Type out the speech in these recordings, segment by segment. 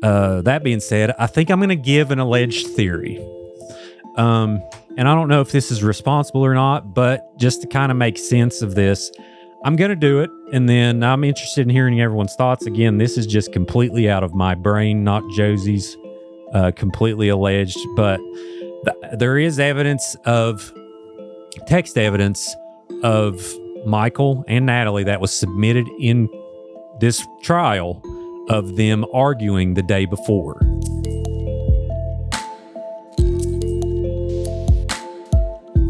that being said, I think I'm going to give an alleged theory. And I don't know if this is responsible or not, but just to kind of make sense of this, I'm going to do it. And then I'm interested in hearing everyone's thoughts. Again, this is just completely out of my brain, not Jozy's, completely alleged. But there is text evidence of Michael and Natalie that was submitted in this trial of them arguing the day before.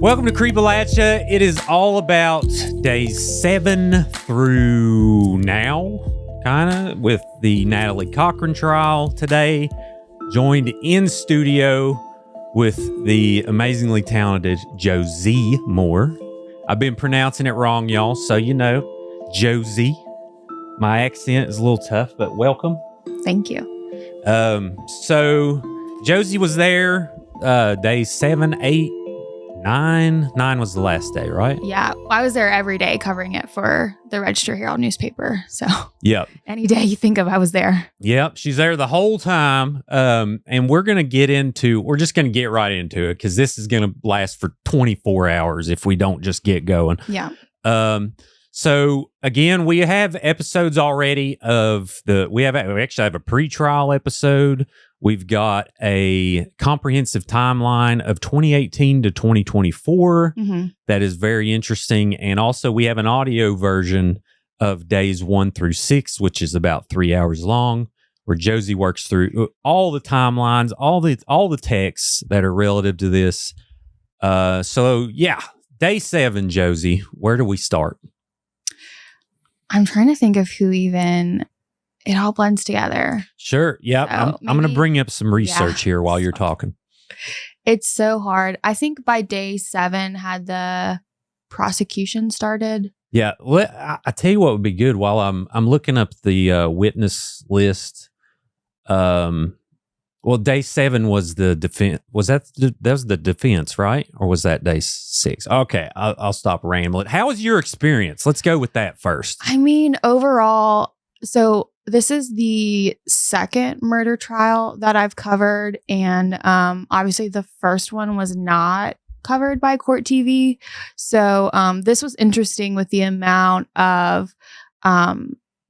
Welcome to Creepalachia. It is all about days 7 through now, kind of, with the Natalie Cochran trial today. Joined in studio with the amazingly talented Jozy Moore. I've been pronouncing it wrong, y'all, so you know, Jozy. My accent is a little tough, but welcome. Thank you. So Jozy was there days 7, 8, 9. 9 was the last day, right? Yeah, I was there every day covering it for the Register Herald newspaper. So yep. Any day you think of, I was there. Yep, she's there the whole time. And we're just going to get right into it because this is going to last for 24 hours if we don't just get going. Yeah. So again, we have episodes already we actually have a pre-trial episode. We've got a comprehensive timeline of 2018 to 2024 that is very interesting. And also we have an audio version of days 1 through 6, which is about 3 hours long, where Jozy works through all the timelines, all the texts that are relative to this. So yeah, day 7, Jozy, where do we start? I'm trying to think of who even it all blends together. Sure. Yeah. So I'm going to bring up some research here while you're talking. It's so hard. I think by day 7 had the prosecution started. Yeah. I tell you what would be good while I'm looking up the witness list. Well, day 7 was the defense. That was the defense, right? Or was that day 6? Okay. I'll stop rambling. How was your experience? Let's go with that first. I mean, overall, so this is the second murder trial that I've covered. And obviously the first one was not covered by Court TV. So this was interesting with the amount of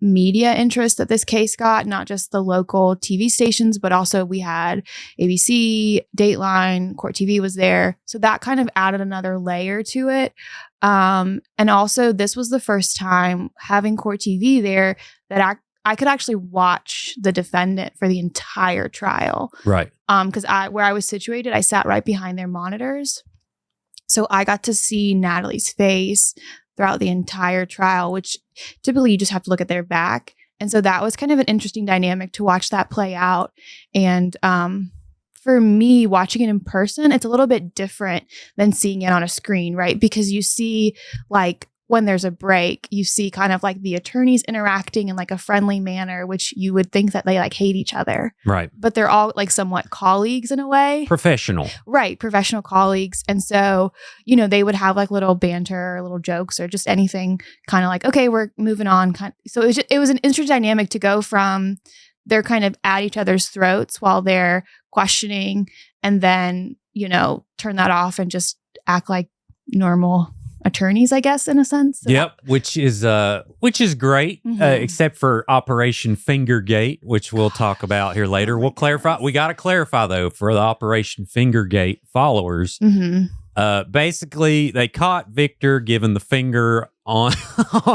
media interest that this case got, not just the local TV stations, but also we had ABC, Dateline, Court TV was there. So that kind of added another layer to it. And also this was the first time having Court TV there that I could actually watch the defendant for the entire trial. Right. Because where I was situated, I sat right behind their monitors. So I got to see Natalie's face throughout the entire trial, which typically you just have to look at their back. And so that was kind of an interesting dynamic to watch that play out. And for me, watching it in person, it's a little bit different than seeing it on a screen, right? Because you see, like, when there's a break, you see kind of like the attorneys interacting in like a friendly manner, which you would think that they like hate each other. Right. But they're all like somewhat colleagues in a way. Professional. Right. Professional colleagues. And so, you know, they would have like little banter or little jokes or just anything kind of like, okay, we're moving on. So it was an interesting dynamic to go from they're kind of at each other's throats while they're questioning and then, you know, turn that off and just act like normal attorneys, I guess, in a sense. Yep, which is great, except for Operation Fingergate, which we'll talk about here later. We'll clarify. We got to clarify though for the Operation Fingergate followers. Basically, they caught Victor giving the finger on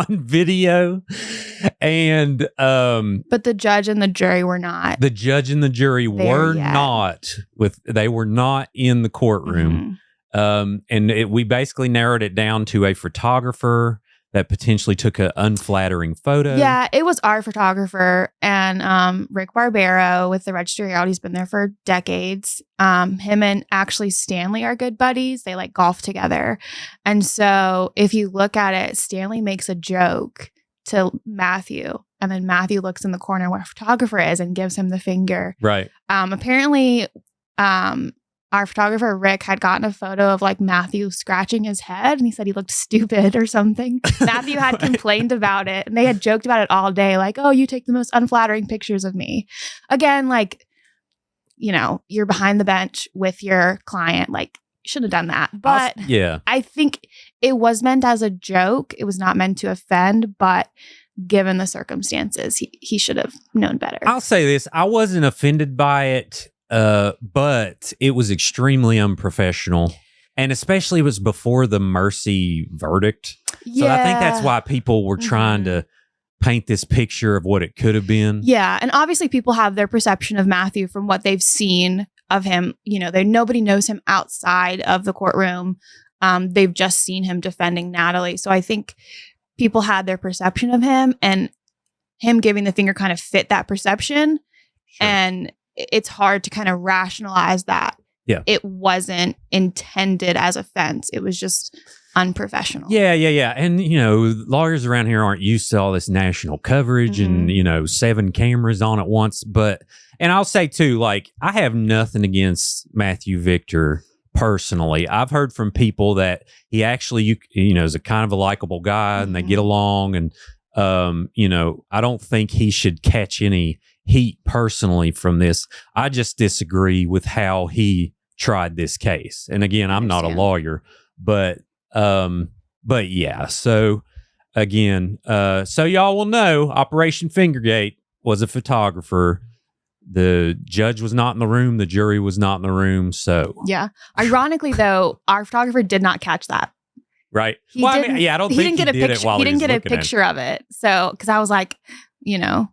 video, and but the judge and the jury were not. The judge and the jury were not they were not in the courtroom. We basically narrowed it down to a photographer that potentially took an unflattering photo. Yeah, it was our photographer and Rick Barbero with the Register Herald. He's been there for decades. Him and actually Stanley are good buddies. They like golf together. And so if you look at it, Stanley makes a joke to Matthew. And then Matthew looks in the corner where a photographer is and gives him the finger. Right. Apparently, our photographer Rick had gotten a photo of like Matthew scratching his head, and he said he looked stupid or something. Matthew had complained about it, and they had joked about it all day, like, "Oh, you take the most unflattering pictures of me." Again, like, you know, you're behind the bench with your client, like, you shouldn't have done that. But yeah, I think it was meant as a joke. It was not meant to offend, but given the circumstances, he should have known better. I'll say this: I wasn't offended by it. But it was extremely unprofessional, and especially it was before the mercy verdict. Yeah. So I think that's why people were trying to paint this picture of what it could have been. Yeah, and obviously people have their perception of Matthew from what they've seen of him. You know, nobody knows him outside of the courtroom. They've just seen him defending Natalie. So I think people had their perception of him, and him giving the finger kind of fit that perception. Sure. And it's hard to kind of rationalize that. Yeah. It wasn't intended as offense. It was just unprofessional. Yeah. And, you know, lawyers around here aren't used to all this national coverage and, you know, 7 cameras on at once. But, and I'll say too, like, I have nothing against Matthew Victor personally. I've heard from people that he actually, you know, is a kind of a likable guy and they get along. And, you know, I don't think he should catch any heat personally from this. I just disagree with how he tried this case. And again, I'm not a lawyer, but yeah. So again, so y'all will know Operation Fingergate was a photographer. The judge was not in the room. The jury was not in the room. So yeah. Ironically, though, our photographer did not catch that. Right. Well, I mean, yeah, I don't think he did it while he didn't get a picture of it. So, because I was like, you know,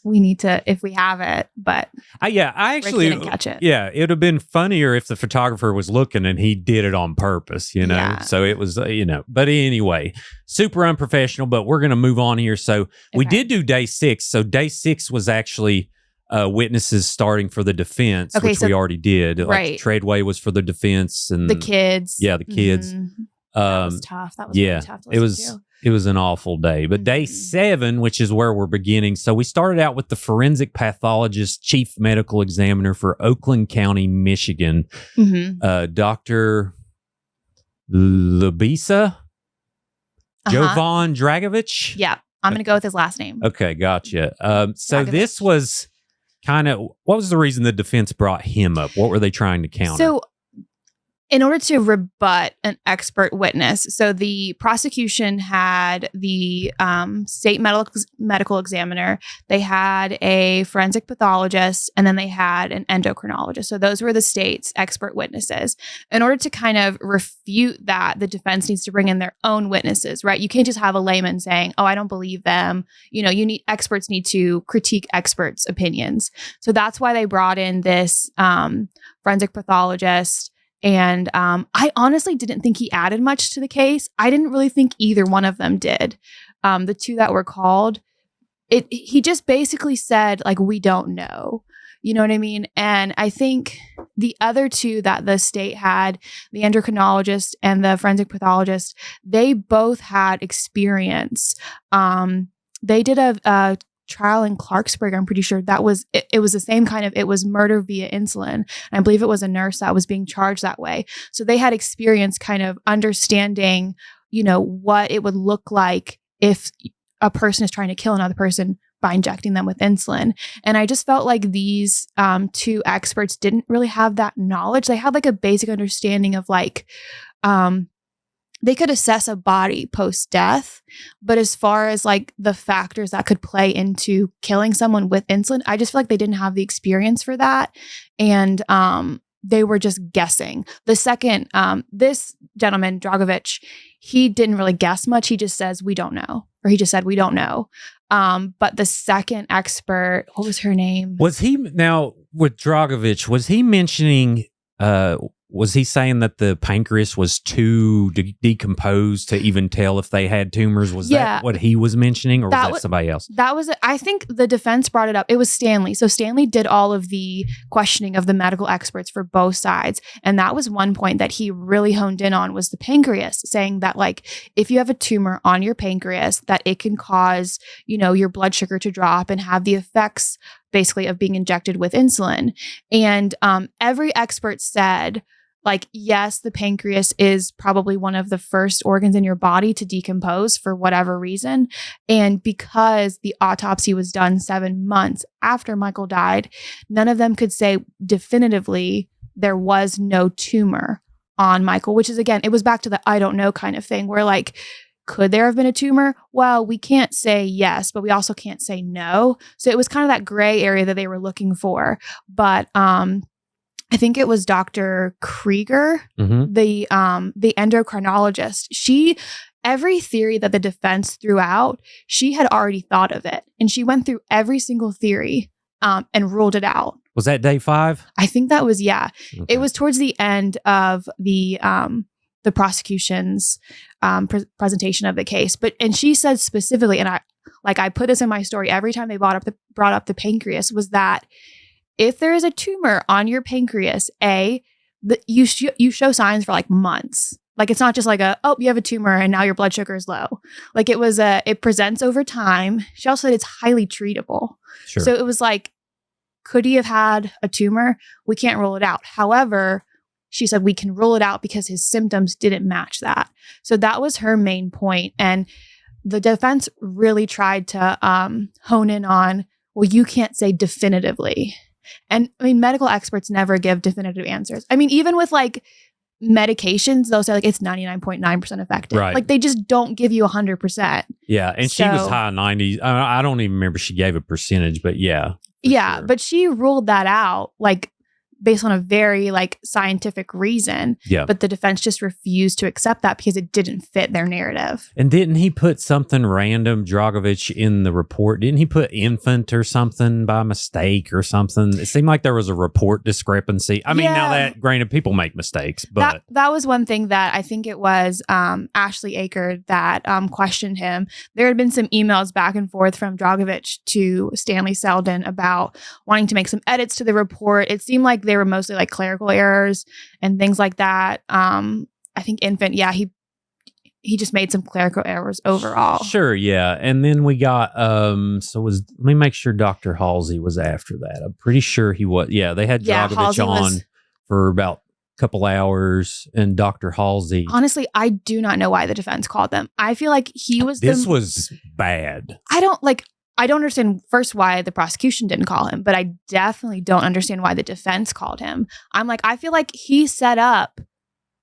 we need to, if we have it, but I actually didn't catch it. Yeah, it would have been funnier if the photographer was looking and he did it on purpose, you know. Yeah. So it was, you know. But anyway, super unprofessional. But we're going to move on here. So we did do day 6. So day 6 was actually witnesses starting for the defense, which we already did. Right. Like Treadway was for the defense and the kids. Yeah, the kids. Mm-hmm. That was tough. That was really tough to listen to. It was an awful day. But day 7, which is where we're beginning. So we started out with the forensic pathologist, chief medical examiner for Oakland County, Michigan, Dr. Labisa Jovan Dragovich. Yeah, I'm going to go with his last name. Okay, gotcha. So this was kind of, what was the reason the defense brought him up? What were they trying to counter? So in order to rebut an expert witness, so the prosecution had the state medical examiner, they had a forensic pathologist, and then they had an endocrinologist. So those were the state's expert witnesses. In order to kind of refute that, the defense needs to bring in their own witnesses, right? You can't just have a layman saying, "Oh, I don't believe them." You know, experts need to critique experts' opinions. So that's why they brought in this forensic pathologist. And I honestly didn't think he added much to the case. I didn't really think either one of them did. The 2 that were called, he just basically said, like, we don't know. You know what I mean? And I think the other 2 that the state had, the endocrinologist and the forensic pathologist, they both had experience. They did a trial in Clarksburg. I'm pretty sure that was it was the same kind of, it was murder via insulin. And I believe it was a nurse that was being charged that way. So they had experience kind of understanding, you know, what it would look like if a person is trying to kill another person by injecting them with insulin. And I just felt like these 2 experts didn't really have that knowledge. They had like a basic understanding of like, they could assess a body post-death, but as far as like the factors that could play into killing someone with insulin, I just feel like they didn't have the experience for that. And they were just guessing. The second, this gentleman, Dragovich, he didn't really guess much. He just says, "We don't know." Or he just said, "We don't know." But the second expert, what was her name? Was he, now with Dragovich, was he mentioning, was he saying that the pancreas was too decomposed to even tell if they had tumors? Was that what he was mentioning, or was that somebody else? That was, I think the defense brought it up. It was Stanley. So Stanley did all of the questioning of the medical experts for both sides. And that was one point that he really honed in on, was the pancreas, saying that like, if you have a tumor on your pancreas, that it can cause, you know, your blood sugar to drop and have the effects basically of being injected with insulin. And every expert said, like, yes, the pancreas is probably one of the first organs in your body to decompose for whatever reason. And because the autopsy was done 7 months after Michael died, none of them could say definitively there was no tumor on Michael, which is, again, it was back to the I don't know kind of thing where, like, could there have been a tumor? Well, we can't say yes, but we also can't say no. So it was kind of that gray area that they were looking for. But I think it was Dr. Krieger, the endocrinologist. Every theory that the defense threw out, she had already thought of it. And she went through every single theory and ruled it out. Was that day 5? I think that was, yeah. Okay. It was towards the end of the prosecution's presentation of the case. And she said specifically, and I put this in my story every time they brought up the pancreas, was that if there is a tumor on your pancreas, you show signs for like months. Like, it's not just like you have a tumor and now your blood sugar is low. Like, it presents over time. She also said it's highly treatable. Sure. So it was like, could he have had a tumor? We can't rule it out. However, she said we can rule it out because his symptoms didn't match that. So that was her main point. And the defense really tried to hone in on, well, you can't say definitively. And I mean, medical experts never give definitive answers. I mean, even with like medications, they'll say like it's 99.9% effective. Right. Like, they just don't give you 100%. Yeah. And she was high 90s. I don't even remember she gave a percentage, but yeah. Yeah. Sure. But she ruled that out, like, based on a very like scientific reason. Yeah. But the defense just refused to accept that because it didn't fit their narrative. And didn't he put something random, Dragovich, in the report? Didn't he put infant or something by mistake or something? It seemed like there was a report discrepancy. I mean, now that, granted, people make mistakes, but that was one thing that I think it was Ashley Aker that questioned him. There had been some emails back and forth from Dragovich to Stanley Selden about wanting to make some edits to the report. It seemed like they were mostly like clerical errors and things like that. I think infant, he just made some clerical errors overall. Sure, yeah. And then we got let me make sure Dr. Halsey was after that. I'm pretty sure he was. Yeah, they had Dragovich on for about a couple hours, and Dr. Halsey. Honestly, I do not know why the defense called them. I feel like he was This was bad. I don't understand first why the prosecution didn't call him, but I definitely don't understand why the defense called him. I'm like, I feel like he set up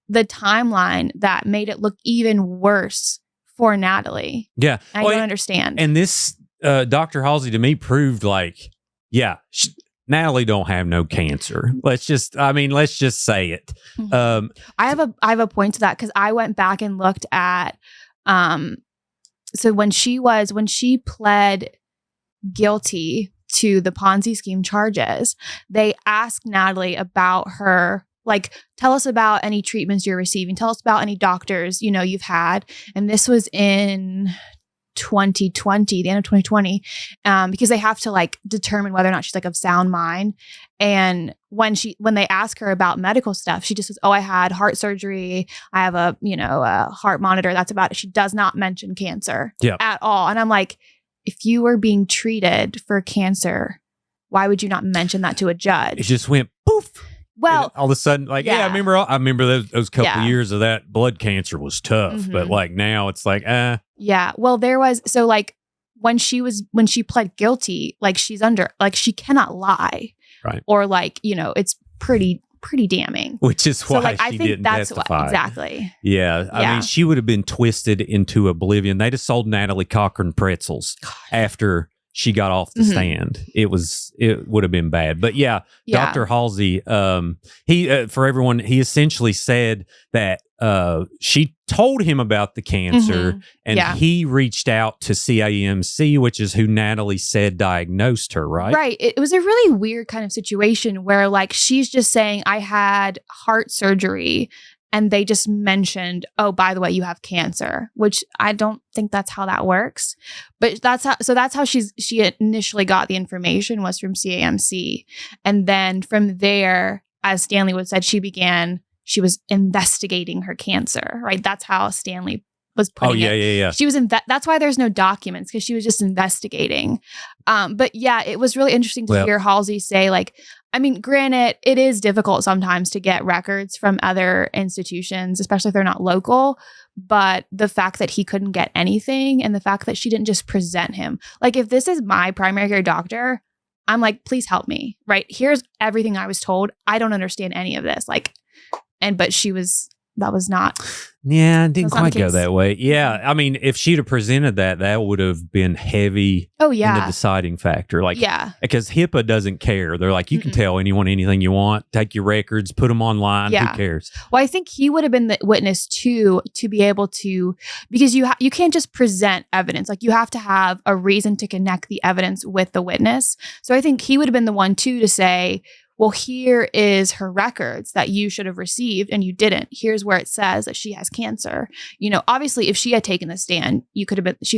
the timeline that made it look even worse for Natalie. Yeah. I don't understand. And this Dr. Halsey to me proved like, Natalie don't have no cancer. Let's just say it. Mm-hmm. I have a point to that because I went back and looked at so when she pled guilty to the Ponzi scheme charges, they asked Natalie about her, like, tell us about any treatments you're receiving. Tell us about any doctors, you've had. And this was in 2020, the end of 2020, because they have to like determine whether or not she's like of sound mind. And when they ask her about medical stuff, she just says, I had heart surgery. I have a heart monitor. That's about it. She does not mention cancer at all. And I'm like, if you were being treated for cancer, why would you not mention that to a judge? It just went poof. Well, and all of a sudden, like, I remember those couple years of that blood cancer was tough, but like now it's like, Yeah. Well, there was, so like when she pled guilty, like she's under, like she cannot lie. Right. Or like, it's pretty damning. Which is why like, she didn't testify. Exactly. Yeah. I mean, she would have been twisted into oblivion. They just sold Natalie Cochran pretzels after she got off the stand. It would have been bad. But Dr. Halsey, for everyone, he essentially said that she told him about the cancer and he reached out to CAMC, which is who Natalie said diagnosed her, right? Right. It was a really weird kind of situation where like she's just saying, I had heart surgery. And they just mentioned, by the way, you have cancer, which I don't think that's how that works. But that's how she initially got the information, was from CAMC. And then from there, as Stanley would said, she was investigating her cancer, right? That's how Stanley was putting it. Yeah. She was that's why there's no documents, because she was just investigating. But yeah, it was really interesting to hear Halsey say, like, I mean, granted, it is difficult sometimes to get records from other institutions, especially if they're not local. But the fact that he couldn't get anything, and the fact that she didn't just present him, like, if this is my primary care doctor, I'm like, please help me, right? Here's everything I was told. I don't understand any of this. Like, but that was not. Yeah, it didn't quite go that way. Yeah. I mean, if she'd have presented that would have been heavy in the deciding factor. Like, because HIPAA doesn't care. They're like, you can tell anyone anything you want. Take your records, put them online. Who cares? Well, I think he would have been the witness too, to be able to, because you can't just present evidence. Like, you have to have a reason to connect the evidence with the witness. So I think he would have been the one too to say, well, here is her records that you should have received and you didn't. Here's where it says that she has cancer. You know, obviously, if she had taken the stand, she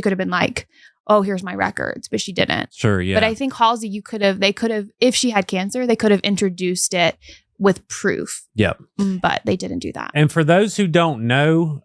could have been like, oh, here's my records, but she didn't. Sure, yeah. But I think Halsey, they could have, if she had cancer, they could have introduced it with proof. Yep. But they didn't do that. And for those who don't know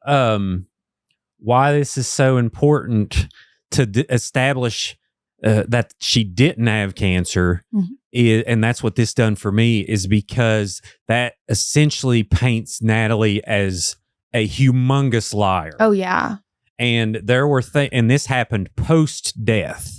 why this is so important to establish that she didn't have cancer, and that's what this done for me, is because that essentially paints Natalie as a humongous liar. Oh, yeah. And there were and this happened post-death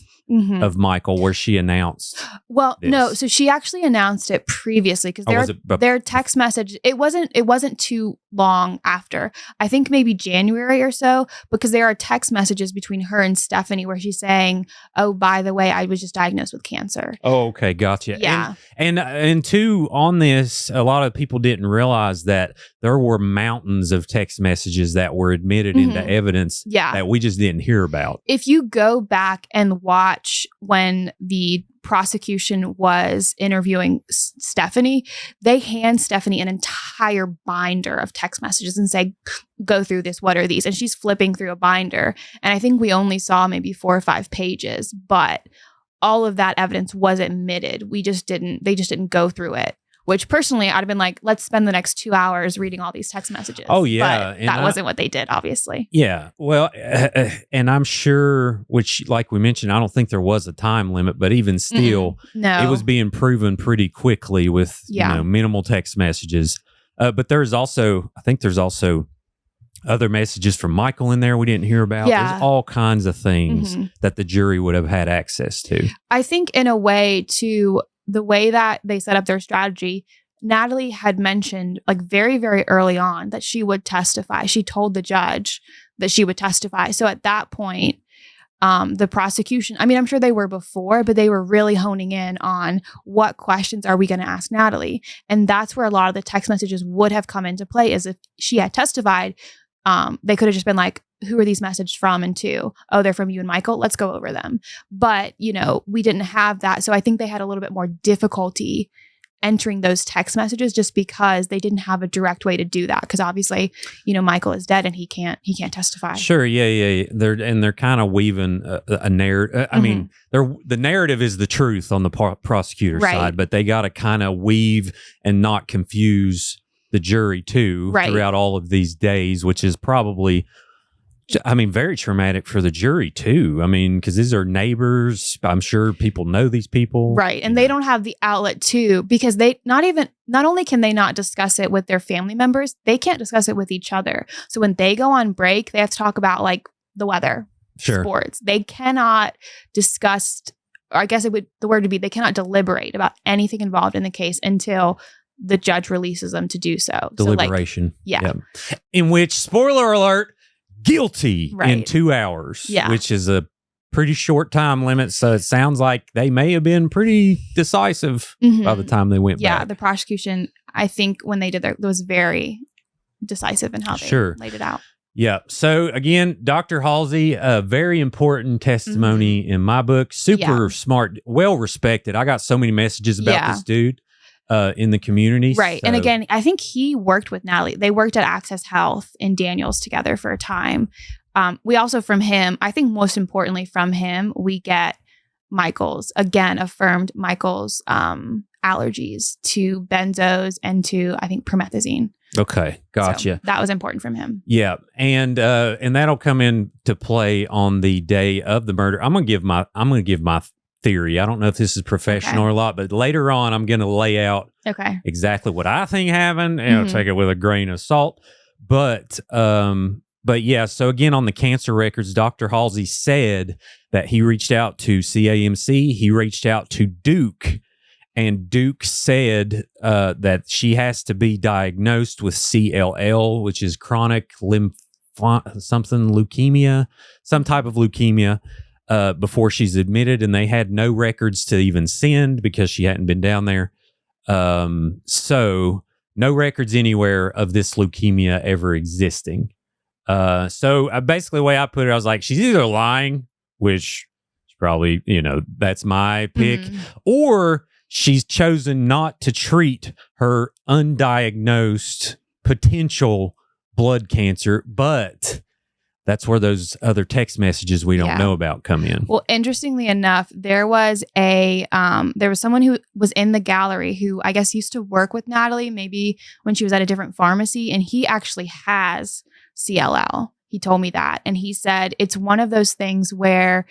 of Michael, where she announced. Well, no, so she actually announced it previously, because their text message, it wasn't too long after. I think maybe January or so, because there are text messages between her and Stephanie where she's saying, oh, by the way, I was just diagnosed with cancer. Oh, okay, gotcha. Yeah. And two, on this, a lot of people didn't realize that there were mountains of text messages that were admitted into evidence that we just didn't hear about. If you go back and watch when the prosecution was interviewing Stephanie, they hand Stephanie an entire binder of text messages and say, go through this. What are these? And she's flipping through a binder. And I think we only saw maybe 4 or 5 pages, but all of that evidence was admitted. They just didn't go through it. Which personally, I'd have been like, let's spend the next 2 hours reading all these text messages. Oh, yeah. But that wasn't what they did, obviously. Yeah. Well, and I'm sure, which, like we mentioned, I don't think there was a time limit, but even still, no, it was being proven pretty quickly with minimal text messages. But there's also other messages from Michael in there we didn't hear about. Yeah. There's all kinds of things that the jury would have had access to. I think in a way, too, the way that they set up their strategy, Natalie had mentioned, like, very, very early on that she would testify. She told the judge that she would testify. So at that point, the prosecution, I mean, I'm sure they were before, but they were really honing in on what questions are we going to ask Natalie? And that's where a lot of the text messages would have come into play, as if she had testified. They could have just been like, who are these messages from and to? Oh, they're from you and Michael. Let's go over them. But, we didn't have that. So I think they had a little bit more difficulty entering those text messages, just because they didn't have a direct way to do that. Because obviously, Michael is dead and he can't testify. Sure. Yeah. They're kind of weaving a narrative. I mean, the narrative is the truth on the prosecutor's side, but they got to kind of weave and not confuse the jury too throughout all of these days, which is probably, very traumatic for the jury too. I mean, because these are neighbors. I'm sure people know these people. Right. And they don't have the outlet too, because not only can they not discuss it with their family members, they can't discuss it with each other. So when they go on break, they have to talk about, like, the weather, sports. They cannot discuss, or I guess the word would be, they cannot deliberate about anything involved in the case until the judge releases them to do so. Deliberation. So, yeah. In which, spoiler alert, guilty in 2 hours, which is a pretty short time limit. So it sounds like they may have been pretty decisive by the time they went back. Yeah, the prosecution, I think when they did that, was very decisive in how they laid it out. Yeah. So again, Dr. Halsey, a very important testimony in my book. Super smart, well respected. I got so many messages about this dude in the community. Right. So. And again, I think he worked with Natalie. They worked at Access Health in Daniels together for a time. We also, from him, I think most importantly from him, we get Michael's, again, affirmed Michael's allergies to benzos and to, I think, promethazine. Okay, gotcha. So that was important from him. Yeah, and that'll come into play on the day of the murder. I'm gonna give my theory. I don't know if this is professional or not, but later on, I'm gonna lay out exactly what I think happened, and I'll take it with a grain of salt. But yeah. So again, on the cancer records, Dr. Halsey said that he reached out to CAMC. He reached out to Duke. And Duke said that she has to be diagnosed with CLL, which is chronic leukemia, some type of leukemia, before she's admitted. And they had no records to even send because she hadn't been down there. So no records anywhere of this leukemia ever existing. So basically the way I put it, I was like, she's either lying, which is probably, that's my pick, or she's chosen not to treat her undiagnosed potential blood cancer, but that's where those other text messages we don't know about come in. Well, interestingly enough, there was someone who was in the gallery who I guess used to work with Natalie, maybe when she was at a different pharmacy, and he actually has CLL. He told me that. And he said it's one of those things where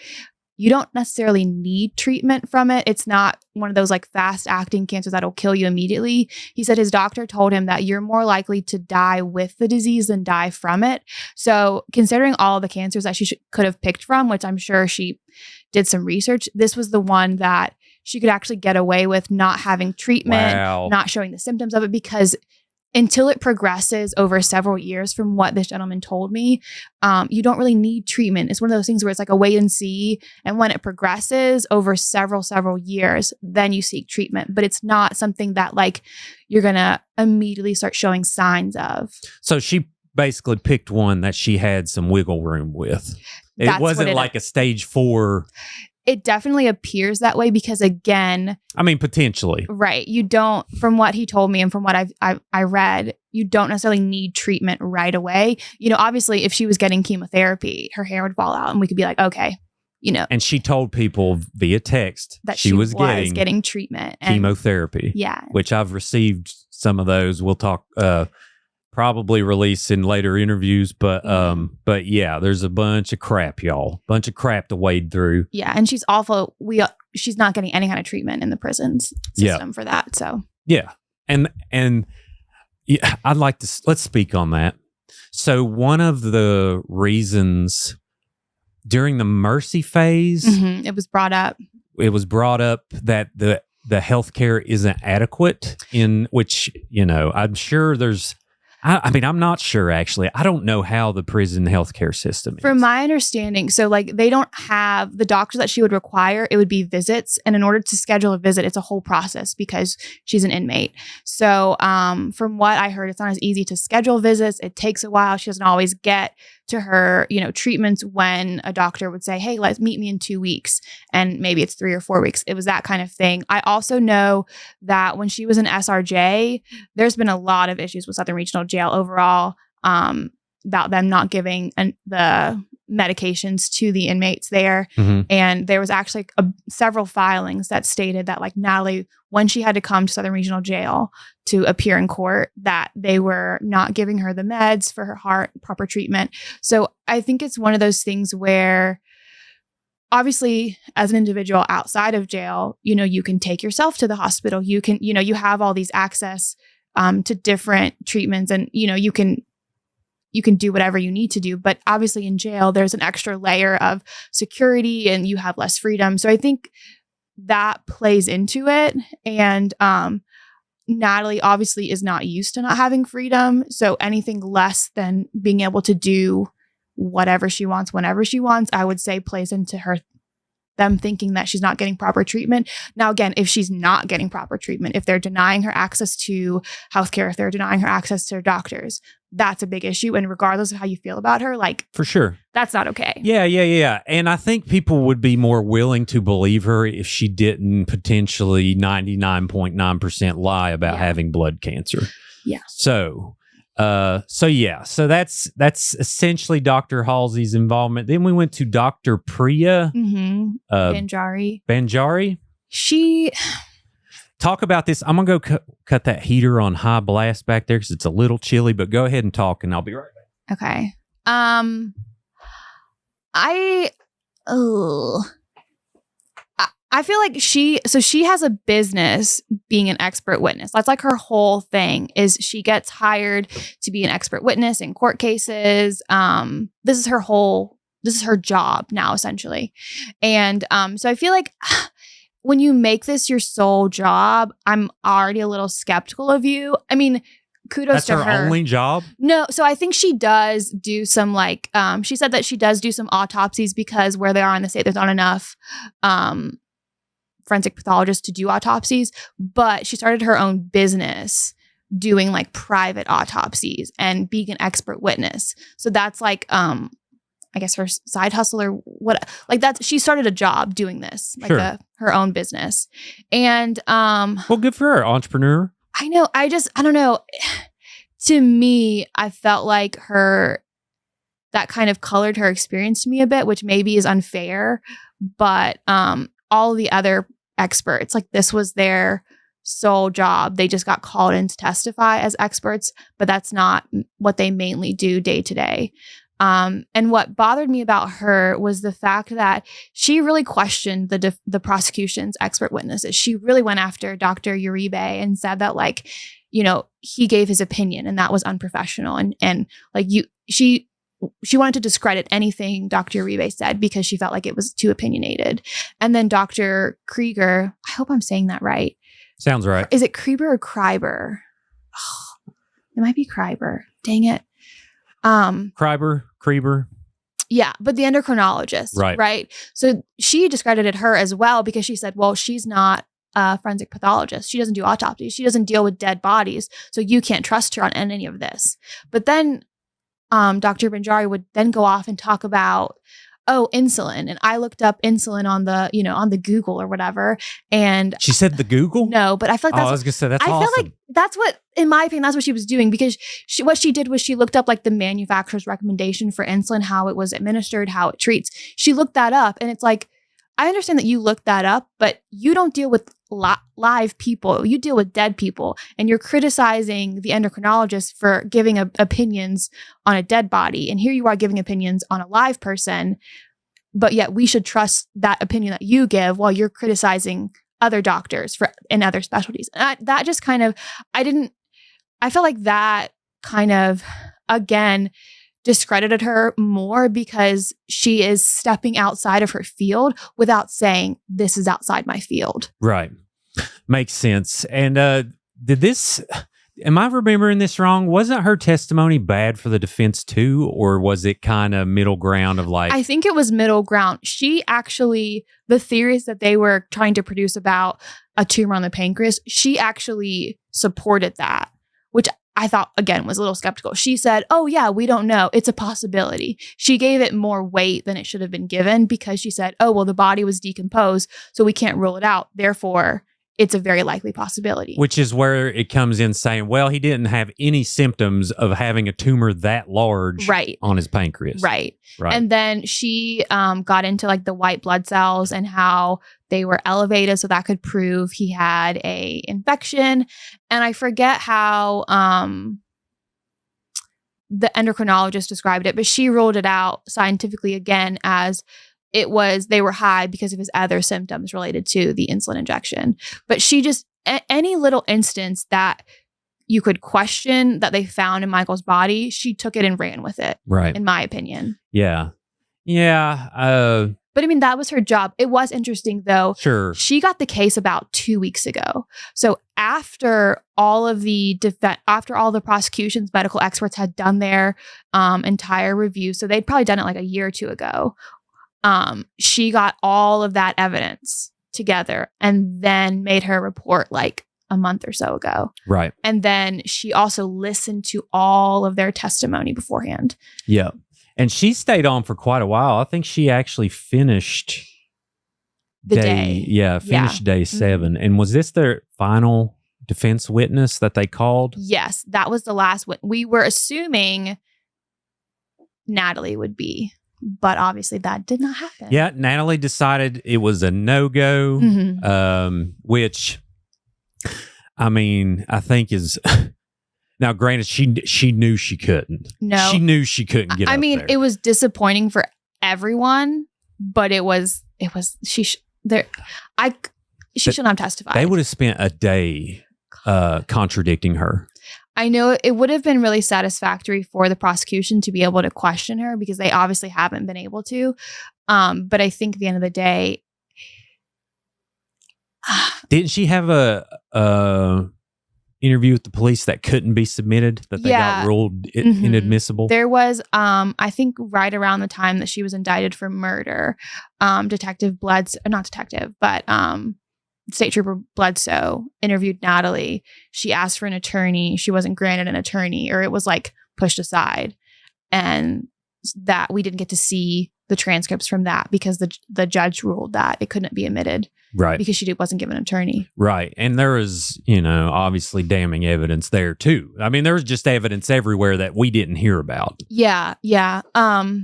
you don't necessarily need treatment from it. It's not one of those like fast acting cancers that'll kill you immediately. He said his doctor told him that you're more likely to die with the disease than die from it. So considering all the cancers that she could have picked from, which I'm sure she did some research, this was the one that she could actually get away with not having treatment, not showing the symptoms of it, because until it progresses over several years, from what this gentleman told me, you don't really need treatment. It's one of those things where it's like a wait and see. And when it progresses over several years, then you seek treatment. But it's not something that like you're going to immediately start showing signs of. So she basically picked one that she had some wiggle room with. It wasn't like a stage 4. It definitely appears that way because, again, I mean, potentially. Right. You don't, from what he told me and from what I read, you don't necessarily need treatment right away. Obviously, if she was getting chemotherapy, her hair would fall out and we could be like, okay, And she told people via text that she was getting treatment. Chemotherapy. Yeah. Which I've received some of those. We'll talk, probably release in later interviews, but yeah, there's a bunch of crap, y'all. Bunch of crap to wade through. Yeah, and she's awful. She's not getting any kind of treatment in the prisons system for that. So yeah, and yeah, I'd like to let's speak on that. So one of the reasons during the mercy phase, it was brought up. It was brought up that the healthcare isn't adequate. In which I'm sure there's. I mean, I'm not sure, actually. I don't know how the prison healthcare system is. From my understanding, so like they don't have the doctors that she would require. It would be visits. And in order to schedule a visit, it's a whole process because she's an inmate. So from what I heard, it's not as easy to schedule visits. It takes a while. She doesn't always get to her, treatments when a doctor would say, hey, let's meet me in 2 weeks. And maybe it's 3 or 4 weeks. It was that kind of thing. I also know that when she was in SRJ, there's been a lot of issues with Southern Regional Jail overall about them not giving the medications to the inmates there. And there was actually several filings that stated that like Natalie, when she had to come to Southern Regional Jail to appear in court, that they were not giving her the meds for her heart, proper treatment. So I think it's one of those things where obviously as an individual outside of jail, you can take yourself to the hospital. You can, you have all these access to different treatments and, you can do whatever you need to do. But obviously in jail, there's an extra layer of security and you have less freedom. So I think that plays into it. And Natalie obviously is not used to not having freedom. So anything less than being able to do whatever she wants, whenever she wants, I would say plays into them thinking that she's not getting proper treatment. Now, again, if she's not getting proper treatment, if they're denying her access to healthcare, if they're denying her access to doctors, that's a big issue. And regardless of how you feel about her, like, for sure, that's not okay. Yeah. And I think people would be more willing to believe her if she didn't potentially 99.9% lie about having blood cancer. Yeah. So, So that's essentially Dr. Halsey's involvement. Then we went to Dr. Priya Benari. Benari. She talk about this. I'm gonna go cut that heater on high blast back there because it's a little chilly. But go ahead and talk, and I'll be right back. Okay. I feel like she has a business being an expert witness. That's like her whole thing is she gets hired to be an expert witness in court cases. This is her job now, essentially. And so I feel like when you make this your sole job, I'm already a little skeptical of you. I mean, kudos to her. That's her only job? No. So I think she does do some she said that she does do some autopsies because where they are in the state, there's not enough forensic pathologists to do autopsies, but she started her own business doing like private autopsies and being an expert witness. So that's like, I guess her side hustle or what, like that's, she started a job doing this, like Sure. her own business. And, well, good for her, entrepreneur. I know. I don't know. To me, I felt like that kind of colored her experience to me a bit, which maybe is unfair, but, all the other experts, like this was their sole job. They just got called in to testify as experts, but that's not what they mainly do day to day. And what bothered me about her was the fact that she really questioned the prosecution's expert witnesses. She really went after Dr. Uribe and said that he gave his opinion and that was unprofessional. And like she wanted to discredit anything Dr. Uribe said because she felt like it was too opinionated. And then Dr. Krieger, I hope I'm saying that right. Sounds right. Is it Krieger or Kreiber? Oh, it might be Kreiber. Dang it. Krieber. Yeah, but the endocrinologist, right? So she discredited her as well because she said, well, she's not a forensic pathologist. She doesn't do autopsies. She doesn't deal with dead bodies. So you can't trust her on any of this. But then Dr. Benari would then go off and talk about, insulin. And I looked up insulin on the Google or whatever. And she said the Google? No, but I feel like I was going to say, that's awesome. I feel like that's what, in my opinion, that's what she was doing because what she did was she looked up like the manufacturer's recommendation for insulin, how it was administered, how it treats. She looked that up and it's like, I understand that you looked that up, but you don't deal with live people. You deal with dead people and you're criticizing the endocrinologist for giving opinions on a dead body. And here you are giving opinions on a live person, but yet we should trust that opinion that you give while you're criticizing other doctors in other specialties. And that just kind of, I felt like that kind of, again, discredited her more because she is stepping outside of her field without saying this is outside my field. Right. Makes sense. And am I remembering this wrong? Wasn't her testimony bad for the defense too? Or was it kind of middle ground of like? I think it was middle ground. She actually, the theories that they were trying to produce about a tumor on the pancreas, she actually supported that, which I thought, again, was a little skeptical. She said, oh, yeah, we don't know. It's a possibility. She gave it more weight than it should have been given because she said, oh, well, the body was decomposed, so we can't rule it out. Therefore, it's a very likely possibility. Which is where it comes in saying, well, he didn't have any symptoms of having a tumor that large on his pancreas. Right. And then she got into like the white blood cells and how they were elevated. So that could prove he had a infection. And I forget how the endocrinologist described it, but she ruled it out scientifically again as they were high because of his other symptoms related to the insulin injection. But she just, any little instance that you could question that they found in Michael's body, she took it and ran with it. Right. In my opinion. Yeah. Yeah. But I mean, that was her job. It was interesting though. Sure. She got the case about 2 weeks ago. So after all of the prosecution's medical experts had done their entire review, so they'd probably done it like a year or two ago. She got all of that evidence together and then made her report like a month or so ago. Right. And then she also listened to all of their testimony beforehand. Yeah. And she stayed on for quite a while. I think she actually finished day 7. And was this their final defense witness that they called? Yes, that was the last one. We were assuming Natalie would be, but obviously that did not happen. Yeah, Natalie decided it was a no-go, which, I mean, I think is... Now, granted, she knew she couldn't. No. She knew she couldn't get up there. It was disappointing for everyone, but she shouldn't have testified. They would have spent a day contradicting her. I know it would have been really satisfactory for the prosecution to be able to question her because they obviously haven't been able to. But I think at the end of the day... Didn't she have a interview with the police that couldn't be submitted, that they got ruled inadmissible? There was, I think right around the time that she was indicted for murder, State Trooper Bledsoe interviewed Natalie. She asked for an attorney. She wasn't granted an attorney, or it was like pushed aside. And that we didn't get to see the transcripts from that because the judge ruled that it couldn't be admitted. Right. Because she wasn't given an attorney. Right. And there was, obviously damning evidence there too. I mean, there was just evidence everywhere that we didn't hear about. Yeah. Yeah.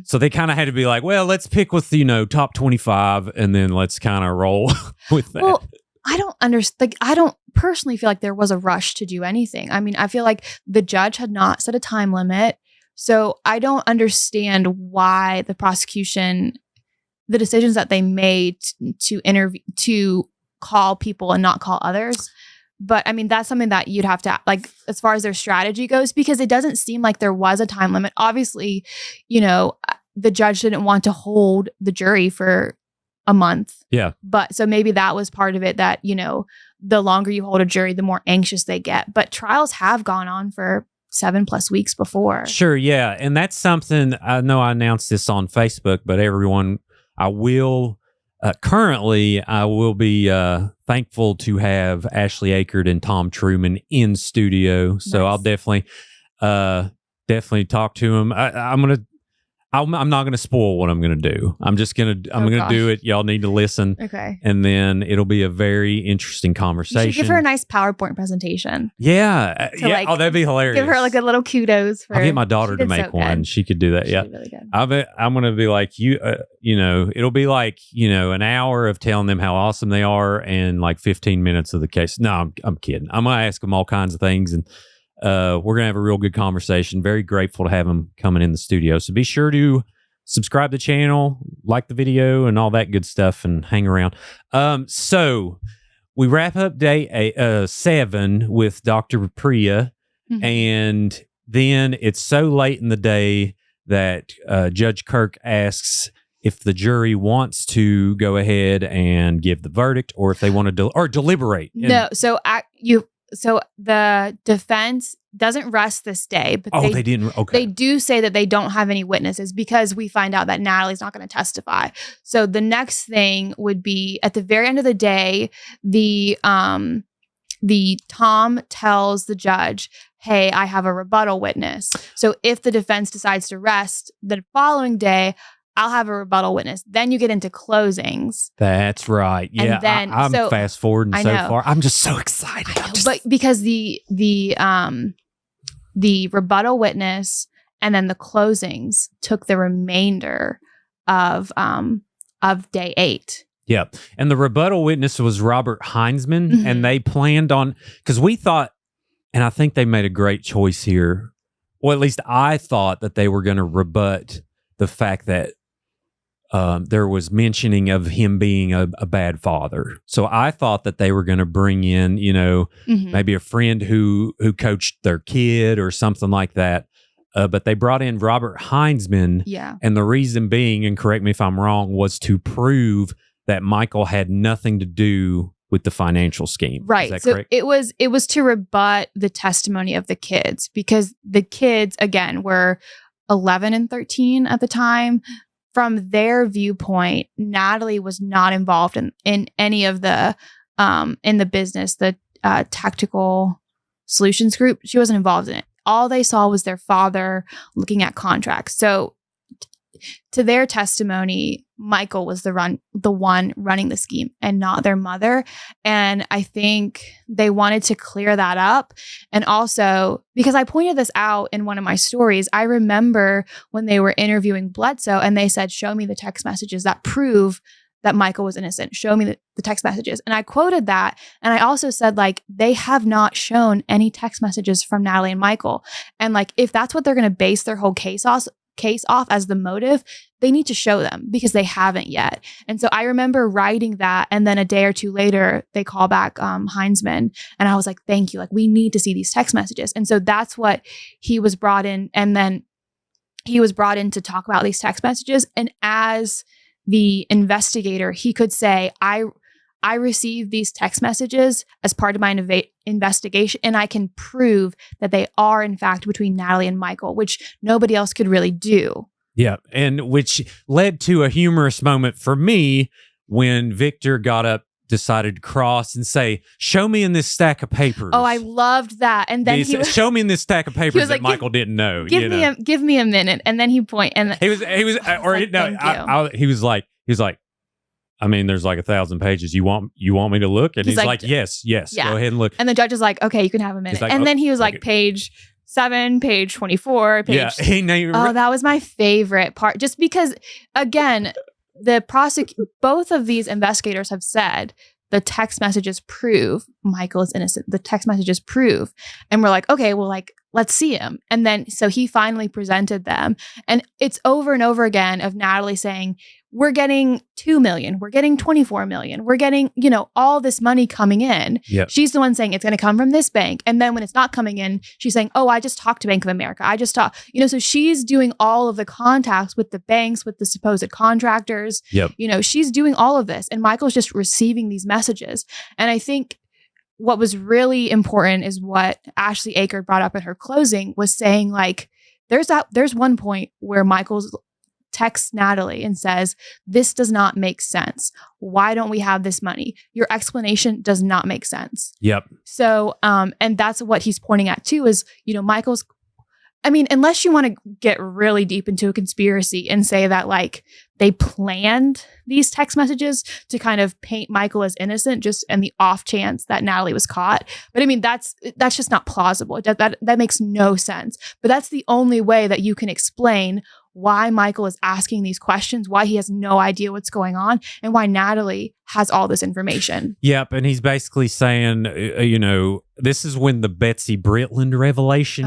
So they kind of had to be like, well, let's pick with, top 25 and then let's kind of roll with that. Well, I don't understand. Like, I don't personally feel like there was a rush to do anything. I mean, I feel like the judge had not set a time limit. So I don't understand why the prosecution, the decisions that they made to interview, to call people and not call others. But I mean, that's something that you'd have to, like, as far as their strategy goes, because it doesn't seem like there was a time limit. Obviously, the judge didn't want to hold the jury for a month. Yeah. But so maybe that was part of it, that, the longer you hold a jury, the more anxious they get. But trials have gone on for 7+ weeks before. Sure. Yeah. And that's something, I know I announced this on Facebook, but everyone, I will currently be thankful to have Ashley Akert and Tom Truman in studio. So nice. I'll definitely talk to him. I'm not gonna spoil what I'm gonna do. I'm gonna do it. Y'all need to listen. Okay. And then it'll be a very interesting conversation. You should give her a nice PowerPoint presentation. Yeah. Oh, that'd be hilarious. Give her like a little kudos. I'll get my daughter to make one. She could do that. Yeah. Really good. I'm gonna be like it'll be like an hour of telling them how awesome they are and like 15 minutes of the case. No, I'm kidding. I'm gonna ask them all kinds of things, and we're going to have a real good conversation. Very grateful to have him coming in the studio. So be sure to subscribe to the channel, like the video, and all that good stuff, and hang around. So we wrap up day 7 with Dr. Priya, and then it's so late in the day that Judge Kirk asks if the jury wants to go ahead and give the verdict, or if they want to deliberate. No, So the defense doesn't rest this day, but they didn't. Okay. They do say that they don't have any witnesses because we find out that Natalie's not going to testify. So the next thing would be at the very end of the day, the Tom tells the judge, "Hey, I have a rebuttal witness." So if the defense decides to rest the following day, I'll have a rebuttal witness. Then you get into closings. That's right. Yeah, and then, I'm fast forwarding so far. I'm just so excited. But because the rebuttal witness and then the closings took the remainder of day 8. Yeah, and the rebuttal witness was Robert Heinzman, and they planned on, because we thought, and I think they made a great choice here. Well, at least I thought that they were going to rebut the fact that there was mentioning of him being a bad father. So I thought that they were going to bring in, maybe a friend who coached their kid or something like that. But they brought in Robert Heinzman. Yeah. And the reason being, and correct me if I'm wrong, was to prove that Michael had nothing to do with the financial scheme. Right. Is that so correct? it was to rebut the testimony of the kids, because the kids, again, were 11 and 13 at the time. From their viewpoint, Natalie was not involved in any of the in the business, the tactical solutions group. She wasn't involved in it. All they saw was their father looking at contracts. So to their testimony, Michael was the one running the scheme and not their mother. And I think they wanted to clear that up. And also, because I pointed this out in one of my stories, I remember when they were interviewing Bledsoe and they said, show me the text messages that prove that Michael was innocent. Show me the text messages. And I quoted that. And I also said, like, they have not shown any text messages from Natalie and Michael. And like, if that's what they're going to base their whole case off as the motive, they need to show them because they haven't yet. And so I remember writing that. And then a day or two later, they call back Heinzman. And I was like, thank you. Like, we need to see these text messages. And so that's what he was brought in. And then he was brought in to talk about these text messages. And as the investigator, he could say, I received these text messages as part of my investigation, and I can prove that they are, in fact, between Natalie and Michael, which nobody else could really do. Yeah, and which led to a humorous moment for me when Victor got up, decided to cross and say, show me in this stack of papers. Oh, I loved that. And then he was, show me in this stack of papers that Michael didn't know. Give me a minute. And then he he was like, I mean, there's like 1,000 pages. You want me to look? And he's like, yes, yeah. Go ahead and look. And the judge is like, okay, you can have a minute. Like, and then he was like, page 7, page 24, page. Yeah, that was my favorite part. Just because, again, both of these investigators have said the text messages prove Michael is innocent. The text messages prove, and we're like, okay, well, like, let's see him. And then, so he finally presented them, and it's over and over again of Natalie saying, we're getting $2 million, we're getting $24 million, we're getting, all this money coming in. Yep. She's the one saying it's going to come from this bank. And then when it's not coming in, she's saying, oh, I just talked to Bank of America. I just talked, so she's doing all of the contacts with the banks, with the supposed contractors. Yep. She's doing all of this, and Michael's just receiving these messages. And I think what was really important is what Ashley Aker brought up in her closing, was saying, like, there's one point where Michael's texts Natalie and says, this does not make sense. Why don't we have this money? Your explanation does not make sense. Yep. So, and that's what he's pointing at too, is, Michael's, I mean, unless you want to get really deep into a conspiracy and say that, like, they planned these text messages to kind of paint Michael as innocent, just in the off chance that Natalie was caught. But I mean, that's just not plausible. That makes no sense. But that's the only way that you can explain why Michael is asking these questions, why he has no idea what's going on, and why Natalie has all this information. Yep. And he's basically saying, this is when the Betsy Britland revelation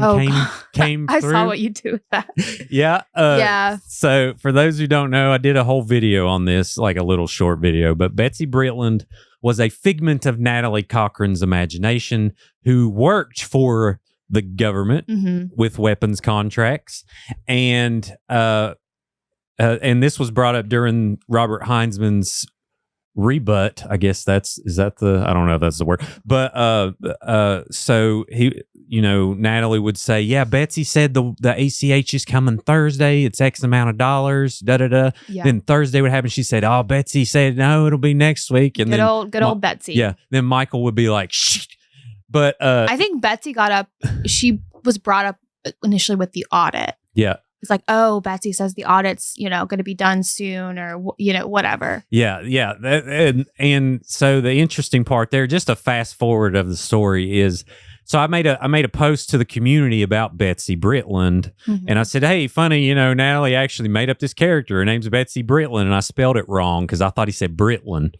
came through. I saw what you do with that. Yeah. Yeah. So for those who don't know, I did a whole video on this, like a little short video, but Betsy Britland was a figment of Natalie Cochran's imagination, who worked for the government with weapons contracts. And this was brought up during Robert Heinzman's rebut. I guess I don't know if that's the word, but so he, Natalie would say, yeah, Betsy said the ACH is coming Thursday. It's X amount of dollars, Yeah. Then Thursday would happen. She said, oh, Betsy said, no, it'll be next week. And good old Betsy. Yeah. Then Michael would be like, shh. But I think Betsy got up. She was brought up initially with the audit. Yeah. It's like, oh, Betsy says the audit's, going to be done soon, or, whatever. Yeah. Yeah. And so the interesting part there, just a fast forward of the story, is, so I made a post to the community about Betsy Britland, and I said, hey, funny, Natalie actually made up this character. Her name's Betsy Britland, and I spelled it wrong because I thought he said Britland.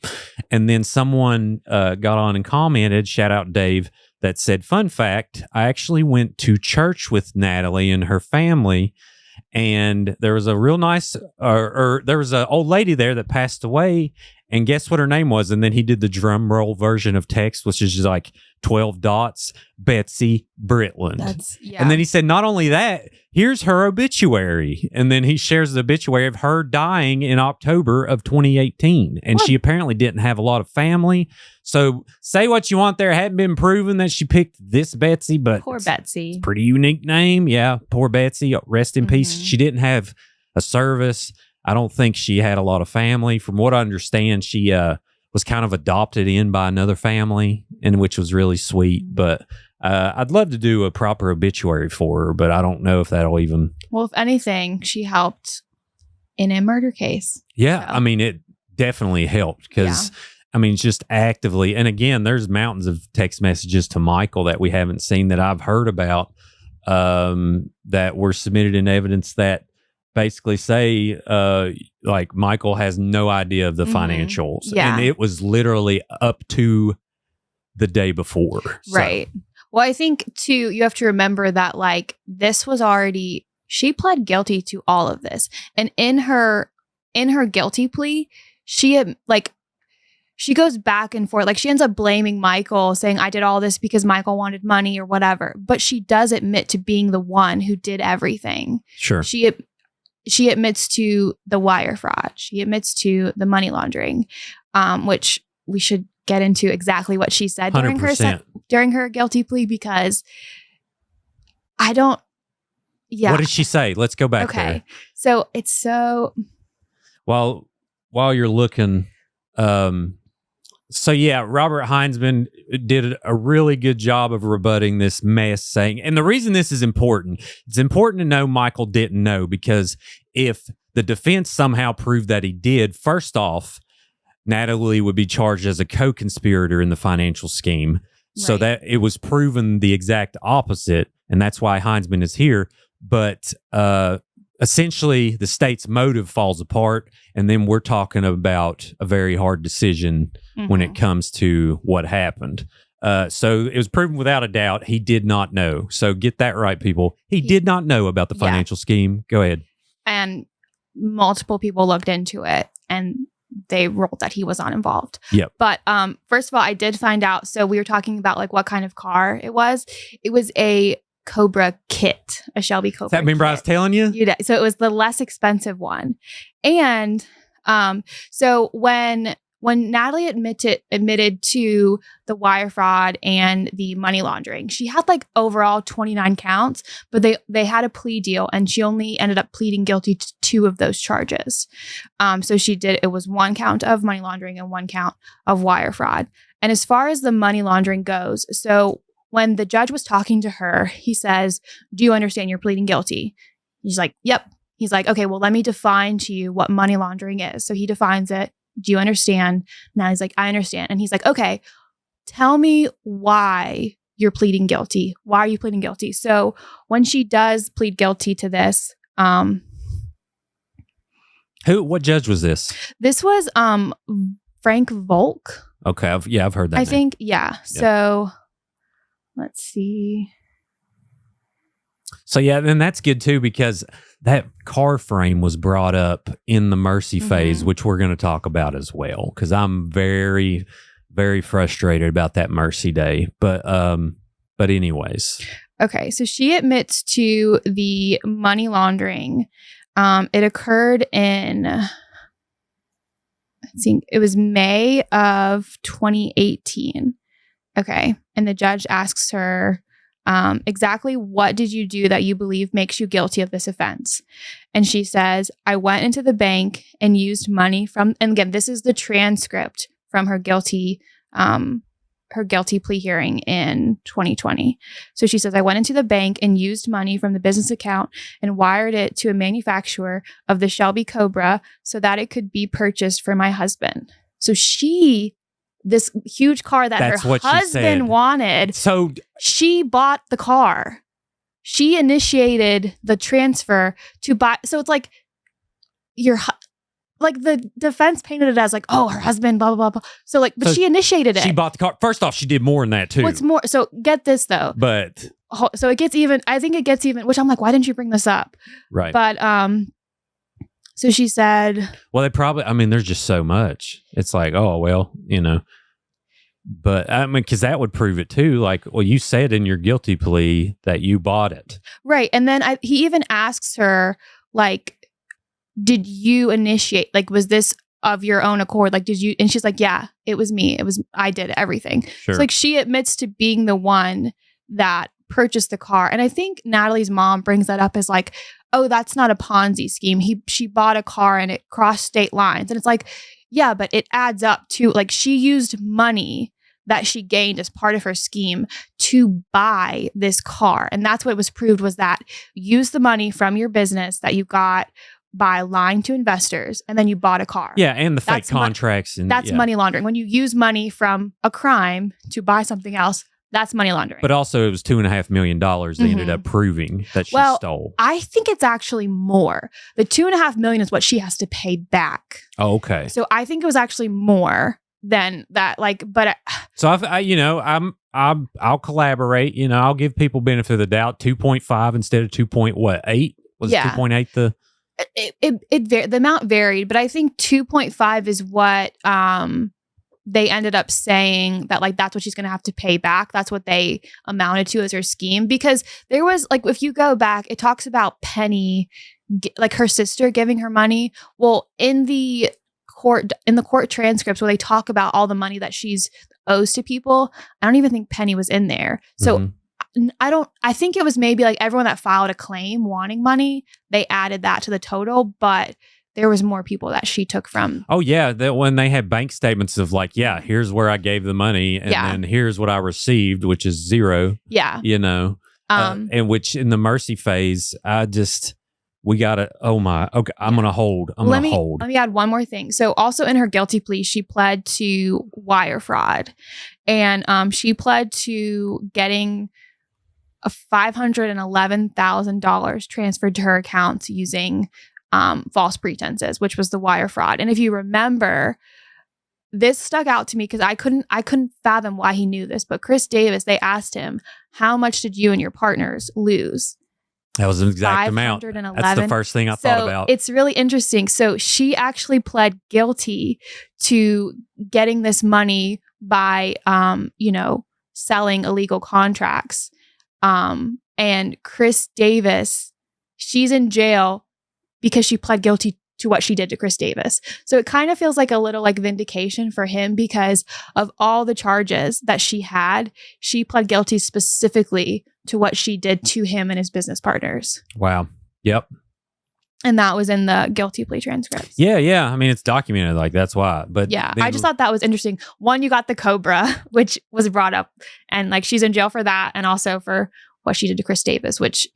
And then someone got on and commented, shout out Dave, that said, fun fact, I actually went to church with Natalie and her family, and there was a real nice, there was an old lady there that passed away, and guess what her name was? And then he did the drum roll version of text, which is just like 12 dots, Betsy Britland. And then he said, not only that, here's her obituary. And then he shares the obituary of her dying in October of 2018. And she apparently didn't have a lot of family. So say what you want there. It hadn't been proven that she picked this Betsy, but poor Betsy. It's a pretty unique name. Yeah, poor Betsy. Rest in peace. She didn't have a service. I don't think she had a lot of family. From what I understand, she was kind of adopted in by another family, and which was really sweet. But I'd love to do a proper obituary for her, but I don't know if that'll even... Well, if anything, she helped in a murder case. Yeah. So. I mean, it definitely helped because, I mean, just actively. And again, there's mountains of text messages to Michael that we haven't seen that I've heard about that were submitted in evidence that basically say like Michael has no idea of the financials. Yeah. And it was literally up to the day before. Right. So. Well, I think too, you have to remember that like this was already, she pled guilty to all of this. And in her guilty plea, she goes back and forth. Like she ends up blaming Michael, saying, I did all this because Michael wanted money or whatever. But she does admit to being the one who did everything. Sure. She admits to the wire fraud. She admits to the money laundering, which we should get into exactly what she said during her guilty plea, because I don't. Yeah. What did she say? Let's go back there. Okay. So it's so. While you're looking, so yeah, Robert Heinzman did a really good job of rebutting this mess, saying, and the reason this is important, it's important to know Michael didn't know, because if the defense somehow proved that he did, first off, Natalie would be charged as a co-conspirator in the financial scheme. So that it was proven the exact opposite, and that's why Heinzman is here. But essentially, the state's motive falls apart, and then we're talking about a very hard decision when it comes to what happened. So it was proven without a doubt he did not know. So get that right, people. He did not know about the financial scheme. Go ahead. And multiple people looked into it, and they ruled that he was not involved. Yep. But first of all, I did find out. So we were talking about like what kind of car it was. It was a Cobra kit, a Shelby Cobra. Does that remember I was telling you? So it was the less expensive one. And so when Natalie admitted to the wire fraud and the money laundering, she had like overall 29 counts, but they had a plea deal, and she only ended up pleading guilty to 2 of those charges. So it was 1 count of money laundering and 1 count of wire fraud. And as far as the money laundering goes, so when the judge was talking to her, he says, do you understand you're pleading guilty? She's like, yep. He's like, okay, well, let me define to you what money laundering is. So he defines it. Do you understand? Now he's like, I understand. And he's like, okay, tell me why you're pleading guilty. Why are you pleading guilty? So when she does plead guilty to this, what judge was this? This was Frank Volk. Okay, I've heard that. I think, yeah. Yep. So let's see. So yeah, and that's good too, because that car frame was brought up in the mercy phase, which we're going to talk about as well, because I'm very, very frustrated about that mercy day. But anyways. Okay, so she admits to the money laundering. It occurred in, I think it was May of 2018. Okay, and the judge asks her, exactly what did you do that you believe makes you guilty of this offense? And she says, I went into the bank and used money from, and again, this is the transcript from her guilty plea hearing in 2020. So she says, I went into the bank and used money from the business account and wired it to a manufacturer of the Shelby Cobra so that it could be purchased for my husband. So this huge car that her husband wanted. So she bought the car. She initiated the transfer to buy. So it's like like the defense painted it as like, oh, her husband, blah, blah, blah, blah. So like, but she initiated it. She bought the car. First off, she did more than that too. What's more? So get this though. But so it gets even, I think it gets even, which I'm like, why didn't you bring this up? Right. But, so she said, well, there's just so much. It's like, oh, well, but I mean, because that would prove it too. Like, well, you said in your guilty plea that you bought it. Right. And then he even asks her, like, did you initiate, like, was this of your own accord? Like, did you? And she's like, yeah, it was me. I did everything. Sure. So like she admits to being the one that purchased the car. And I think Natalie's mom brings that up as like, oh, that's not a Ponzi scheme. She bought a car and it crossed state lines. And it's like, yeah, but it adds up to, like, she used money that she gained as part of her scheme to buy this car. And that's what was proved, was that use the money from your business that you got by lying to investors, and then you bought a car. Yeah, and the fake That's contracts. And That's money laundering. When you use money from a crime to buy something else, that's money laundering. But also, it was $2.5 million they ended up proving that she stole. I think it's actually more. The $2.5 million is what she has to pay back. Oh, okay. So I think it was actually more than that. So I'll collaborate. I'll give people benefit of the doubt. 2.5 instead of 2.8 was 2.8 the. The amount varied, but I think 2.5 is what they ended up saying that that's what she's going to have to pay back. That's what they amounted to as her scheme, because there was if you go back, it talks about Penny, her sister giving her money. Well, in the court transcripts where they talk about all the money that she's owes to people, I don't even think Penny was in there. So I think it was maybe everyone that filed a claim wanting money, they added that to the total, but there was more people that she took from. Oh, yeah. When they had bank statements of here's where I gave the money, and then here's what I received, which is zero. Yeah. And which in the mercy phase, we got to, okay, I'm going to hold. Let me add one more thing. So also in her guilty plea, she pled to wire fraud, and she pled to getting a $511,000 transferred to her accounts using false pretenses, which was the wire fraud. And if you remember, this stuck out to me because I couldn't fathom why he knew this. But Chris Davis, they asked him, how much did you and your partners lose? That was an exact amount. That's the first thing I thought about. It's really interesting. So she actually pled guilty to getting this money by, selling illegal contracts. And Chris Davis, she's in jail because she pled guilty to what she did to Chris Davis. So it kind of feels like a little vindication for him because of all the charges that she had. She pled guilty specifically to what she did to him and his business partners. Wow. Yep. And that was in the guilty plea transcripts. Yeah. I mean, it's documented. That's why. But yeah, I just thought that was interesting. One, you got the Cobra, which was brought up, and she's in jail for that, and also for what she did to Chris Davis, which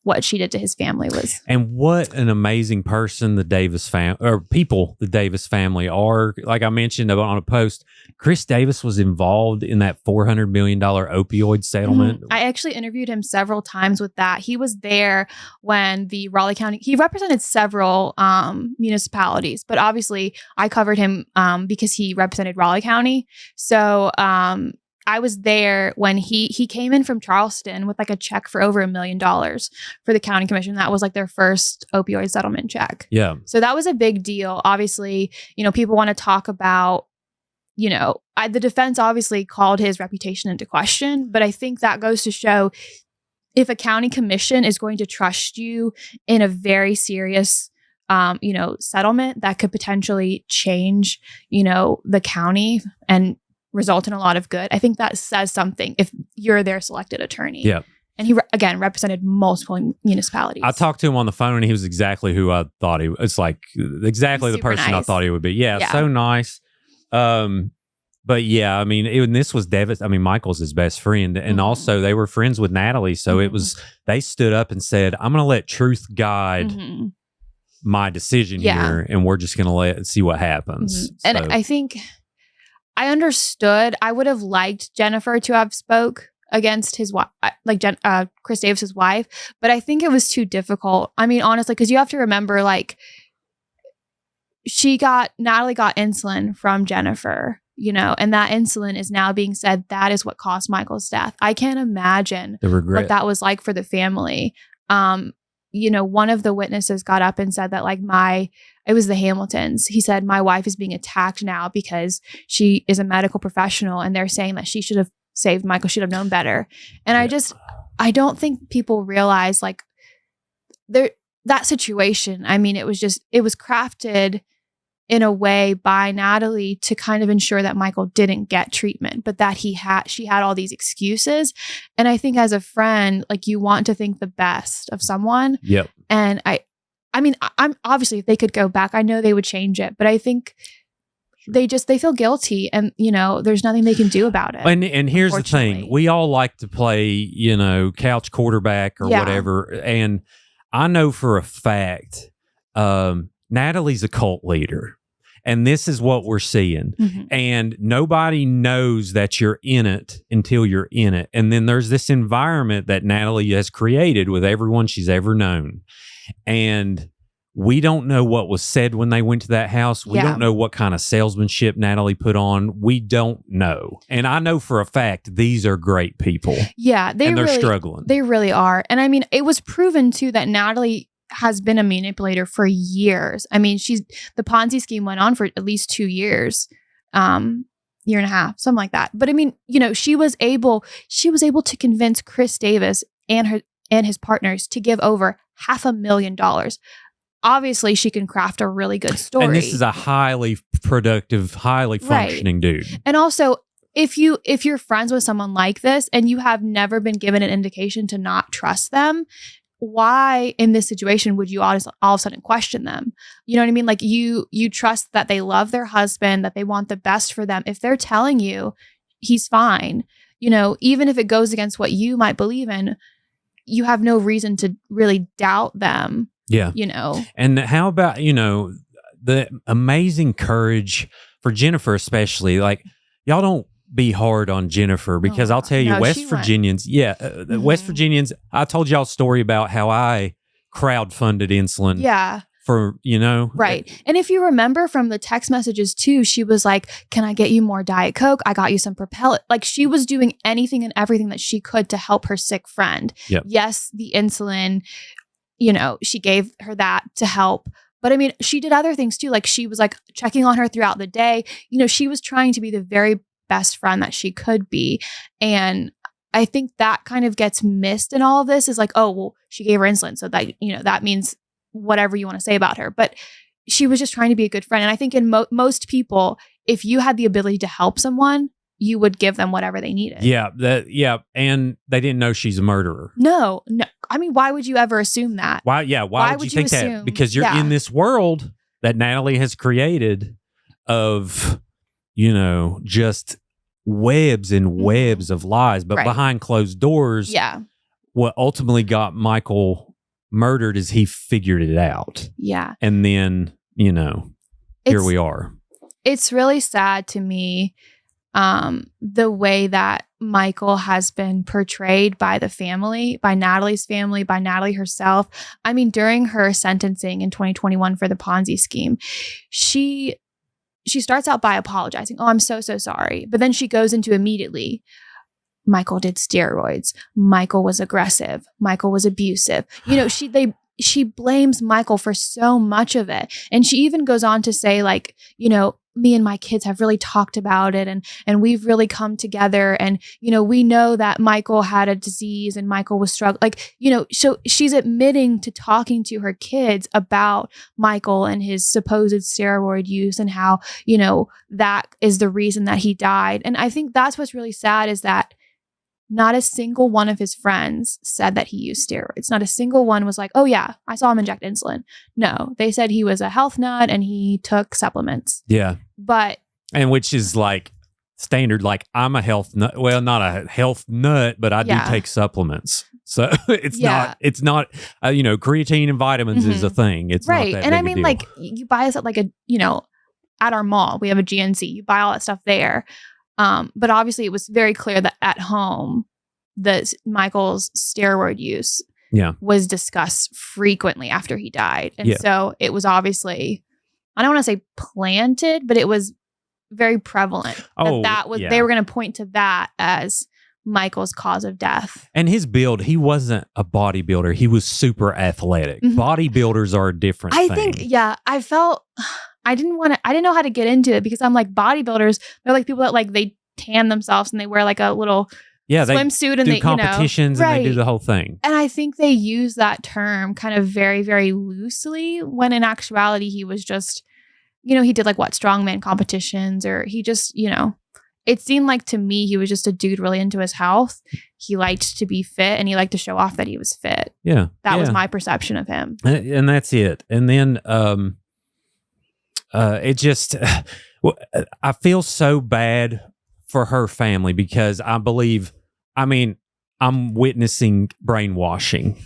what she did to his family was. And what an amazing person the Davis family are. Like I mentioned on a post, Chris Davis was involved in that $400 million opioid settlement. I actually interviewed him several times with that. He was there when the Raleigh County, he represented several municipalities, but obviously I covered him because he represented Raleigh County. So, I was there when he came in from Charleston with a check for over $1 million for the county commission. That was their first opioid settlement check. Yeah. So that was a big deal. Obviously, people want to talk about, the defense obviously called his reputation into question, but I think that goes to show if a county commission is going to trust you in a very serious settlement that could potentially change, the county and result in a lot of good. I think that says something if you're their selected attorney. Yeah. And he, again, represented multiple municipalities. I talked to him on the phone, and he was exactly who I thought he was. It's exactly the person nice. I thought he would be. Yeah, so nice. But yeah, I mean, this was Michael's his best friend. And also they were friends with Natalie. So it was, they stood up and said, I'm going to let truth guide my decision here. And we're just going to see what happens. And I think I understood. I would have liked Jennifer to have spoke against his wife, Chris Davis's wife, but I think it was too difficult. I mean, honestly, because you have to remember, Natalie got insulin from Jennifer, and that insulin is now being said that is what caused Michael's death. I can't imagine the regret. What that was like for the family. One of the witnesses got up and said that it was the Hamiltons. He said, my wife is being attacked now because she is a medical professional, and they're saying that she should have saved Michael, should have known better. And I don't think people realize that situation. I mean, it was crafted in a way by Natalie to kind of ensure that Michael didn't get treatment, but that she had all these excuses. And I think as a friend, you want to think the best of someone. Yep. And I'm obviously, if they could go back, I know they would change it, but I think they feel guilty, and there's nothing they can do about it. And here's the thing. We all like to play, couch quarterback or whatever. And I know for a fact, Natalie's a cult leader. And this is what we're seeing. And nobody knows that you're in it until you're in it. And then there's this environment that Natalie has created with everyone she's ever known. And we don't know what was said when they went to that house. We don't know what kind of salesmanship Natalie put on. We don't know. And I know for a fact these are great people. Yeah. They're really struggling. They really are. And I mean, it was proven too that Natalie has been a manipulator for years. I mean, the Ponzi scheme went on for at least 2 years, year and a half, something like that. But I mean, she was able to convince Chris Davis and his partners to give over $500,000. Obviously, she can craft a really good story. And this is a highly productive, highly functioning dude. And also, if you're friends with someone like this and you have never been given an indication to not trust them, why in this situation would you all of a sudden question them? You know what I mean? Like you trust that they love their husband, that they want the best for them. If they're telling you he's fine, even if it goes against what you might believe in, you have no reason to really doubt them. Yeah. And how about, the amazing courage for Jennifer, especially, like y'all don't be hard on Jennifer because I'll tell you, West Virginians, West Virginians, I told y'all a story about how I crowdfunded insulin. Yeah. For, Right. And if you remember from the text messages too, she was like, can I get you more Diet Coke? I got you some Propel. Like she was doing anything and everything that she could to help her sick friend. Yep. Yes, the insulin, she gave her that to help. But I mean, she did other things too. Like she was like checking on her throughout the day. She was trying to be the very best friend that she could be. And I think that kind of gets missed in all of this is like, oh, well, she gave her insulin. So that, that means whatever you want to say about her. But she was just trying to be a good friend. And I think in most people, if you had the ability to help someone, you would give them whatever they needed. Yeah. And they didn't know she's a murderer. No. I mean, why would you ever assume that? Why would you think assume that? Because you're in this world that Natalie has created of, just webs and webs of lies. But behind closed doors, what ultimately got Michael murdered is he figured it out. Yeah. And then, here we are. It's really sad to me, the way that Michael has been portrayed by the family, by Natalie's family, by Natalie herself. I mean, during her sentencing in 2021 for the Ponzi scheme, she starts out by apologizing. Oh, I'm so sorry. But then she goes into immediately, Michael did steroids. Michael was aggressive. Michael was abusive. She blames Michael for so much of it. And she even goes on to say like, me and my kids have really talked about it and we've really come together. And, we know that Michael had a disease and Michael was struggling. Like, so she's admitting to talking to her kids about Michael and his supposed steroid use and how, that is the reason that he died. And I think that's what's really sad is that not a single one of his friends said that he used steroids. Not a single one was like, oh yeah, I saw him inject insulin. No, they said he was a health nut and he took supplements. Yeah. And which is like standard, like I'm a health nut. Well, not a health nut, but I do take supplements. So it's not, creatine and vitamins is a thing. It's right. Not that and big I mean, a deal. like you buy us at like at our mall, we have a GNC, you buy all that stuff there. But obviously it was very clear that at home, Michael's steroid use was discussed frequently after he died. And so it was obviously, I don't want to say planted, but it was very prevalent they were going to point to that as Michael's cause of death. And his build, he wasn't a bodybuilder. He was super athletic. Bodybuilders are a different thing. I think, I felt... I didn't know how to get into it because I'm like bodybuilders. They're like people that like they tan themselves and they wear like a little swimsuit and do they competitions and they do the whole thing. And I think they use that term kind of very, very loosely when in actuality he was just, he did like strongman competitions or he just, it seemed like to me he was just a dude really into his health. He liked to be fit and he liked to show off that he was fit. Yeah. That was my perception of him. And that's it. And then it just, I feel so bad for her family because I I'm witnessing brainwashing.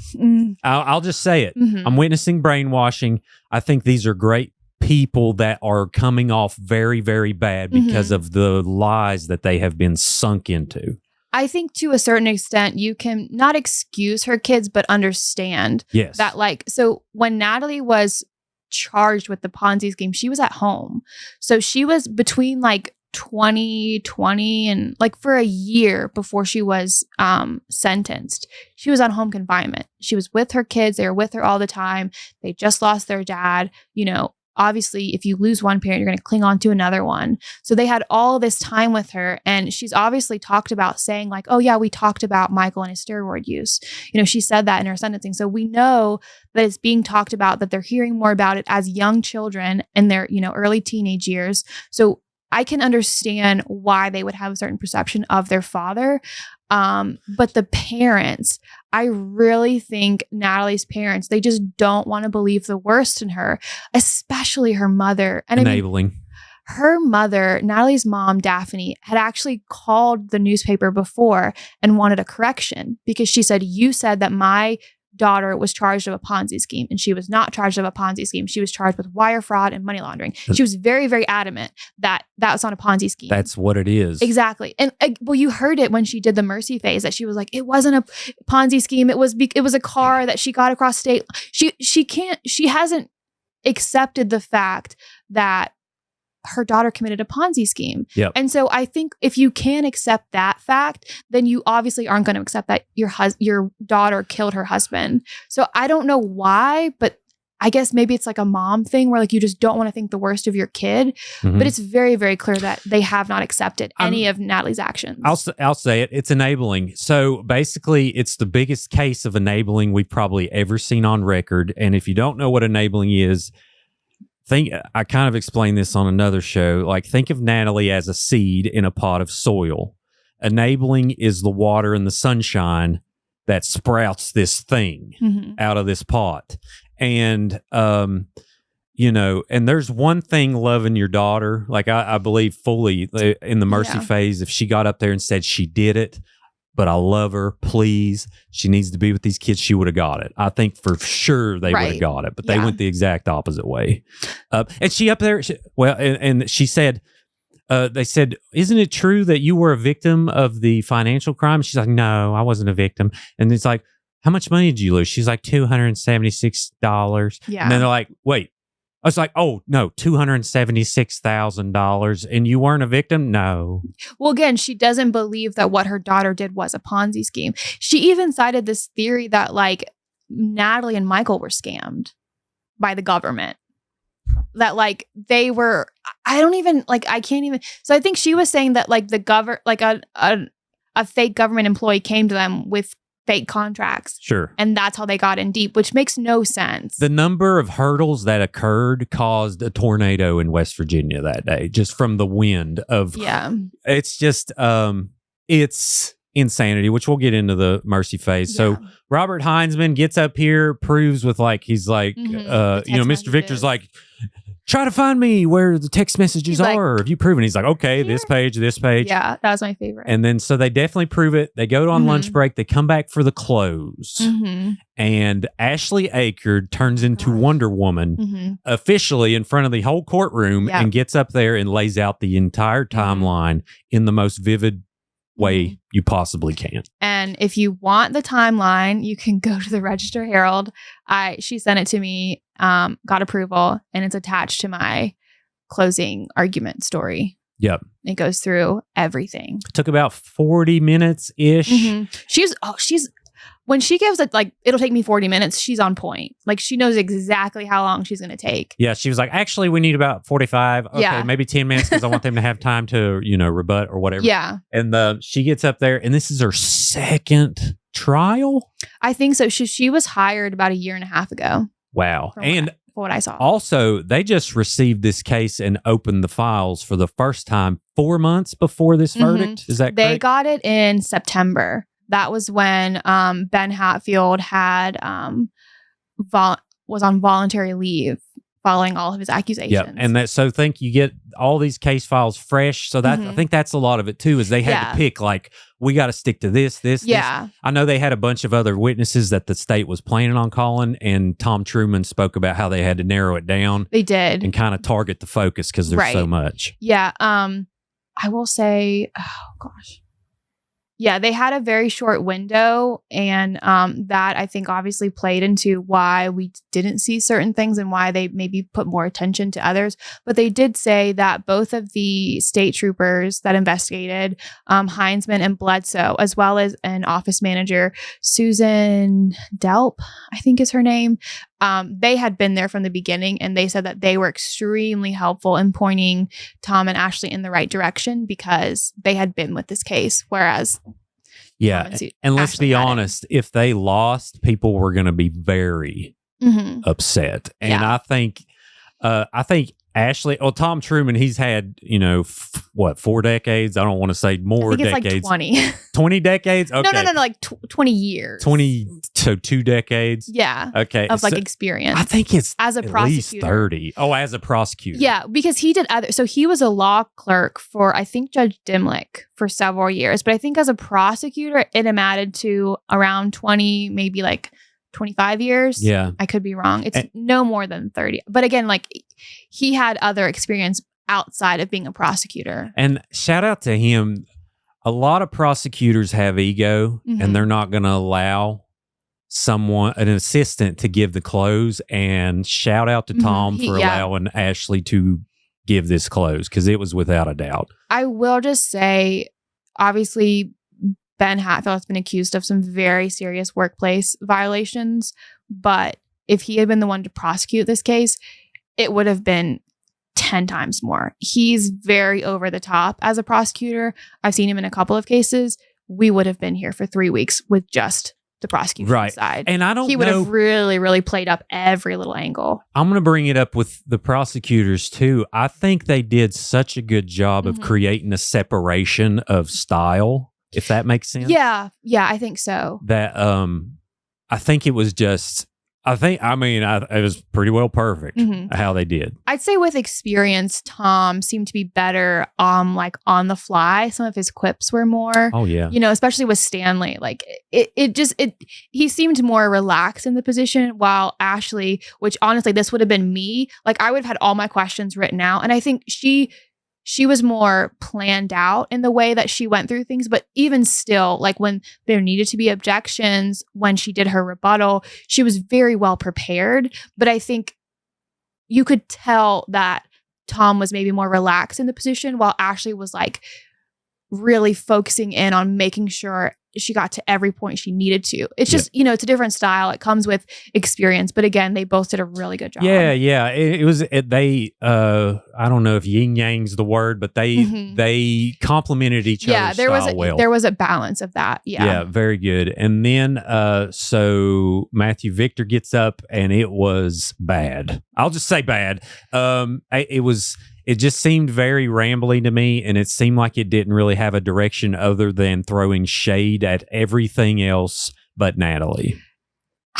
I'll just say it. Mhm. I'm witnessing brainwashing. I think these are great people that are coming off very, very bad because of the lies that they have been sunk into. I think to a certain extent, you can not excuse her kids, but understand Yes. that, like, so when Natalie was charged with the Ponzi scheme, she was at home. So she was between like 2020 and like for a year before she was sentenced. She was on home confinement. She was with her kids. They were with her all the time. They just lost their dad. You know, obviously, if you lose one parent, you're going to cling on to another one. So they had all this time with her. And she's obviously talked about saying like, oh yeah, we talked about Michael and his steroid use. You know, she said that in her sentencing. So we know that it's being talked about, that they're hearing more about it as young children in their, you know, early teenage years. So I can understand why they would have a certain perception of their father. But the parents, I really think Natalie's parents, they just don't want to believe the worst in her, especially her mother. And enabling. I mean, her mother, Natalie's mom, Daphne, had actually called the newspaper before and wanted a correction because she said, you said that my daughter was charged of a Ponzi scheme, and she was not charged of a Ponzi scheme. She was charged with wire fraud and money laundering. She was very, very adamant that that was not a Ponzi scheme. That's what it is. Exactly. And well, you heard it when she did the mercy phase that she was like, it wasn't a Ponzi scheme. It was a car that she got across state. She hasn't accepted the fact that her daughter committed a Ponzi scheme. Yep. And so I think if you can accept that fact, then you obviously aren't going to accept that your daughter killed her husband. So I don't know why, but I guess maybe it's like a mom thing where like you just don't want to think the worst of your kid. But it's very, very clear that they have not accepted any of Natalie's actions. I'll say it. It's enabling. So basically, it's the biggest case of enabling we've probably ever seen on record. And if you don't know what enabling is, I kind of explained this on another show. Like, think of Natalie as a seed in a pot of soil. Enabling is the water and the sunshine that sprouts this thing out of this pot. And, you know, and there's one thing loving your daughter. Like, I believe fully in the mercy phase, if she got up there and said she did it, but I love her, please, she needs to be with these kids, she would have got it. I think for sure they would have got it, but they went the exact opposite way. And she up there, and she said, they said, isn't it true that you were a victim of the financial crime? She's like, no, I wasn't a victim. And it's like, how much money did you lose? She's like, $276. Yeah. And then they're like, wait. I was like, oh, no, $276,000. And you weren't a victim? No. Well, again, she doesn't believe that what her daughter did was a Ponzi scheme. She even cited this theory that like Natalie and Michael were scammed by the government. That like they were, I can't even. So I think she was saying that like a fake government employee came to them with fake contracts. Sure. And that's how they got in deep, which makes no sense. The number of hurdles that occurred caused a tornado in West Virginia that day, just from the wind of. Yeah. It's just, it's insanity, which we'll get into the mercy phase. So Robert Heinzman gets up here, proves with like, he's like, Mr. Victor's like, try to find me where the text messages are. Have you proven? He's like, okay, this page. Yeah, that was my favorite. And then so they definitely prove it. They go on lunch break. They come back for the close. And Ashley Akerd turns into Wonder Woman officially in front of the whole courtroom and gets up there and lays out the entire timeline in the most vivid way you possibly can. And if you want the timeline, you can go to the Register Herald. She sent it to me, got approval, and it's attached to my closing argument story. Yep. It goes through everything. It took about 40 minutes ish. When she gives it, like, it'll take me 40 minutes, she's on point. Like, she knows exactly how long she's going to take. Yeah, she was like, actually, we need about 45. Okay, maybe 10 minutes because I want them to have time to, rebut or whatever. Yeah. And she gets up there, and this is her second trial? I think so. She was hired about a year and a half ago. Wow. And for what I saw. Also, they just received this case and opened the files for the first time 4 months before this verdict. Is that correct? They got it in September. That was when Ben Hatfield had was on voluntary leave following all of his accusations. Yeah, and think you get all these case files fresh. So that I think that's a lot of it too. Is they had to pick like we got to stick to this. Yeah. I know they had a bunch of other witnesses that the state was planning on calling, and Tom Truman spoke about how they had to narrow it down. They did. And kind of target the focus because there's so much. Yeah. I will say, oh gosh. Yeah, they had a very short window, and that I think obviously played into why we didn't see certain things and why they maybe put more attention to others. But they did say that both of the state troopers that investigated, Heinzman and Bledsoe, as well as an office manager, Susan Delp, I think is her name, they had been there from the beginning, and they said that they were extremely helpful in pointing Tom and Ashley in the right direction because they had been with this case, whereas and let's be honest, if they lost, people were going to be very upset. And I think Ashley, Tom Truman, he's had, 4 decades? I don't want to say more decades. Like 20. 20 decades? Okay. No, like 20 years. 2 decades? Yeah. Okay. Of experience. I think it's as a prosecutor. At least 30. Oh, as a prosecutor. Yeah, because he did so he was a law clerk for, I think, Judge Dimlick for several years. But I think as a prosecutor, it amounted to around 20, maybe like 25 years. Yeah. I could be wrong. It's no more than 30. But again, he had other experience outside of being a prosecutor. And shout out to him. A lot of prosecutors have ego, and they're not going to allow an assistant to give the close. And shout out to Tom for allowing Ashley to give this close, because it was without a doubt. I will just say, obviously, Ben Hatfield has been accused of some very serious workplace violations, but if he had been the one to prosecute this case, it would have been 10 times more. He's very over the top as a prosecutor. I've seen him in a couple of cases. We would have been here for 3 weeks with just the prosecution side. And he would have really, really played up every little angle. I'm going to bring it up with the prosecutors too. I think they did such a good job of creating a separation of style, if that makes sense. Yeah, I think so. That I think it was just, it was pretty well perfect how they did. I'd say with experience, Tom seemed to be better on the fly. Some of his quips were more, especially with Stanley. He seemed more relaxed in the position, while Ashley, which honestly, this would have been me. I would have had all my questions written out. And I think she was more planned out in the way that she went through things. But even still, when there needed to be objections, when she did her rebuttal, she was very well prepared. But I think you could tell that Tom was maybe more relaxed in the position, while Ashley was really focusing in on making sure she got to every point she needed to. It's just, it's a different style. It comes with experience. But again, they both did a really good job. Yeah. It was, I don't know if yin yang's the word, but they complemented each other's style well. There was a balance of that. Yeah, very good. And then, so Matthew Victor gets up, and it was bad. I'll just say bad. It just seemed very rambly to me, and it seemed like it didn't really have a direction other than throwing shade at everything else but Natalie.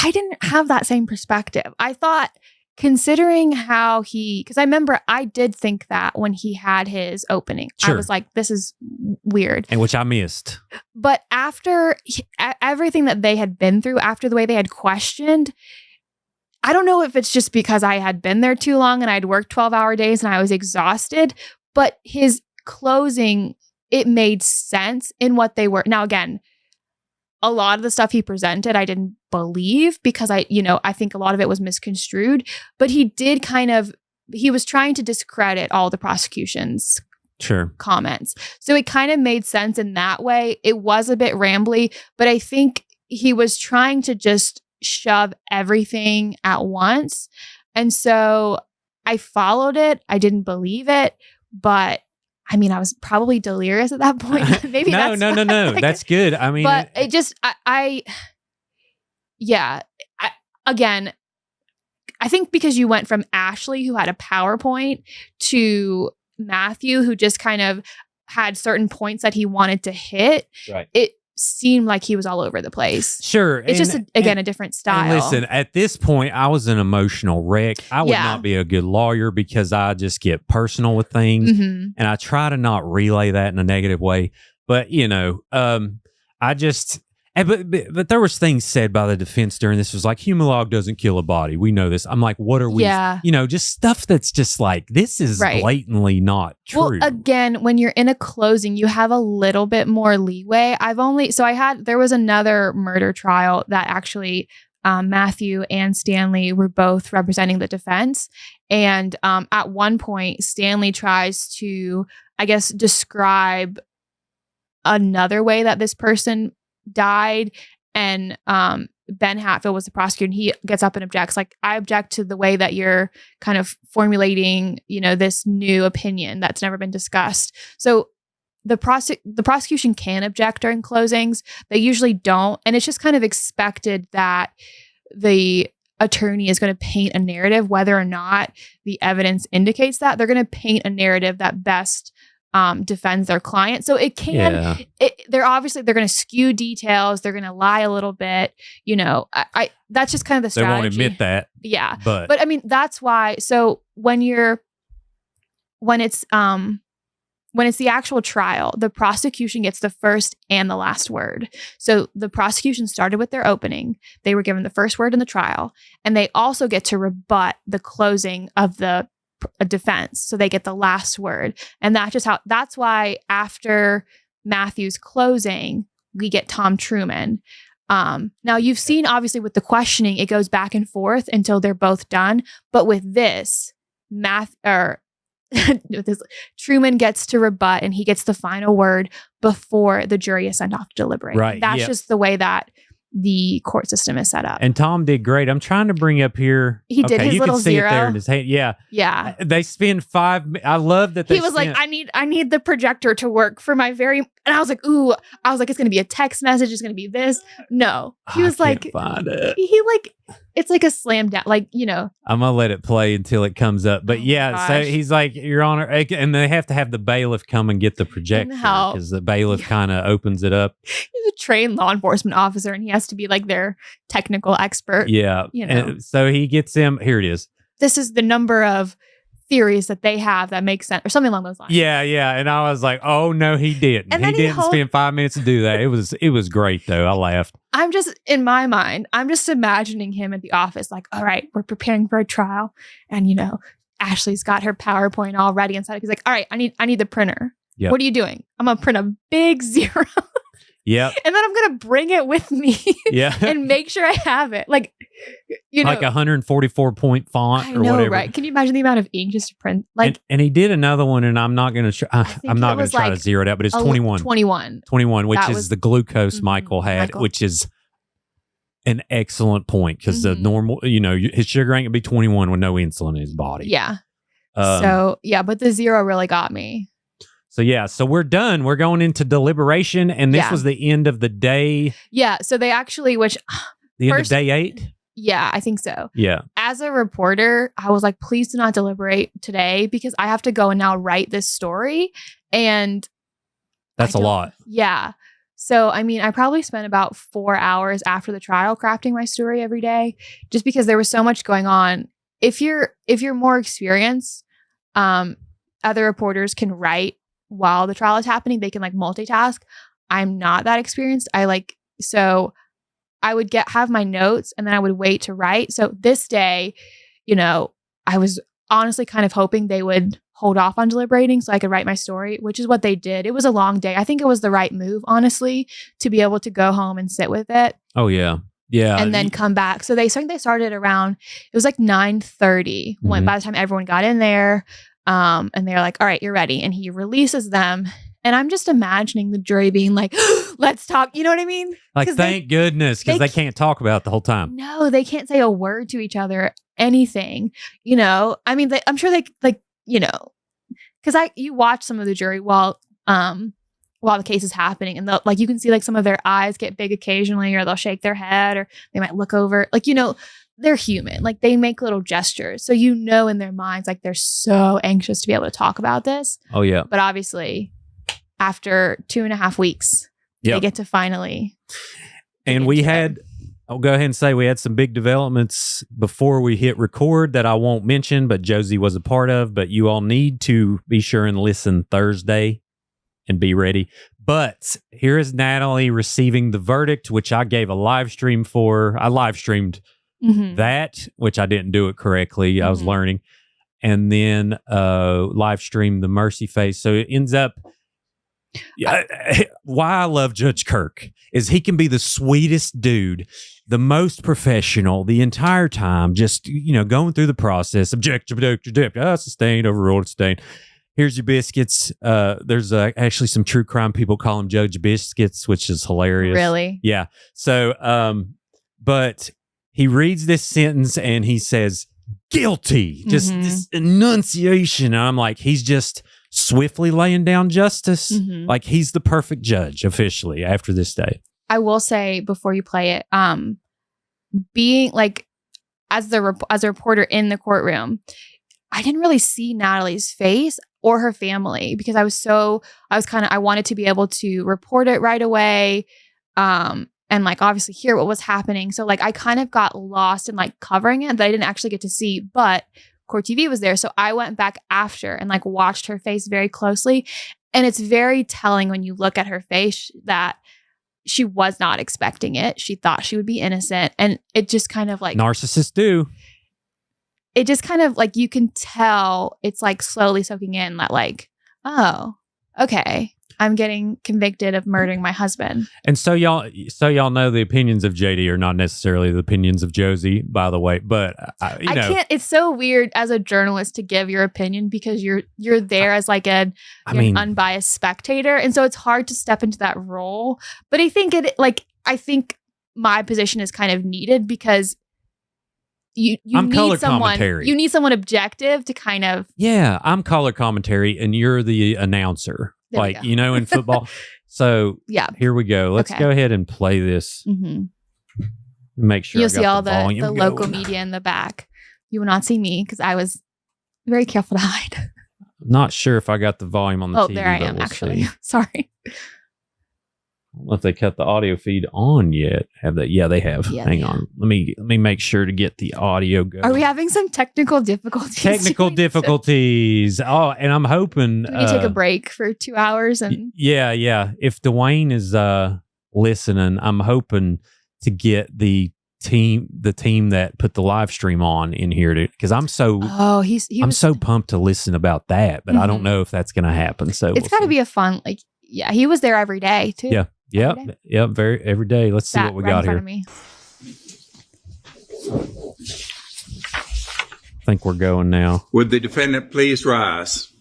I didn't have that same perspective. I thought, considering how because I remember I did think that when he had his opening, I was like, this is weird. And which I missed. But after everything that they had been through, after the way they had questioned, I don't know if it's just because I had been there too long and I'd worked 12-hour days and I was exhausted, but his closing, it made sense in what they were. Now, again, a lot of the stuff he presented, I didn't believe because I think a lot of it was misconstrued, but he did he was trying to discredit all the prosecution's comments. So it kind of made sense in that way. It was a bit rambly, but I think he was trying to just shove everything at once. And so I followed it. I didn't believe it, but I was probably delirious at that point. Maybe no. That's good. But it just, again, I think because you went from Ashley, who had a PowerPoint, to Matthew, who just kind of had certain points that he wanted to hit. Right. It seemed like he was all over the place. Sure. It's just, a different style. And listen, at this point, I was an emotional wreck. I would not be a good lawyer because I just get personal with things. And I try to not relay that in a negative way. But I just. But there was things said by the defense during this was like, Humalog doesn't kill a body. We know this. I'm like, what are we? Yeah. Just stuff that's just like, this is blatantly not true. Well, again, when you're in a closing, you have a little bit more leeway. There was another murder trial that actually Matthew and Stanley were both representing the defense. And at one point, Stanley tries to, I guess, describe another way that this person died, and Ben Hatfield was the prosecutor, and he gets up and objects, like, I object to the way that you're kind of formulating this new opinion that's never been discussed. So the prosecution can object during closings. They usually don't, and it's just kind of expected that the attorney is going to paint a narrative, whether or not the evidence indicates that. They're going to paint a narrative that best defends their client. So it can, they're going to skew details. They're going to lie a little bit, I that's just kind of the strategy. They won't admit that. Yeah. But I mean, that's why. So when it's the actual trial, the prosecution gets the first and the last word. So the prosecution started with their opening. They were given the first word in the trial, and they also get to rebut the closing of the defense. So they get the last word. And that's why after Matthew's closing, we get Tom Truman. Now you've seen, obviously, with the questioning, it goes back and forth until they're both done. But with this, Truman gets to rebut, and he gets the final word before the jury is sent off to deliberate. Right. That's just the way that the court system is set up. And Tom did great. I'm trying to bring up here. He did his little zero. It there in his hand. Yeah. Yeah. They spend 5 minutes. I love that he was like, I need the projector to work for my and I was like, ooh, it's going to be a text message. It's going to be this. No. He was like, find it. It's like a slam down, I'm going to let it play until it comes up. But so he's like, Your Honor, and they have to have the bailiff come and get the projector because the bailiff kind of opens it up. He's a trained law enforcement officer, and he has to be like their technical expert. Yeah. And so he gets him. Here it is. This is the number of theories that they have that make sense, or something along those lines. Yeah. And I was like, oh no, he didn't. He didn't spend 5 minutes to do that. It was great though. I laughed. In my mind, I'm just imagining him at the office, like, all right, we're preparing for a trial, and Ashley's got her PowerPoint all ready inside. He's like, all right, I need the printer. Yep. What are you doing? I'm gonna print a big 0. Yeah. And then I'm going to bring it with me and make sure I have it. Like, like 144 point font or whatever. Right? Can you imagine the amount of ink just to print? Like, and he did another one, and I'm not going to try to zero it out, but it's 21. 21, which is the glucose Michael had, which is an excellent point, because the normal, his sugar ain't going to be 21 with no insulin in his body. Yeah. But the 0 really got me. So we're done. We're going into deliberation, and this was the end of the day. Yeah, so they actually, end of day 8? Yeah, I think so. Yeah. As a reporter, I was like, please do not deliberate today, because I have to go and now write this story. And that's a lot. Yeah. So, I mean, I probably spent about 4 hours after the trial crafting my story every day, just because there was so much going on. If you're more experienced, other reporters can write while the trial is happening. They can multitask. I'm not that experienced. So I would have my notes, and then I would wait to write. So this day, I was honestly kind of hoping they would hold off on deliberating so I could write my story, which is what they did. It was a long day. I think it was the right move, honestly, to be able to go home and sit with it. Oh, yeah. Yeah. And then come back. So they started around, it was like 9:30 when by the time everyone got in there. And they're like, all right, you're ready. And he releases them. And I'm just imagining the jury being like, let's talk. You know what I mean? Like, thank goodness, because they can't talk about it the whole time. No, they can't say a word to each other, anything. I mean, I'm sure they because you watch some of the jury while the case is happening, and you can see some of their eyes get big occasionally, or they'll shake their head, or they might look over. They're human. They make little gestures. So in their minds, they're so anxious to be able to talk about this. Oh, yeah. But obviously, after 2.5 weeks, they get to finally. And I'll go ahead and say we had some big developments before we hit record that I won't mention, but Jozy was a part of. But you all need to be sure and listen Thursday and be ready. But here is Natalie receiving the verdict, which I gave a live stream for. I live streamed that, which I didn't do it correctly. I was learning. And then live streamed the mercy face. So it ends up, why I love Judge Kirk is he can be the sweetest dude, the most professional the entire time, just, going through the process. Object, sustained, overruled, sustained. Here's your biscuits. There's actually some true crime people call him Judge Biscuits, which is hilarious. Really? Yeah. So, but he reads this sentence and he says, guilty. Just this enunciation. And I'm like, he's just swiftly laying down justice. Like he's the perfect judge officially after this day. I will say before you play it, being like as a reporter in the courtroom, I didn't really see Natalie's face or her family because I wanted to be able to report it right away. And like obviously hear what was happening. So like I kind of got lost in like covering it that I didn't actually get to see, but Court TV was there. So I went back after and like watched her face very closely. And it's very telling when you look at her face that she was not expecting it. She thought she would be innocent. And it just kind of like narcissists do. It just kind of like you can tell it's like slowly soaking in that like, oh, okay. I'm getting convicted of murdering my husband. And so y'all know the opinions of JD are not necessarily the opinions of Jozy, by the way. But I can't. It's so weird as a journalist to give your opinion because you're there as like an unbiased spectator, and so it's hard to step into that role. But I think I think my position is kind of needed because you need someone. Commentary. You need someone objective to kind of. Yeah, I'm color commentary, and you're the announcer. In football. So yeah, here we go. Let's go ahead and play this. Make sure you'll see all the local media in the back. You will not see me because I was very careful to hide. I'm not sure if I got the volume on the TV. Oh, there I am, actually. Sorry. I don't know if they cut the audio feed on yet. Have they? Yeah, they have. Yeah, Hang on. Let me make sure to get the audio going. Are we having some technical difficulties? Technical difficulties. Oh, and I'm hoping we take a break for 2 hours and yeah. If Dwayne is listening, I'm hoping to get the team that put the live stream on in here because I'm so I'm so pumped to listen about that, but I don't know if that's going to happen. So it's got to be a fun he was there every day too. Yeah. Every day. Let's see what we got here. I think we're going now. Would the defendant please rise?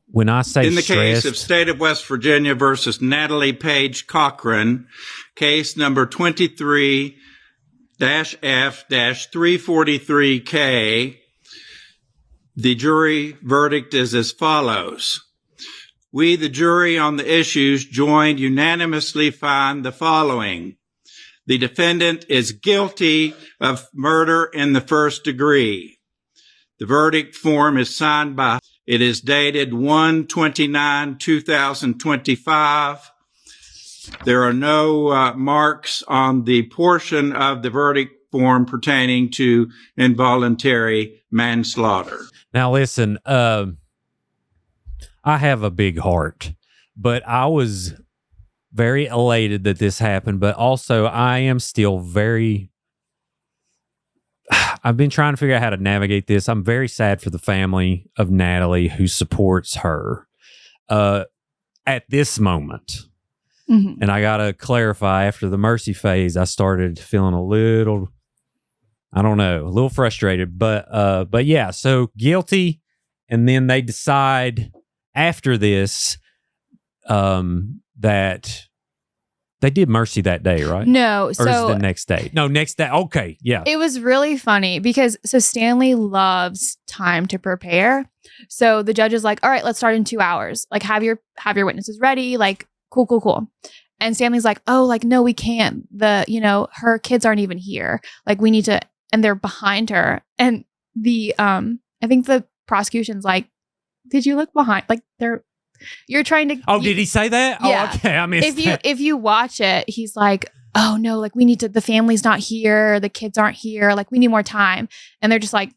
When I say in the case of State of West Virginia versus Natalie Cochran, case number 23-F-343K, the jury verdict is as follows. We, the jury on the issues, joined unanimously find the following. The defendant is guilty of murder in the first degree. The verdict form is signed by, it is dated 1/29/2025. There are no marks on the portion of the verdict form pertaining to involuntary manslaughter. Now, listen, I have a big heart, but I was very elated that this happened. But also, I am still I've been trying to figure out how to navigate this. I'm very sad for the family of Natalie who supports her at this moment. And I got to clarify, after the mercy phase, I started feeling a little frustrated. But yeah, so guilty. And then they decide after this that they did mercy that day, right? No. Or is it the next day? No, next day. Okay, yeah. It was really funny because Stanley loves time to prepare. So the judge is like, all right, let's start in 2 hours. Like have your witnesses ready. Like cool. And Stanley's like, oh, like, no, we can't. Her kids aren't even here. Like we need to, and they're behind her. And I think the prosecution's like, did you look behind? Like you're trying to. Oh, did he say that? Yeah. Oh, okay. I missed if you watch it, he's like, oh no, like we need to. The family's not here. The kids aren't here. Like we need more time. And they're just like,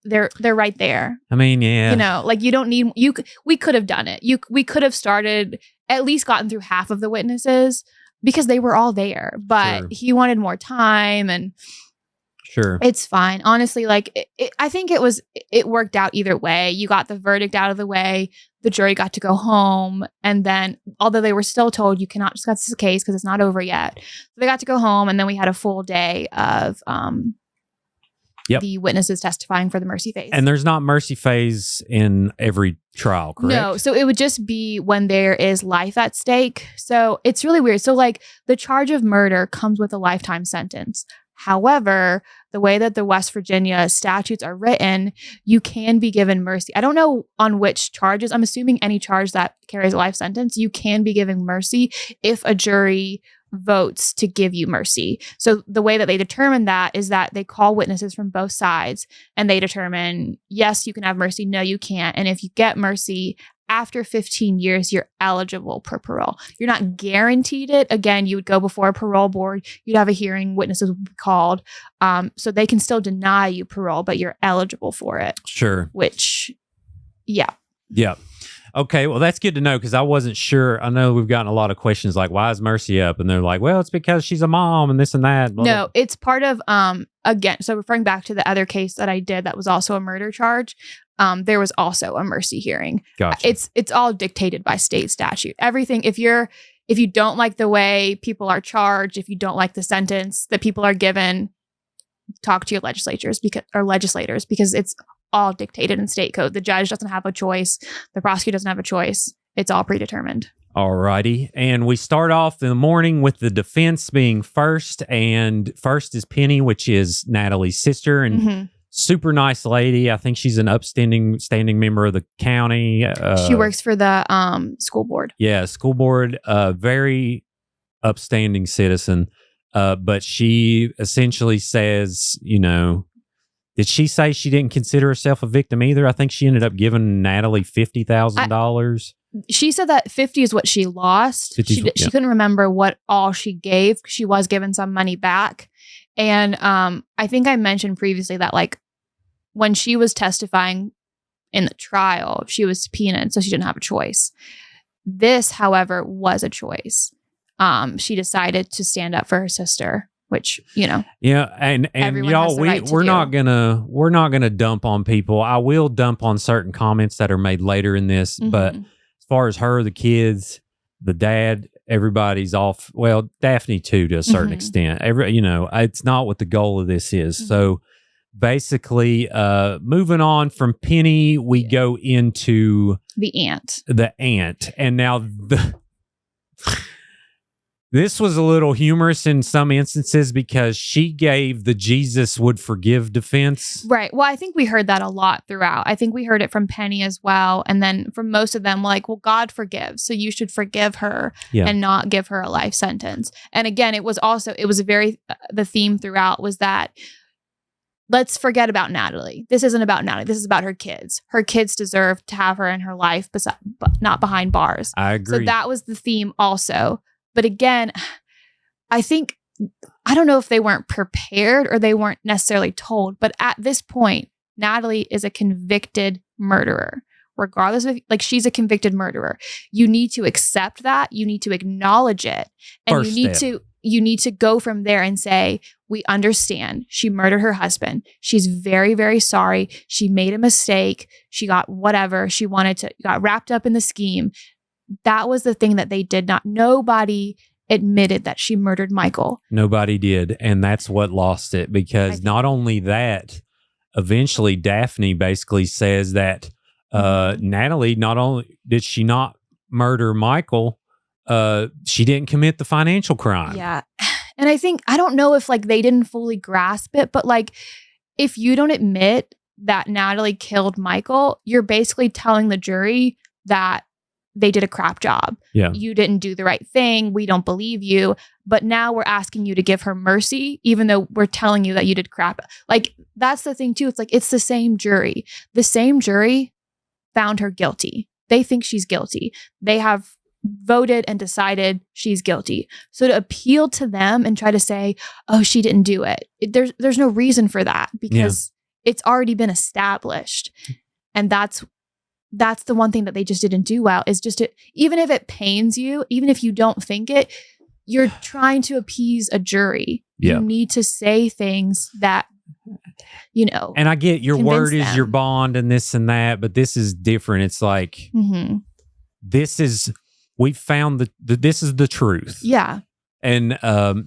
they're right there. I mean, yeah. You know, like you don't need we could have done it. We could have started, at least gotten through half of the witnesses because they were all there. But Sure. he wanted more time, and Sure. it's fine. Honestly, like I think it worked out either way. You got the verdict out of the way. The jury got to go home. And then, although they were still told you cannot discuss this case because it's not over yet, so they got to go home. And then we had a full day of the witnesses testifying for the mercy phase. And there's not mercy phase in every trial, correct? No. So it would just be when there is life at stake. So it's really weird. So like the charge of murder comes with a lifetime sentence. However, the way that the West Virginia statutes are written, you can be given mercy. I don't know on which charges. I'm assuming any charge that carries a life sentence, you can be given mercy if a jury votes to give you mercy. So the way that they determine that is that they call witnesses from both sides and they determine, yes, you can have mercy. No, you can't. And if you get mercy after 15 years, you're eligible for parole. You're not guaranteed it. Again, you would go before a parole board. You'd have a hearing. Witnesses would be called. So they can still deny you parole, but you're eligible for it. Sure. Which, yeah. Yeah. Okay, well, that's good to know because I wasn't sure. I know we've gotten a lot of questions like, why is Mercy up? And they're like, well, it's because she's a mom and this and that. Blah, No, blah. it's part of, again, so referring back to the other case that I did that was also a murder charge, there was also a mercy hearing. Gotcha. It's all dictated by state statute. Everything, if you don't like the way people are charged, if you don't like the sentence that people are given, talk to your legislators because it's all dictated in state code. The judge doesn't have a choice. The prosecutor doesn't have a choice. It's all predetermined. All righty. And we start off in the morning with the defense being first. And first is Penny, which is Natalie's sister and super nice lady. I think she's an upstanding member of the county. She works for the school board. Yeah, school board. Very upstanding citizen. But she essentially says, did she say she didn't consider herself a victim either? I think she ended up giving Natalie $50,000. She said that 50 is what she lost. She couldn't remember what all she gave. She was given some money back. And I think I mentioned previously that like when she was testifying in the trial, she was subpoenaed, so she didn't have a choice. This, however, was a choice. She decided to stand up for her sister. Which, yeah, and y'all, we're not gonna dump on people. I will dump on certain comments that are made later in this, but as far as her, the kids, the dad, everybody's off. Well, Daphne too, to a certain extent. It's not what the goal of this is. So basically, moving on from Penny, we go into the aunt. And now this was a little humorous in some instances because she gave the Jesus would forgive defense. Right. Well, I think we heard that a lot throughout. I think we heard it from Penny as well. And then from most of them, like, well, God forgives, so you should forgive her and not give her a life sentence. And again, the theme throughout was that let's forget about Natalie. This isn't about Natalie. This is about her kids. Her kids deserve to have her in her life, but not behind bars. I agree. So that was the theme also. But again, I don't know if they weren't prepared or they weren't necessarily told, but at this point, Natalie is a convicted murderer. Regardless of, like, she's a convicted murderer. You need to accept that. You need to acknowledge it. And you need to go from there and say, we understand. She murdered her husband. She's very, very sorry. She made a mistake. She got whatever. Got wrapped up in the scheme. That was the thing that they did not. Nobody admitted that she murdered Michael. Nobody did. And that's what lost it because not only that, eventually Daphne basically says that Natalie, not only did she not murder Michael, she didn't commit the financial crime. Yeah. And I don't know if like they didn't fully grasp it, but like if you don't admit that Natalie killed Michael, you're basically telling the jury that they did a crap job. Yeah. You didn't do the right thing. We don't believe you. But now we're asking you to give her mercy, even though we're telling you that you did crap. Like, that's the thing too. It's like, it's the same jury. The same jury found her guilty. They think she's guilty. They have voted and decided she's guilty. So to appeal to them and try to say, oh, she didn't do it. There's no reason for that because it's already been established. And that's the one thing that they just didn't do well, is just to, even if it pains you, even if you don't think it, you're trying to appease a jury. Yeah. You need to say things that, you know. And I get your convince word is them. your bond and this and that, but this is different. It's like, we found this is the truth. Yeah. And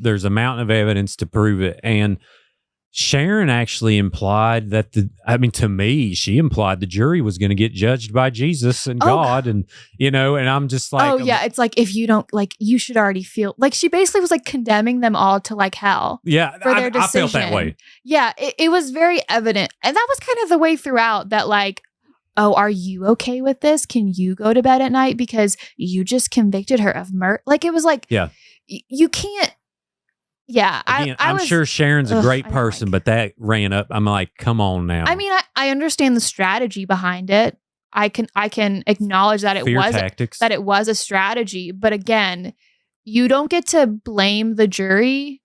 there's a mountain of evidence to prove it. And Sharon actually implied that to me, she implied the jury was going to get judged by Jesus and God. And, and I'm just like, oh yeah. It's like, if you don't, like, you should already feel like, she basically was like condemning them all to like hell. Yeah. For their decision. I felt that way. Yeah. It was very evident. And that was kind of the way throughout, that like, oh, are you okay with this? Can you go to bed at night because you just convicted her of murder? Like, it was like, yeah, you can't. Yeah. Again, I'm sure Sharon's a great person, but that ran up. I'm like, come on now. I mean, I understand the strategy behind it. I can acknowledge that it was a strategy. But again, you don't get to blame the jury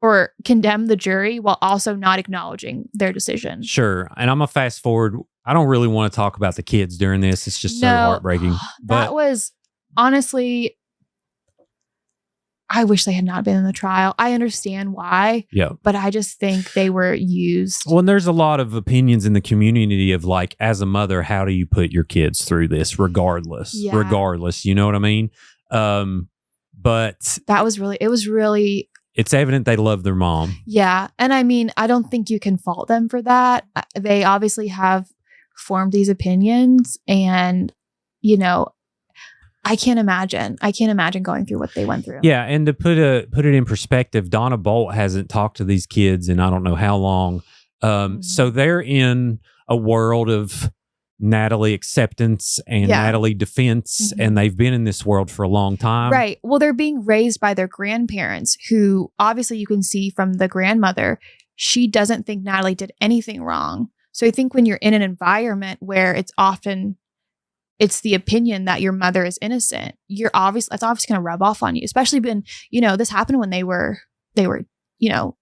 or condemn the jury while also not acknowledging their decision. Sure. And I'm going to fast forward. I don't really want to talk about the kids during this. It's just so heartbreaking. That was honestly, I wish they had not been in the trial. I understand why. Yeah. But I just think they were used. Well, and there's a lot of opinions in the community of like, as a mother, how do you put your kids through this regardless? Yeah. Regardless, you know what I mean? But it was really it's evident they love their mom. Yeah. And I mean, I don't think you can fault them for that. They obviously have formed these opinions, and, I can't imagine going through what they went through. Yeah. And to put it in perspective, Donna Bolt hasn't talked to these kids in I don't know how long. So they're in a world of Natalie acceptance and Natalie defense, and they've been in this world for a long time. Right. Well, they're being raised by their grandparents, who obviously you can see from the grandmother, she doesn't think Natalie did anything wrong. So I think when you're in an environment where it's the opinion that your mother is innocent, that's obviously going to rub off on you, especially when, this happened when they were,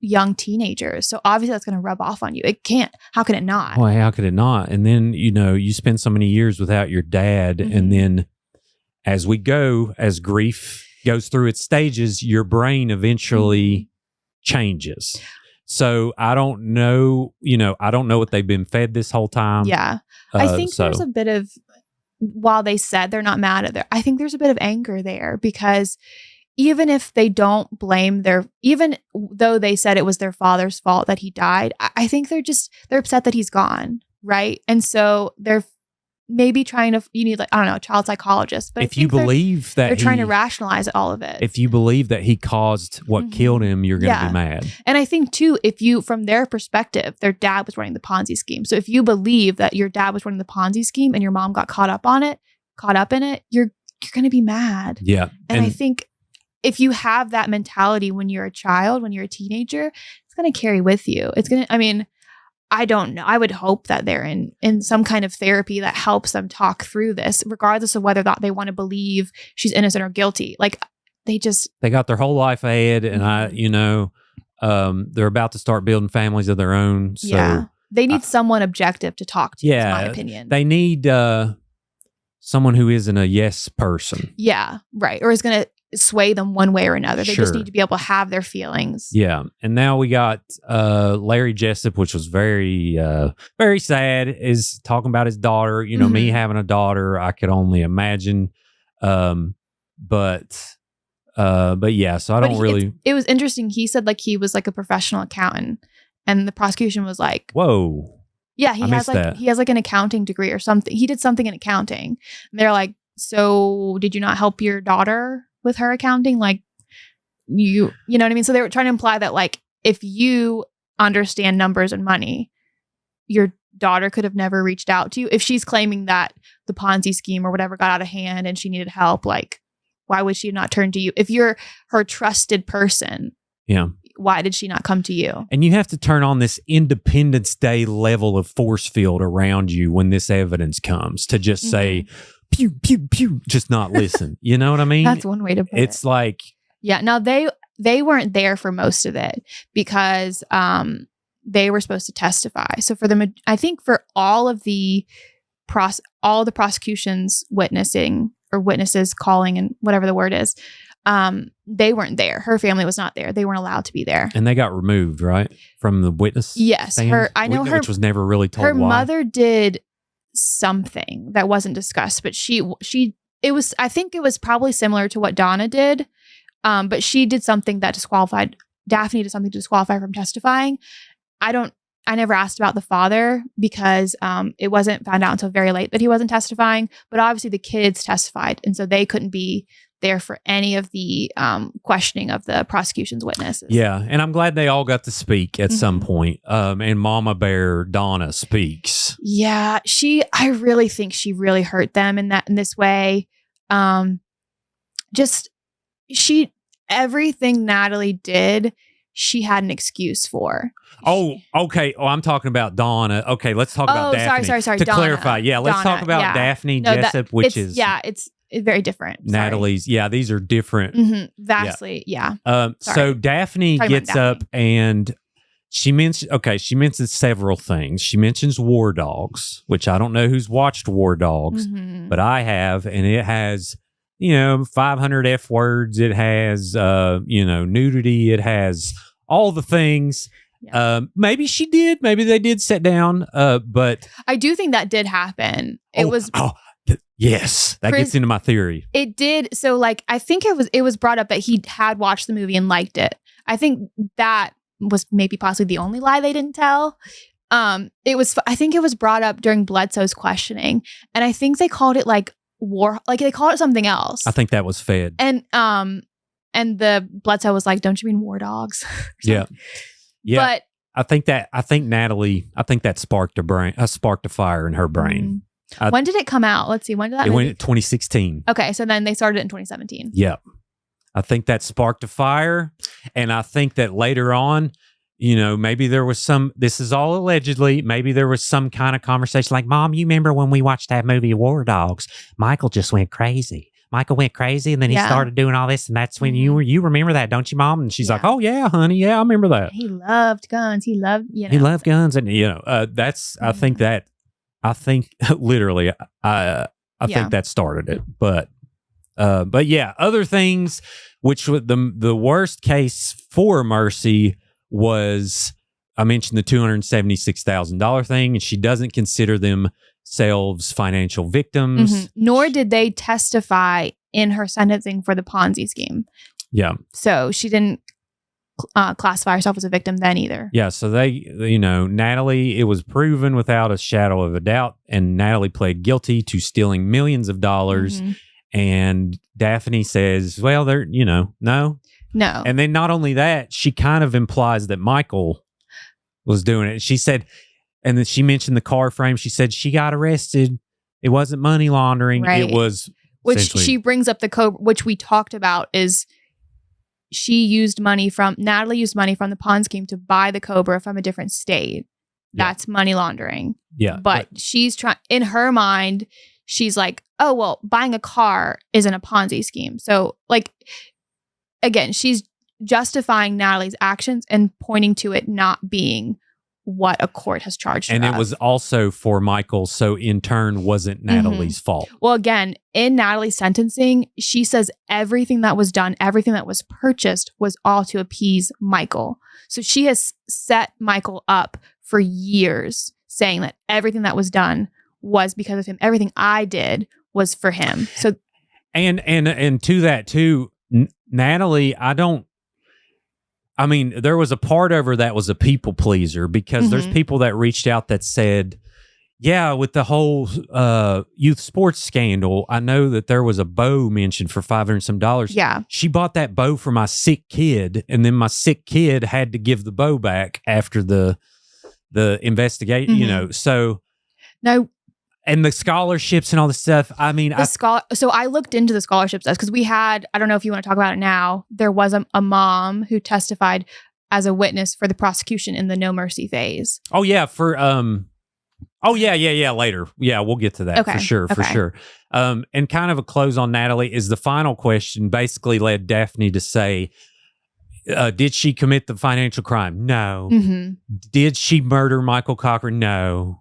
young teenagers. So obviously that's going to rub off on you. It can't. How can it not? Well, how could it not? And then, you spend so many years without your dad. And then as grief goes through its stages, your brain eventually changes. So I don't know, I don't know what they've been fed this whole time. Yeah. I think there's a bit of, while they said they're not mad at their, I think there's a bit of anger there, because even if they don't blame even though they said it was their father's fault that he died, I think they're upset that he's gone. Right. And so they're maybe trying to, you need, like, I don't know, a child psychologist. But if you believe that they're trying to rationalize all of it. If you believe that he caused what killed him, you're going to be mad. And I think too, from their perspective, their dad was running the Ponzi scheme. So if you believe that your dad was running the Ponzi scheme and your mom got caught up in it, you're going to be mad. Yeah. And I think if you have that mentality when you're a child, when you're a teenager, it's going to carry with you. I don't know. I would hope that they're in some kind of therapy that helps them talk through this, regardless of whether or not they want to believe she's innocent or guilty. Like, they got their whole life ahead, and they're about to start building families of their own. So they need someone objective to talk to. Yeah, is my opinion. They need someone who isn't a yes person. Yeah, right. Or is going to sway them one way or another. They just need to be able to have their feelings. Yeah. And now we got Larry Jessup, which was very, very sad, is talking about his daughter. Me having a daughter, I could only imagine. But yeah, so I don't really. It was interesting. He said like he was like a professional accountant, and the prosecution was like, whoa. Yeah, he has like an accounting degree or something. He did something in accounting. And they're like, so did you not help your daughter with her accounting? Like, you know what I mean? So they were trying to imply that, like, if you understand numbers and money, your daughter could have never reached out to you. If she's claiming that the Ponzi scheme or whatever got out of hand and she needed help, like, why would she not turn to you? If you're her trusted person, why did she not come to you? And you have to turn on this Independence Day level of force field around you when this evidence comes to just say, pew, pew, pew, just not listen. You know what I mean? That's one way to put it. It's like... Yeah. Now, they weren't there for most of it because they were supposed to testify. So I think for all the prosecution's witnessing or witnesses calling and whatever the word is, they weren't there. Her family was not there. They weren't allowed to be there. And they got removed, right? From the witness Yes. stand? Which was never really told her why. mother did something that wasn't discussed, but I think it was probably similar to what Donna did. But she did something that Daphne did something to disqualify from testifying. I never asked about the father because it wasn't found out until very late that he wasn't testifying. But obviously the kids testified, and so they couldn't be there for any of the questioning of the prosecution's witnesses. Yeah, and I'm glad they all got to speak at some point. And Mama Bear Donna speaks. Yeah, I really think she really hurt them in this way. Everything Natalie did, she had an excuse for. Oh, okay. Oh, I'm talking about Donna. Okay, let's talk about Daphne. Sorry. To Donna. clarify, let's talk about Daphne Jessup, which is it's very different. Natalie's. Sorry. Yeah, these are different. Vastly, yeah. So Daphne gets up and she mentions several things. She mentions War Dogs, which I don't know who's watched War Dogs, but I have, and it has 500 F words. It has nudity. It has all the things. Yeah. Maybe she did. Maybe they did sit down. But I do think that did happen. Yes, that gets into my theory. It did. So, I think it was brought up that he had watched the movie and liked it. I think that was maybe possibly the only lie they didn't tell. I think it was brought up during Bledsoe's questioning, and I think they called it war. They called it something else. I think that was fed. And the Bledsoe was like, "Don't you mean war dogs?" Yeah. But I think Natalie sparked a fire in her brain. When did it come out? Let's see. When did that? It went in 2016. Okay, so then they started it in 2017. Yep. I think that sparked a fire, and I think that later on, maybe there was this is all allegedly, maybe there was some kind of conversation like, Mom, you remember when we watched that movie War Dogs? Michael just went crazy. Michael went crazy, and then he started doing all this, and that's when you remember that, don't you, Mom? And she's like, "Oh yeah, honey, yeah, I remember that." He loved guns. He loved guns, and that's I think literally I think that started it, but yeah, other things, which the worst case for Mercy was, I mentioned the $276,000 thing, and she doesn't consider themselves financial victims. Nor did they testify in her sentencing for the Ponzi scheme. Yeah. So she didn't classify herself as a victim then either. Yeah. So Natalie, it was proven without a shadow of a doubt, and Natalie pled guilty to stealing millions of dollars. And Daphne says, well, no. And then not only that, she kind of implies that Michael was doing it. She said, and then she mentioned the car frame. She said she got arrested. It wasn't money laundering. Right. It was, which she brings up the Cobra, which we talked about, is Natalie used money from the pawn scheme to buy the Cobra from a different state. That's money laundering. Yeah. But she's trying, in her mind, she's like, oh, well, buying a car isn't a Ponzi scheme. So again, she's justifying Natalie's actions and pointing to it not being what a court has charged her. And it was also for Michael, so in turn wasn't Natalie's fault. Well, again, in Natalie's sentencing, she says everything that was done, everything that was purchased was all to appease Michael. So she has set Michael up for years, saying that everything that was done was because of him. Everything I did was for him. So and to that too, Natalie, there was a part of her that was a people pleaser, because there's people that reached out that said, yeah, with the whole youth sports scandal, I know that there was a bow mentioned for $500 some. Yeah. She bought that bow for my sick kid, and then my sick kid had to give the bow back after the investigation, so. No. And the scholarships and all this stuff. So I looked into the scholarships because we had, I don't know if you want to talk about it now, there was a mom who testified as a witness for the prosecution in the No Mercy phase. Oh yeah, later. Yeah, we'll get to that for sure. And kind of a close on Natalie is the final question basically led Daphne to say, Did she commit the financial crime? No. Mm-hmm. Did she murder Michael Cochran? No.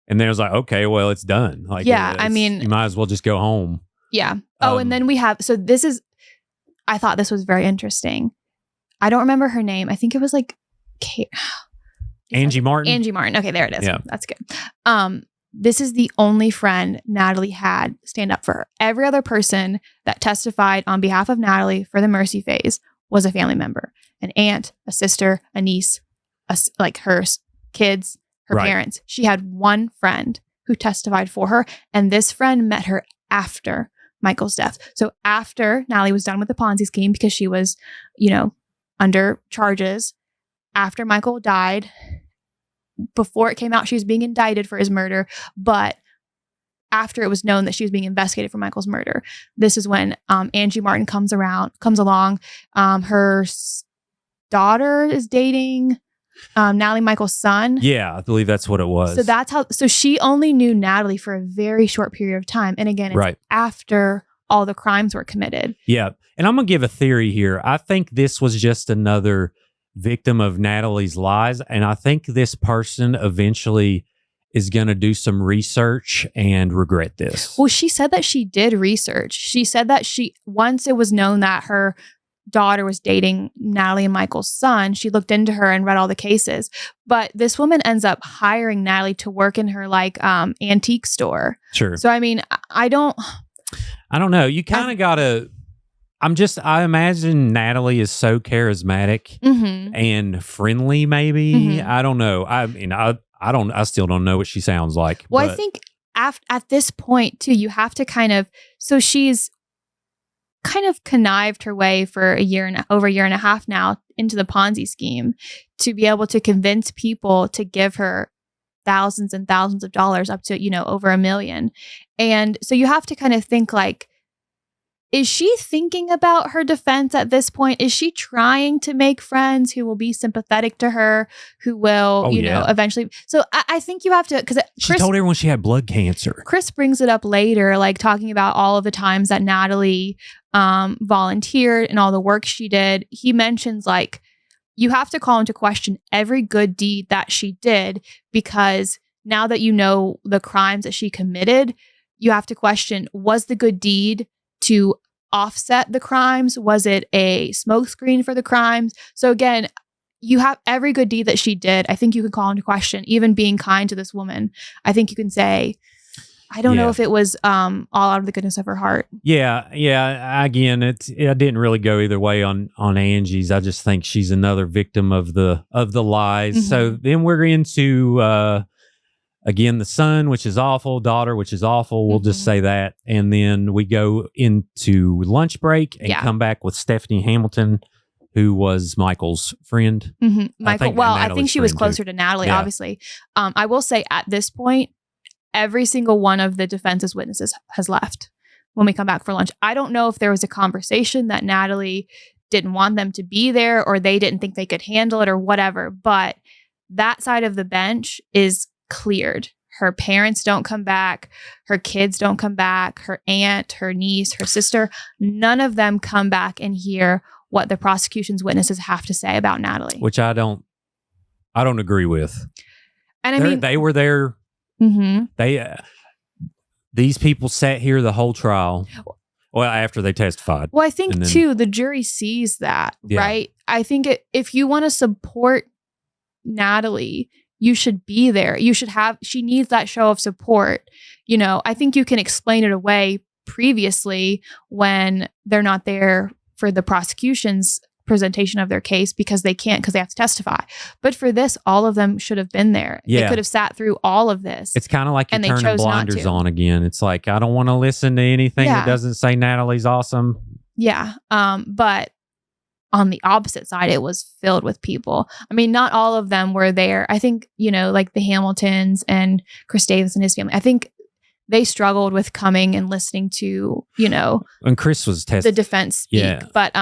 And then it was like, okay, well, it's done. Like, Yeah, I mean, you might as well just go home. Yeah. Oh, and then we have, so this is, I thought this was very interesting. I don't remember her name. I think it was like Angie Martin. Angie Martin. Okay, there it is. Yeah. That's good. This is the only friend Natalie had stand up for her. Every other person that testified on behalf of Natalie for the mercy phase was a family member, an aunt, a sister, a niece, like her kids, her parents. She had one friend who testified for her, and this friend met her after Michael's death. So after Natalie was done with the Ponzi scheme, because she was, under charges, after Michael died, before it came out she was being indicted for his murder, but after it was known that she was being investigated for Michael's murder, this is when Angie Martin comes along. Her daughter is dating Natalie Michael's son. Yeah, I believe that's what it was. So that's how. So she only knew Natalie for a very short period of time, and again, it's after all the crimes were committed. Yeah, and I'm gonna give a theory here. I think this was just another victim of Natalie's lies, and I think this person eventually is going to do some research and regret this. Well, she said that she did research. She said that once it was known that her daughter was dating Natalie and Michael's son, she looked into her and read all the cases. But this woman ends up hiring Natalie to work in her antique store. Sure. So I mean, I don't know. You kind of gotta. I imagine Natalie is so charismatic and friendly. Maybe I don't know. I mean, I still don't know what she sounds like. Well, I think at this point too, you have to kind of. So she's kind of connived her way for over a year and a half now into the Ponzi scheme to be able to convince people to give her thousands and thousands of dollars, up to over $1 million. And so you have to kind of think like, is she thinking about her defense at this point? Is she trying to make friends who will be sympathetic to her, who will, eventually? So I think you have to, because she told everyone she had blood cancer. Chris brings it up later, like talking about all of the times that Natalie volunteered and all the work she did. He mentions like, you have to call into question every good deed that she did, because now that you know the crimes that she committed, you have to question, was the good deed to offset the crimes? Was it a smokescreen for the crimes? So again, you have every good deed that she did. I think you can call into question, even being kind to this woman. I think you can say, I don't know if it was all out of the goodness of her heart. Yeah. Again, it didn't really go either way on Angie's. I just think she's another victim of the lies. So then we're into again, the son, which is awful, daughter, which is awful. We'll just say that. And then we go into lunch break and come back with Stephanie Hamilton, who was Michael's friend. Michael, I think she was closer to Natalie, obviously. I will say at this point, every single one of the defense's witnesses has left when we come back for lunch. I don't know if there was a conversation that Natalie didn't want them to be there, or they didn't think they could handle it, or whatever. But that side of the bench is cleared. Her parents don't come back. Her kids don't come back. Her aunt, her niece, her sister, none of them come back and hear what the prosecution's witnesses have to say about Natalie. Which I don't agree with. And I mean, they were there. These people sat here the whole trial. Well, after they testified. Well, I think too, the jury sees that, right? I think if you want to support Natalie, you should be there. She needs that show of support. I think you can explain it away previously when they're not there for the prosecution's presentation of their case, because they have to testify. But for this, all of them should have been there. Yeah. They could have sat through all of this. It's kind of like you're turning blinders on again. It's like, I don't want to listen to anything that doesn't say Natalie's awesome. Yeah. But on the opposite side, it was filled with people. I mean, not all of them were there. I think, like the Hamiltons and Chris Davis and his family, I think they struggled with coming and listening to, when Chris was tested, the defense speak. Yeah. But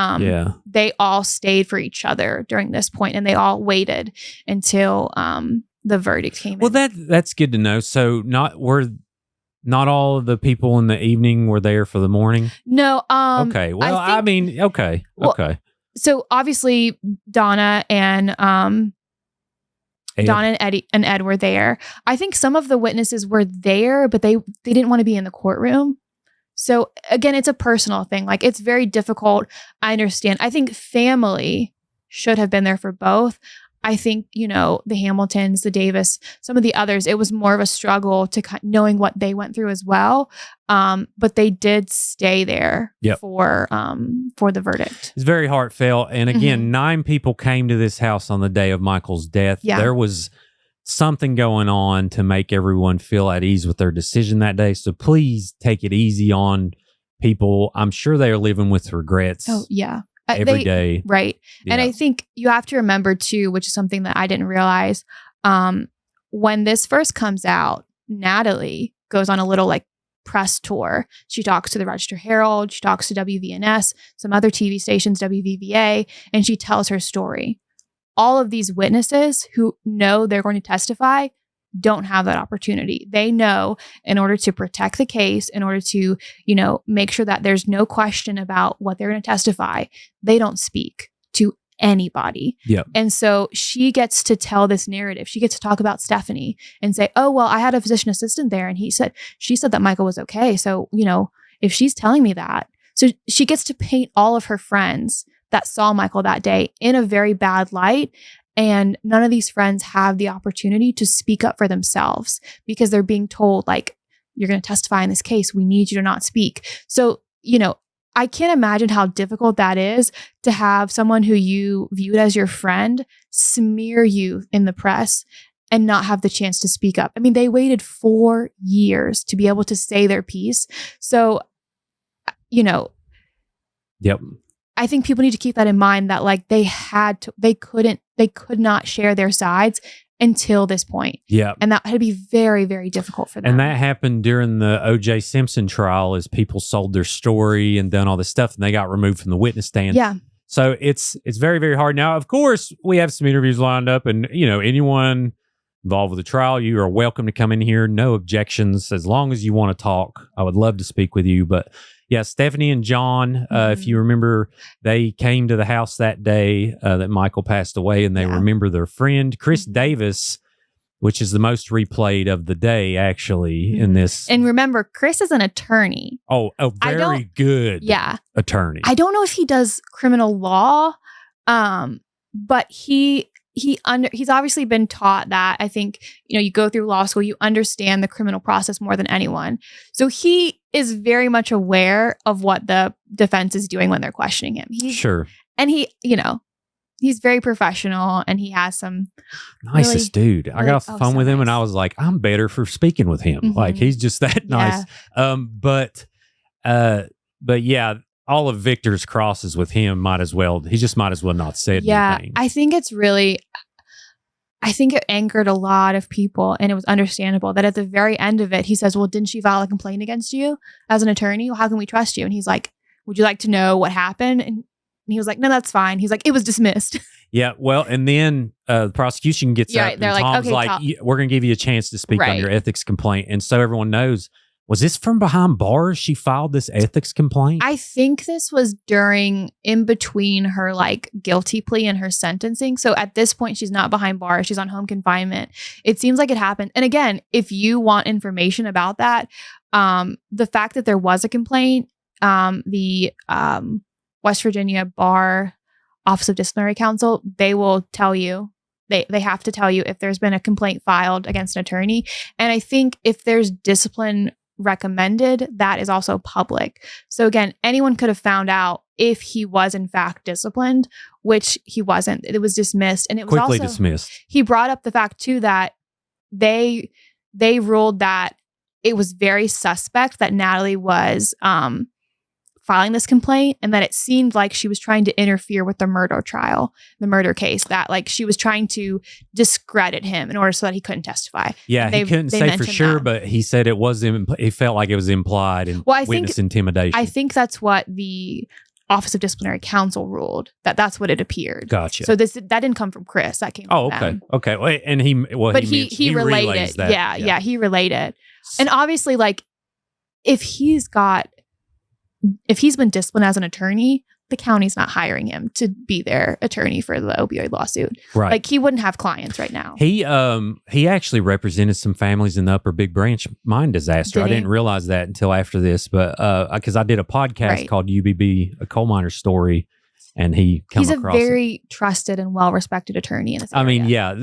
they all stayed for each other during this point, and they all waited until the verdict came in. Well, that's good to know. So not all of the people in the evening were there for the morning? No. Okay. Well, okay. So obviously Donna and Ed. Donna and Ed were there. I think some of the witnesses were there, but they didn't want to be in the courtroom. So again, it's a personal thing. Like, it's very difficult. I understand. I think family should have been there for both. I think, the Hamiltons, the Davis, some of the others, it was more of a struggle to knowing what they went through as well. But they did stay there for the verdict. It's very heartfelt. And again, 9 people came to this house on the day of Michael's death. Yeah. There was something going on to make everyone feel at ease with their decision that day. So please take it easy on people. I'm sure they are living with regrets. Oh, yeah. Every day. Right. Yeah. And I think you have to remember too, which is something that I didn't realize, when this first comes out, Natalie goes on a little press tour. She talks to the Register Herald, she talks to WVNS, some other TV stations, WVVA, and she tells her story. All of these witnesses who know they're going to testify don't have that opportunity. They know, in order to protect the case, in order to, make sure that there's no question about what they're going to testify, they don't speak to anybody. Yep. And so she gets to tell this narrative. She gets to talk about Stephanie and say, oh, well, I had a physician assistant there, and she said that Michael was okay. So, if she's telling me that, so she gets to paint all of her friends that saw Michael that day in a very bad light. And none of these friends have the opportunity to speak up for themselves because they're being told, you're going to testify in this case. We need you to not speak. So, I can't imagine how difficult that is to have someone who you viewed as your friend smear you in the press and not have the chance to speak up. I mean, they waited 4 years to be able to say their piece. So, Yep. I think people need to keep that in mind, that they could not share their sides until this point. Yeah. And that had to be very, very difficult for them. And that happened during the O.J. Simpson trial as people sold their story and done all this stuff, and they got removed from the witness stand. Yeah. So it's very, very hard. Now, of course, we have some interviews lined up, and, anyone involved with the trial, you are welcome to come in here. No objections. As long as you want to talk, I would love to speak with you. But yeah, Stephanie and John, if you remember, they came to the house that day that Michael passed away, and they remember their friend, Chris Davis, which is the most replayed of the day, actually, in this. And remember, Chris is an attorney. Oh, a very good attorney. I don't know if he does criminal law, but he's obviously been taught that. I think, you go through law school, you understand the criminal process more than anyone. So he is very much aware of what the defense is doing when they're questioning him. Sure. And he's very professional, and he has some nicest dude. I got off the phone with him, nice. and I was like, I'm better for speaking with him. Like, he's just that nice. But yeah, all of Victor's crosses with him might as well not say anything. I think it angered a lot of people, and it was understandable that at the very end of it, he says, well, didn't she file a complaint against you as an attorney? Well, how can we trust you? And he's like, would you like to know what happened? And he was like, no, that's fine. He's like, it was dismissed. Yeah, well, and then the prosecution gets up, and they're Tom's like, okay, we're going to give you a chance to speak on your ethics complaint. And so everyone knows, was this from behind bars she filed this ethics complaint? I think this was in between her guilty plea and her sentencing. So at this point, she's not behind bars. She's on home confinement. It seems like it happened. And again, if you want information about that, the fact that there was a complaint, the West Virginia Bar Office of Disciplinary Counsel, they will tell you. They have to tell you if there's been a complaint filed against an attorney. And I think if there's discipline recommended, that is also public. So again, anyone could have found out if he was in fact disciplined, which he wasn't. It was dismissed, and it was quickly also dismissed. He brought up the fact too that they ruled that it was very suspect that Natalie was filing this complaint, and that it seemed like she was trying to interfere with the murder trial, the murder case, that she was trying to discredit him in order so that he couldn't testify. Yeah, he couldn't say for sure, but he said it was, he felt like it was implied in witness intimidation. I think that's what the Office of Disciplinary Counsel ruled, that's what it appeared. Gotcha. So that didn't come from Chris, that came from them. Okay. Well, and he related. That. Yeah, he related. And obviously, if he's been disciplined as an attorney, the county's not hiring him to be their attorney for the opioid lawsuit. Right. Like he wouldn't have clients right now. He actually represented some families in the Upper Big Branch mine disaster. Did I he? didn't realize that until after this, but because I did a podcast Right. called UBB, a coal miner story, and he's a across it. very trusted and well-respected attorney in this area. I mean, yeah,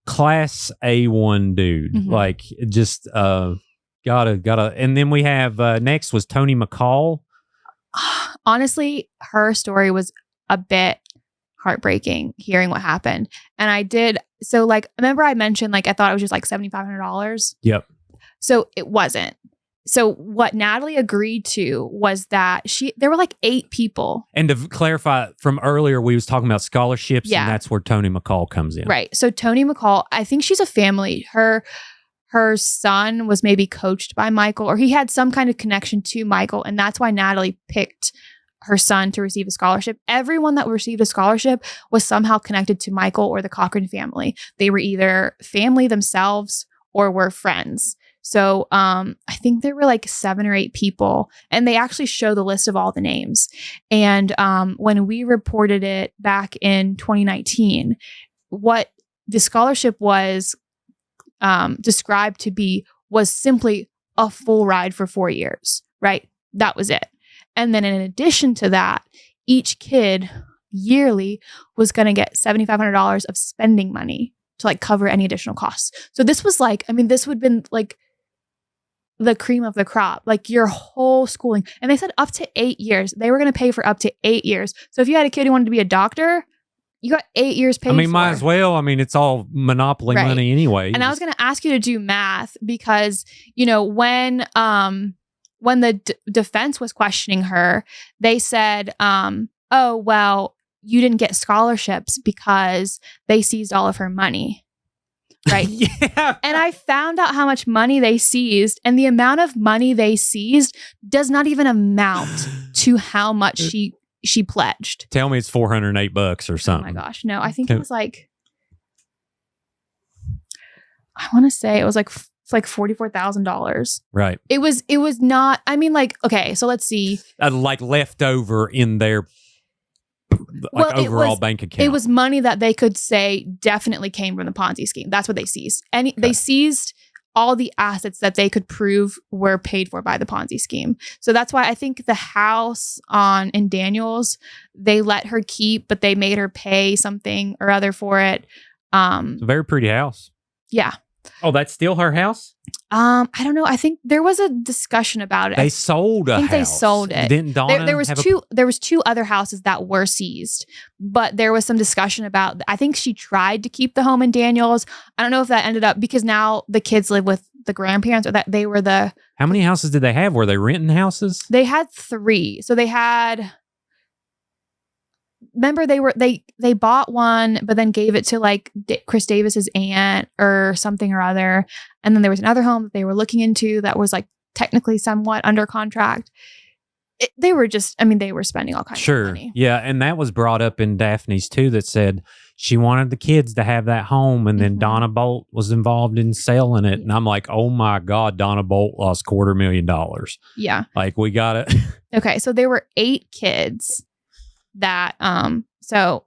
class A1 dude. Mhm. Like just gotta. And then we have next was Tony McCall. Honestly, her story was a bit heartbreaking hearing what happened. And I did, so like, remember I mentioned like I thought it was just like $7,500? Yep. So it wasn't. So what Natalie agreed to was that there were like 8 people. And to clarify from earlier, we was talking about scholarships, Yeah. and that's where Tony McCall comes in. Right. So Tony McCall, I think she's a family. Her son was maybe coached by Michael, or he had some kind of connection to Michael. And that's why Natalie picked her son to receive a scholarship. Everyone that received a scholarship was somehow connected to Michael or the Cochran family. They were either family themselves or were friends. So I think there were like 7 or 8 people, and they actually show the list of all the names. And when we reported it back in 2019, what the scholarship was described to be was simply a full ride for 4 years, right? That was it. And then in addition to that, each kid yearly was going to get $7,500 of spending money to like cover any additional costs. So this was like, I mean, this would have been like the cream of the crop, like your whole schooling. And they said up to 8 years. They were going to pay for up to 8 years. So if you had a kid who wanted to be a doctor, you got 8 years paid for. I mean, might as well. I mean, it's all monopoly Right. money anyway. And I was going to ask you to do math because, you know, when the defense was questioning her, they said, oh, well, you didn't get scholarships because they seized all of her money. Right. Yeah. And I found out how much money they seized, and the amount of money they seized does not even amount to how much she pledged. Tell me it's $408 or Oh something. my gosh. No, I think it was like, I want to say it was like $44,000. Right. It was not, I mean, like, okay, so let's see. Like leftover in their Well, it overall was- bank account. It was money that they could say definitely came from the Ponzi scheme. That's what they seized. And they seized all the assets that they could prove were paid for by the Ponzi scheme. So that's why I think the house in Daniels, they let her keep, but they made her pay something or other for it. It's a very pretty house. Yeah. Oh, that's still her house? I don't know. I think there was a discussion about it. They sold a house. I think they sold it. Didn't Donna there was have there was 2 other houses that were seized, but there was some discussion about, I think she tried to keep the home in Daniels. I don't know if that ended up, because now the kids live with the grandparents, or that they were How many houses did they have? Were they renting houses? they had 3. So they had, remember they bought one, but then gave it to like Chris Davis's aunt or something or other. And then there was another home that they were looking into that was like technically somewhat under contract. They were spending all kinds of money. Yeah. And that was brought up in Daphne's too, that said she wanted the kids to have that home. And then Mhm. Donna Bolt was involved in selling it. And I'm like, oh my God, Donna Bolt lost $250,000. Yeah. Like we got it. Okay. So there were 8 kids that, so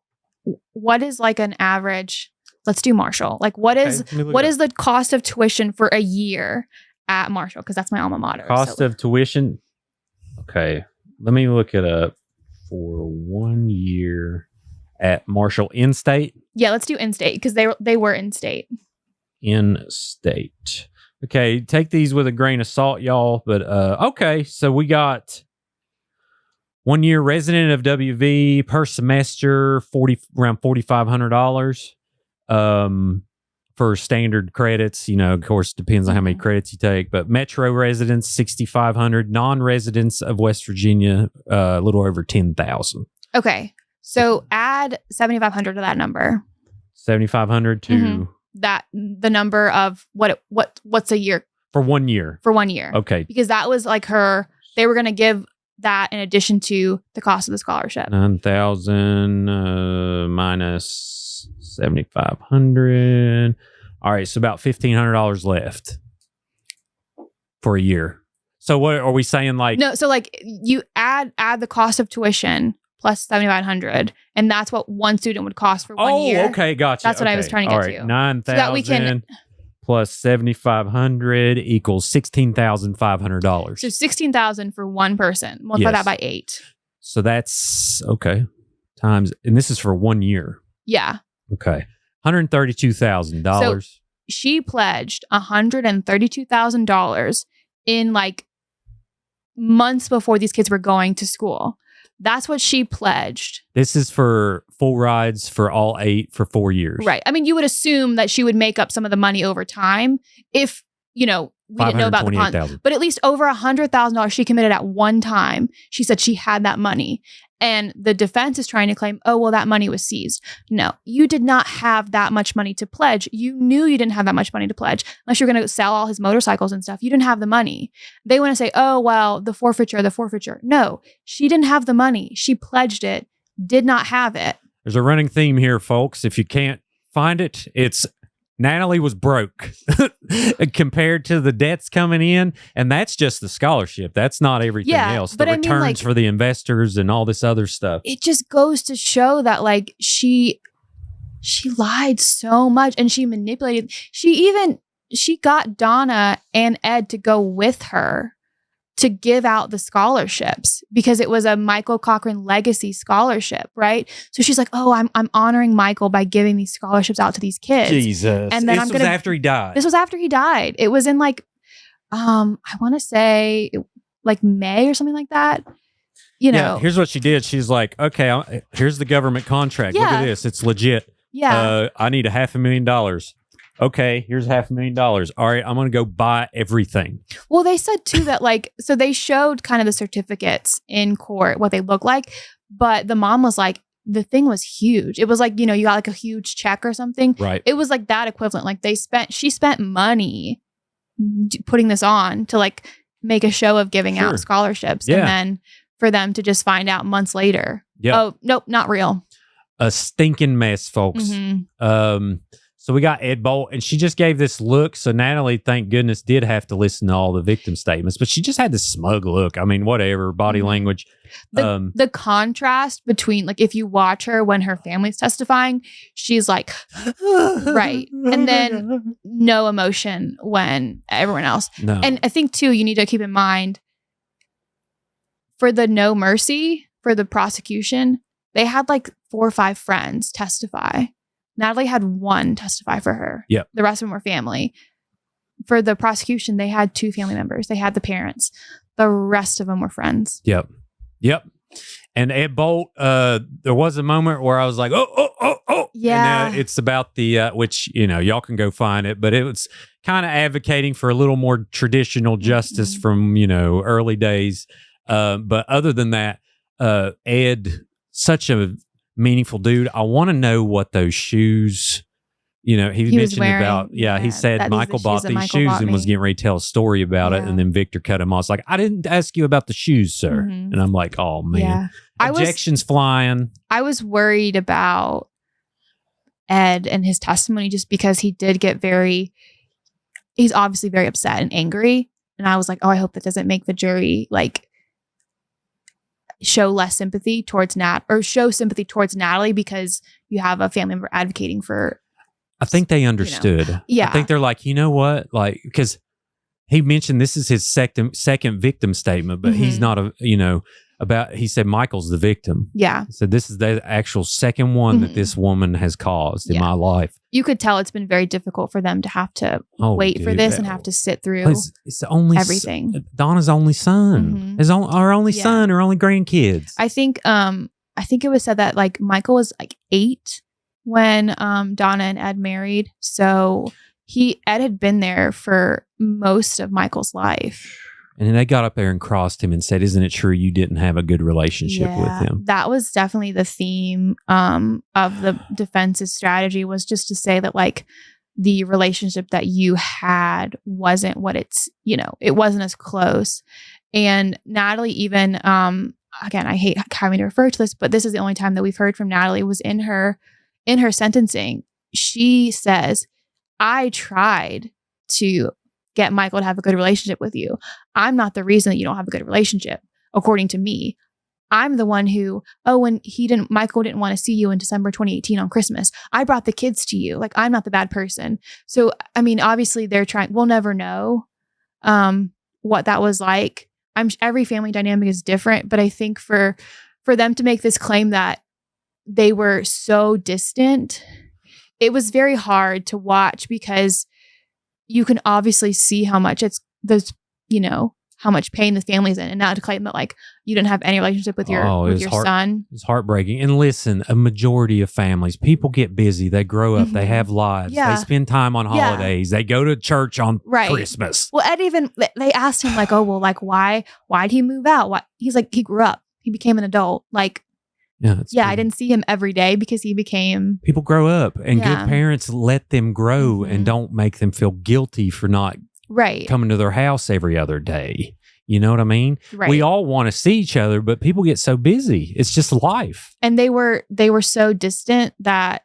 what is like an average, let's do Marshall. Like what is the cost of tuition for a year at Marshall? Because that's my alma mater. Cost of tuition? Okay. Let me look it up for 1 year at Marshall in-state. Yeah, let's do in-state because they were in-state. In-state. Okay, take these with a grain of salt, y'all. But okay, so we got 1 year resident of WV per semester, around $4,500 for standard credits. You know, of course, depends on how many credits you take. But metro residents, $6,500. Non-residents of West Virginia, a little over $10,000. Okay, so add 7,500 to that number. 7,500 to Mhm. The number of what's a year for 1 year. for 1 year. Okay, Because that was like they were going to give that in addition to the cost of the scholarship. 9,000 minus 7,500. All right, so about $1,500 left for a year. So what are we saying? Like, No, so like you add the cost of tuition plus $7,500, and that's what one student would cost for 1 year. Oh, okay, gotcha. That's what I was trying to get to. 9,000 So that we can plus 7,500 equals $16,500. So $16,000 for one person. Multiply that by 8. So that's okay. Times, and this is for 1 year. Yeah. Okay, $132,000. So she pledged $132,000 in like months before these kids were going to school. That's what she pledged. This is for full rides for all 8 for 4 years. Right. I mean, you would assume that she would make up some of the money over time if, we didn't know about the con. But at least over $100,000 she committed at one time. She said she had that money. And the defense is trying to claim, oh, well, that money was seized. No, you did not have that much money to pledge. You knew you didn't have that much money to pledge unless you're going to sell all his motorcycles and stuff. You didn't have the money. They want to say, oh, well, the forfeiture. No, she didn't have the money. She pledged it, did not have it. There's a running theme here, folks. If you can't find it, it's Natalie was broke compared to the debts coming in. And that's just the scholarship. That's not everything else. The returns for the investors and all this other stuff. It just goes to show that like she lied so much and she manipulated. She got Donna and Ed to go with her to give out the scholarships because it was a Michael Cochran legacy scholarship, right? So she's like, "Oh, I'm honoring Michael by giving these scholarships out to these kids." Jesus, and then this was after he died. This was after he died. It was in like, I want to say like May or something like that. Yeah, here's what she did. She's like, "Okay, here's the government contract. Look at this. It's legit. Yeah, I need $500,000. Okay, here's $500,000. All right, I'm going to go buy everything." Well, they said too that like, so they showed kind of the certificates in court, what they look like. But the mom was like, the thing was huge. It was like, you got like a huge check or something. Right. It was like that equivalent. Like she spent money putting this on to like make a show of giving out scholarships. Yeah. And then for them to just find out months later. Yeah. Oh, nope, not real. A stinking mess, folks. Mm-hmm. So we got Ed Bolt, and she just gave this look. So Natalie, thank goodness, did have to listen to all the victim statements, but she just had this smug look. I mean, whatever, body language. The contrast between, like, if you watch her when her family's testifying, she's like, right. And then no emotion when everyone else. No. And I think, too, you need to keep in mind, for the no mercy, for the prosecution, they had like 4 or 5 friends testify. Natalie had 1 testify for her. Yep. The rest of them were family. For the prosecution, they had 2 family members. They had the parents. The rest of them were friends. Yep. And Ed Bolt, there was a moment where I was like, oh. Yeah. And it's about the, which, y'all can go find it, but it was kind of advocating for a little more traditional justice from, early days. But other than that, Ed, such a meaningful dude. I want to know what those shoes, he mentioned wearing, about, he said Michael bought these shoes and was getting ready to tell a story about it. And then Victor cut him off. It's like, I didn't ask you about the shoes, sir. And I'm like, oh man, objections flying. I was worried about Ed and his testimony just because he did get he's obviously very upset and angry. And I was like, oh, I hope that doesn't make the jury like show less sympathy towards show sympathy towards Natalie because you have a family member advocating for. I think they understood. Yeah. I think they're like, you know what? Like, because he mentioned this is his second victim statement, but he's not he said Michael's the victim. Yeah. He said this is the actual second one that this woman has caused in my life. You could tell it's been very difficult for them to have to wait for this and have to sit through it's the only everything. Donna's only son. Our only son, our only grandkids. I think it was said that like Michael was like 8 when Donna and Ed married. So Ed had been there for most of Michael's life. And then they got up there and crossed him and said, isn't it true you didn't have a good relationship with him? That was definitely the theme of the defense's strategy, was just to say that like the relationship that you had wasn't what it's, it wasn't as close. And Natalie even, again, I hate having to refer to this, but this is the only time that we've heard from Natalie, was in her sentencing. She says, I tried to get Michael to have a good relationship with you. I'm not the reason that you don't have a good relationship. According to me, I'm the one who, when Michael didn't want to see you in December 2018 on Christmas, I brought the kids to you. Like, I'm not the bad person. So, I mean, obviously we'll never know what that was like. Every family dynamic is different, but I think for them to make this claim that they were so distant, it was very hard to watch because you can obviously see how much how much pain the family's in, and now to claim that like you didn't have any relationship with your son. It's heartbreaking. And listen, a majority of families, people get busy, they grow up, they have lives, they spend time on holidays, they go to church on Christmas. Well, Ed they asked him like, why'd he move out? He's like, he grew up, he became an adult. Like, I didn't see him every day because he became... People grow up, and good parents let them grow and don't make them feel guilty for not coming to their house every other day. You know what I mean? Right. We all want to see each other, but people get so busy. It's just life. And they were so distant that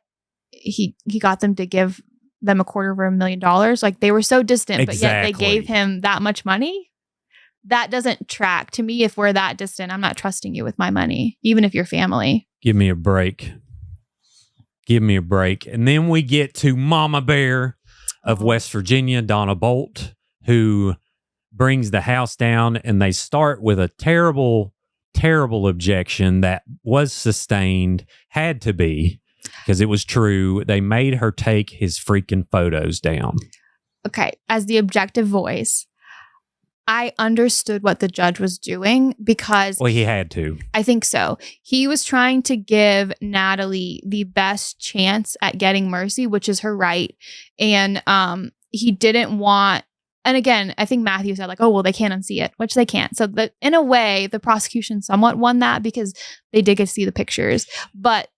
he got them to give them $250,000. Like, they were so distant, but yet they gave him that much money. That doesn't track to me. If we're that distant, I'm not trusting you with my money, even if you're family. Give me a break. Give me a break. And then we get to Mama Bear of West Virginia, Donna Bolt, who brings the house down, and they start with a terrible, terrible objection that was sustained, had to be, because it was true. They made her take his freaking photos down. Okay. As the objective voice, I understood what the judge was doing because... Well, he had to. I think so. He was trying to give Natalie the best chance at getting mercy, which is her right. And he didn't want... And again, I think Matthew said like, they can't unsee it, which they can't. So in a way, the prosecution somewhat won that because they did get to see the pictures. But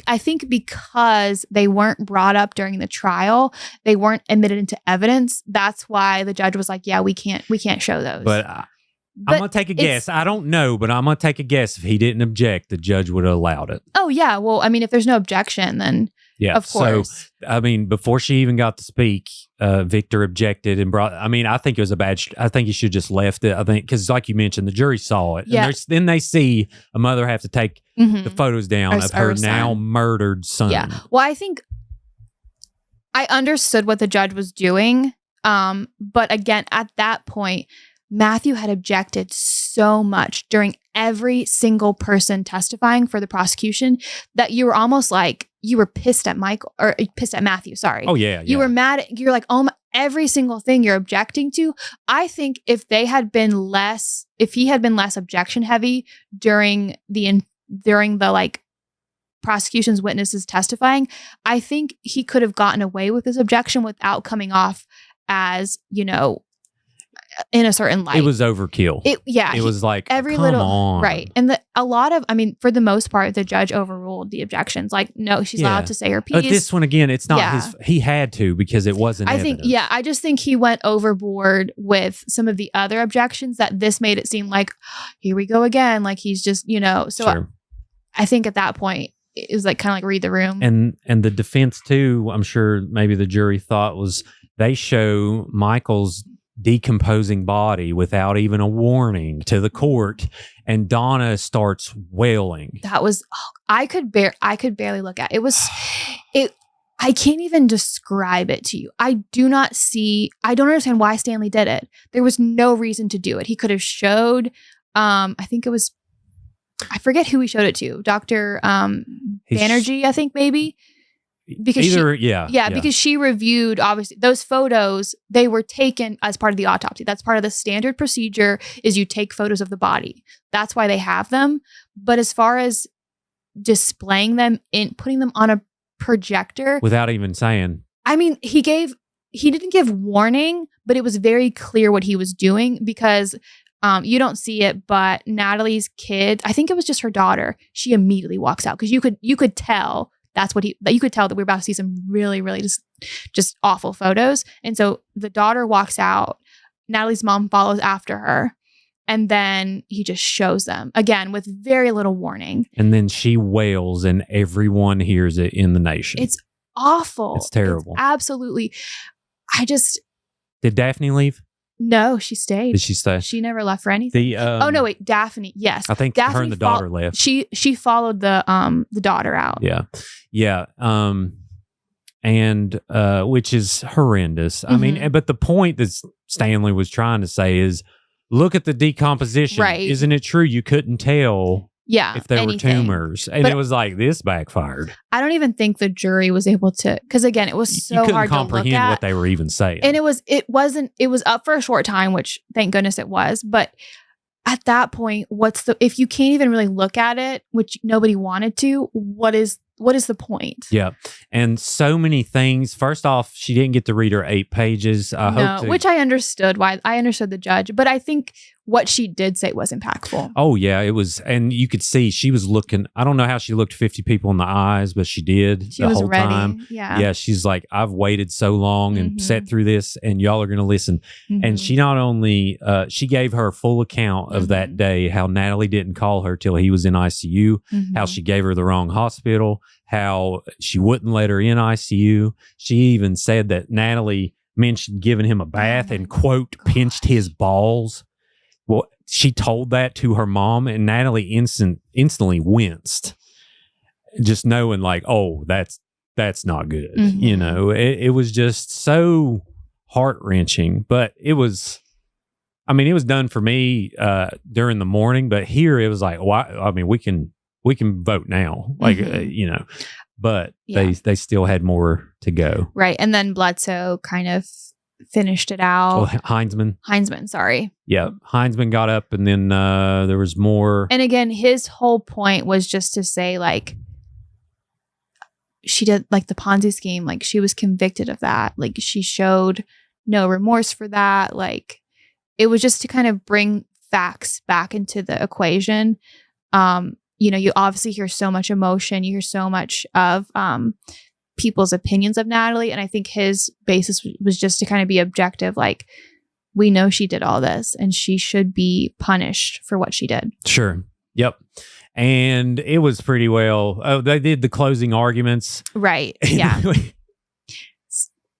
I think because they weren't brought up during the trial, they weren't admitted into evidence. That's why the judge was like, we can't show those. But I'm going to take a guess. I don't know, but I'm going to take a guess. If he didn't object, the judge would have allowed it. Oh, yeah. Well, I mean, if there's no objection, then of course. So, I mean, before she even got to speak, Victor objected and brought, I think it was I think he should just left it. I think, because like you mentioned, the jury saw it. Yeah. And then they see a mother have to take the photos down of her now murdered son. Yeah. Well, I think I understood what the judge was doing. But again, at that point, Matthew had objected so much during every single person testifying for the prosecution that you were almost like you were pissed at Michael or pissed at Matthew. Sorry. Oh yeah. You were mad. You're like, every single thing you're objecting to. I think if he had been less objection heavy during the like prosecution's witnesses testifying, I think he could have gotten away with his objection without coming off as, in a certain light. It was overkill. It was like every come little on. Right. And for the most part, the judge overruled the objections. Like, no, she's allowed to say her piece. But this one again, it's not he had to because it wasn't evidence. I just think he went overboard with some of the other objections that this made it seem like, here we go again. Like he's just, so sure. I think at that point it was like kind of like read the room. And the defense too, I'm sure maybe the jury thought was they show Michael's decomposing body without even a warning to the court, and Donna starts wailing. That was I could barely look at it. I can't even describe it to you. I don't understand why Stanley did it. There was no reason to do it. He could have showed I think it was, I forget who he showed it to. Dr. Banerjee, I think maybe. Because because she reviewed, obviously, those photos, they were taken as part of the autopsy. That's part of the standard procedure is you take photos of the body. That's why they have them. But as far as displaying them, putting them on a projector. Without even saying. I mean, he didn't give warning, but it was very clear what he was doing because you don't see it, but Natalie's kid, I think it was just her daughter, she immediately walks out because you could tell. You could tell that we're about to see some really, really just awful photos. And so the daughter walks out. Natalie's mom follows after her. And then he just shows them again with very little warning. And then she wails and everyone hears it in the nation. It's awful. It's terrible. It's absolutely. Did Daphne leave? No, she stayed. Did she stay? She never left for anything. The oh no, wait, Daphne. Yes, I think Daphne her and the daughter left. She followed the daughter out. Yeah. And which is horrendous. I mean, but the point that Stanley was trying to say is, look at the decomposition. Right? Isn't it true you couldn't tell? Yeah, if there anything. were tumors, and But it was like this backfired. I don't even think the jury was able to, because again, it was so you hard to comprehend look at what they were even saying, and it was up for a short time, which thank goodness it was. But at that point, if you can't even really look at it, which nobody wanted to, what is the point? Yeah, and so many things. First off, she didn't get to read her 8 pages. Which I understood why. I understood the judge, but I think what she did say was impactful. Oh yeah, it was, and you could see she was looking. I don't know how she looked 50 people in the eyes, but she did. She was whole ready. time. Yeah, she's like, I've waited so long and sat through this, and y'all are going to listen. And she not only she gave her full account of that day, how Natalie didn't call her till he was in ICU, how she gave her the wrong hospital, how she wouldn't let her in ICU. She even said that Natalie mentioned giving him a bath and quote pinched his balls. Well, she told that to her mom, and Natalie instantly winced, just knowing like, oh, that's not good. You know, it was just so heart-wrenching. But it was done for me during the morning. But here it was like, why? I mean, we can vote now, like you know. But they still had more to go. Right, and then Bledsoe kind of finished it out. Well, Heinzman, sorry. Yeah, Heinzman got up, and then there was more. And again, his whole point was just to say, like, she did, like, the Ponzi scheme, like, she was convicted of that. Like, she showed no remorse for that. Like, it was just to kind of bring facts back into the equation. You know, you obviously hear so much emotion. You hear so much of people's opinions of Natalie. And I think his basis was just to kind of be objective. Like, we know she did all this and she should be punished for what she did. Sure. Yep. And it was pretty well. Oh, they did the closing arguments. Right. Yeah.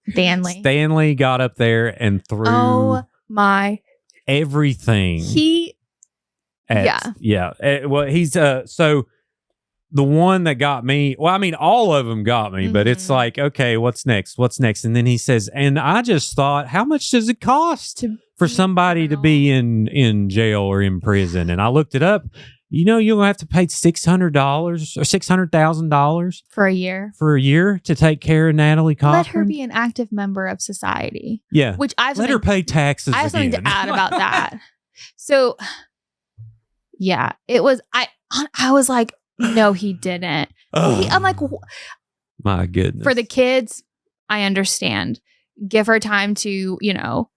Stanley got up there and threw. Oh my. Everything. Yeah. Well, he's so the one that got me. Well, I mean, all of them got me, but it's like, okay, what's next? And then he says, and I just thought, how much does it cost for somebody to be in jail or in prison? And I looked it up. You know, you'll have to pay $600 or $600,000 for a year to take care of Natalie Cochran. Let her be an active member of society. Yeah, which let her pay taxes. I have something to add about that. So, yeah, it was. I was like, no, he didn't. I'm like, my goodness. For the kids, I understand. Give her time to, you know,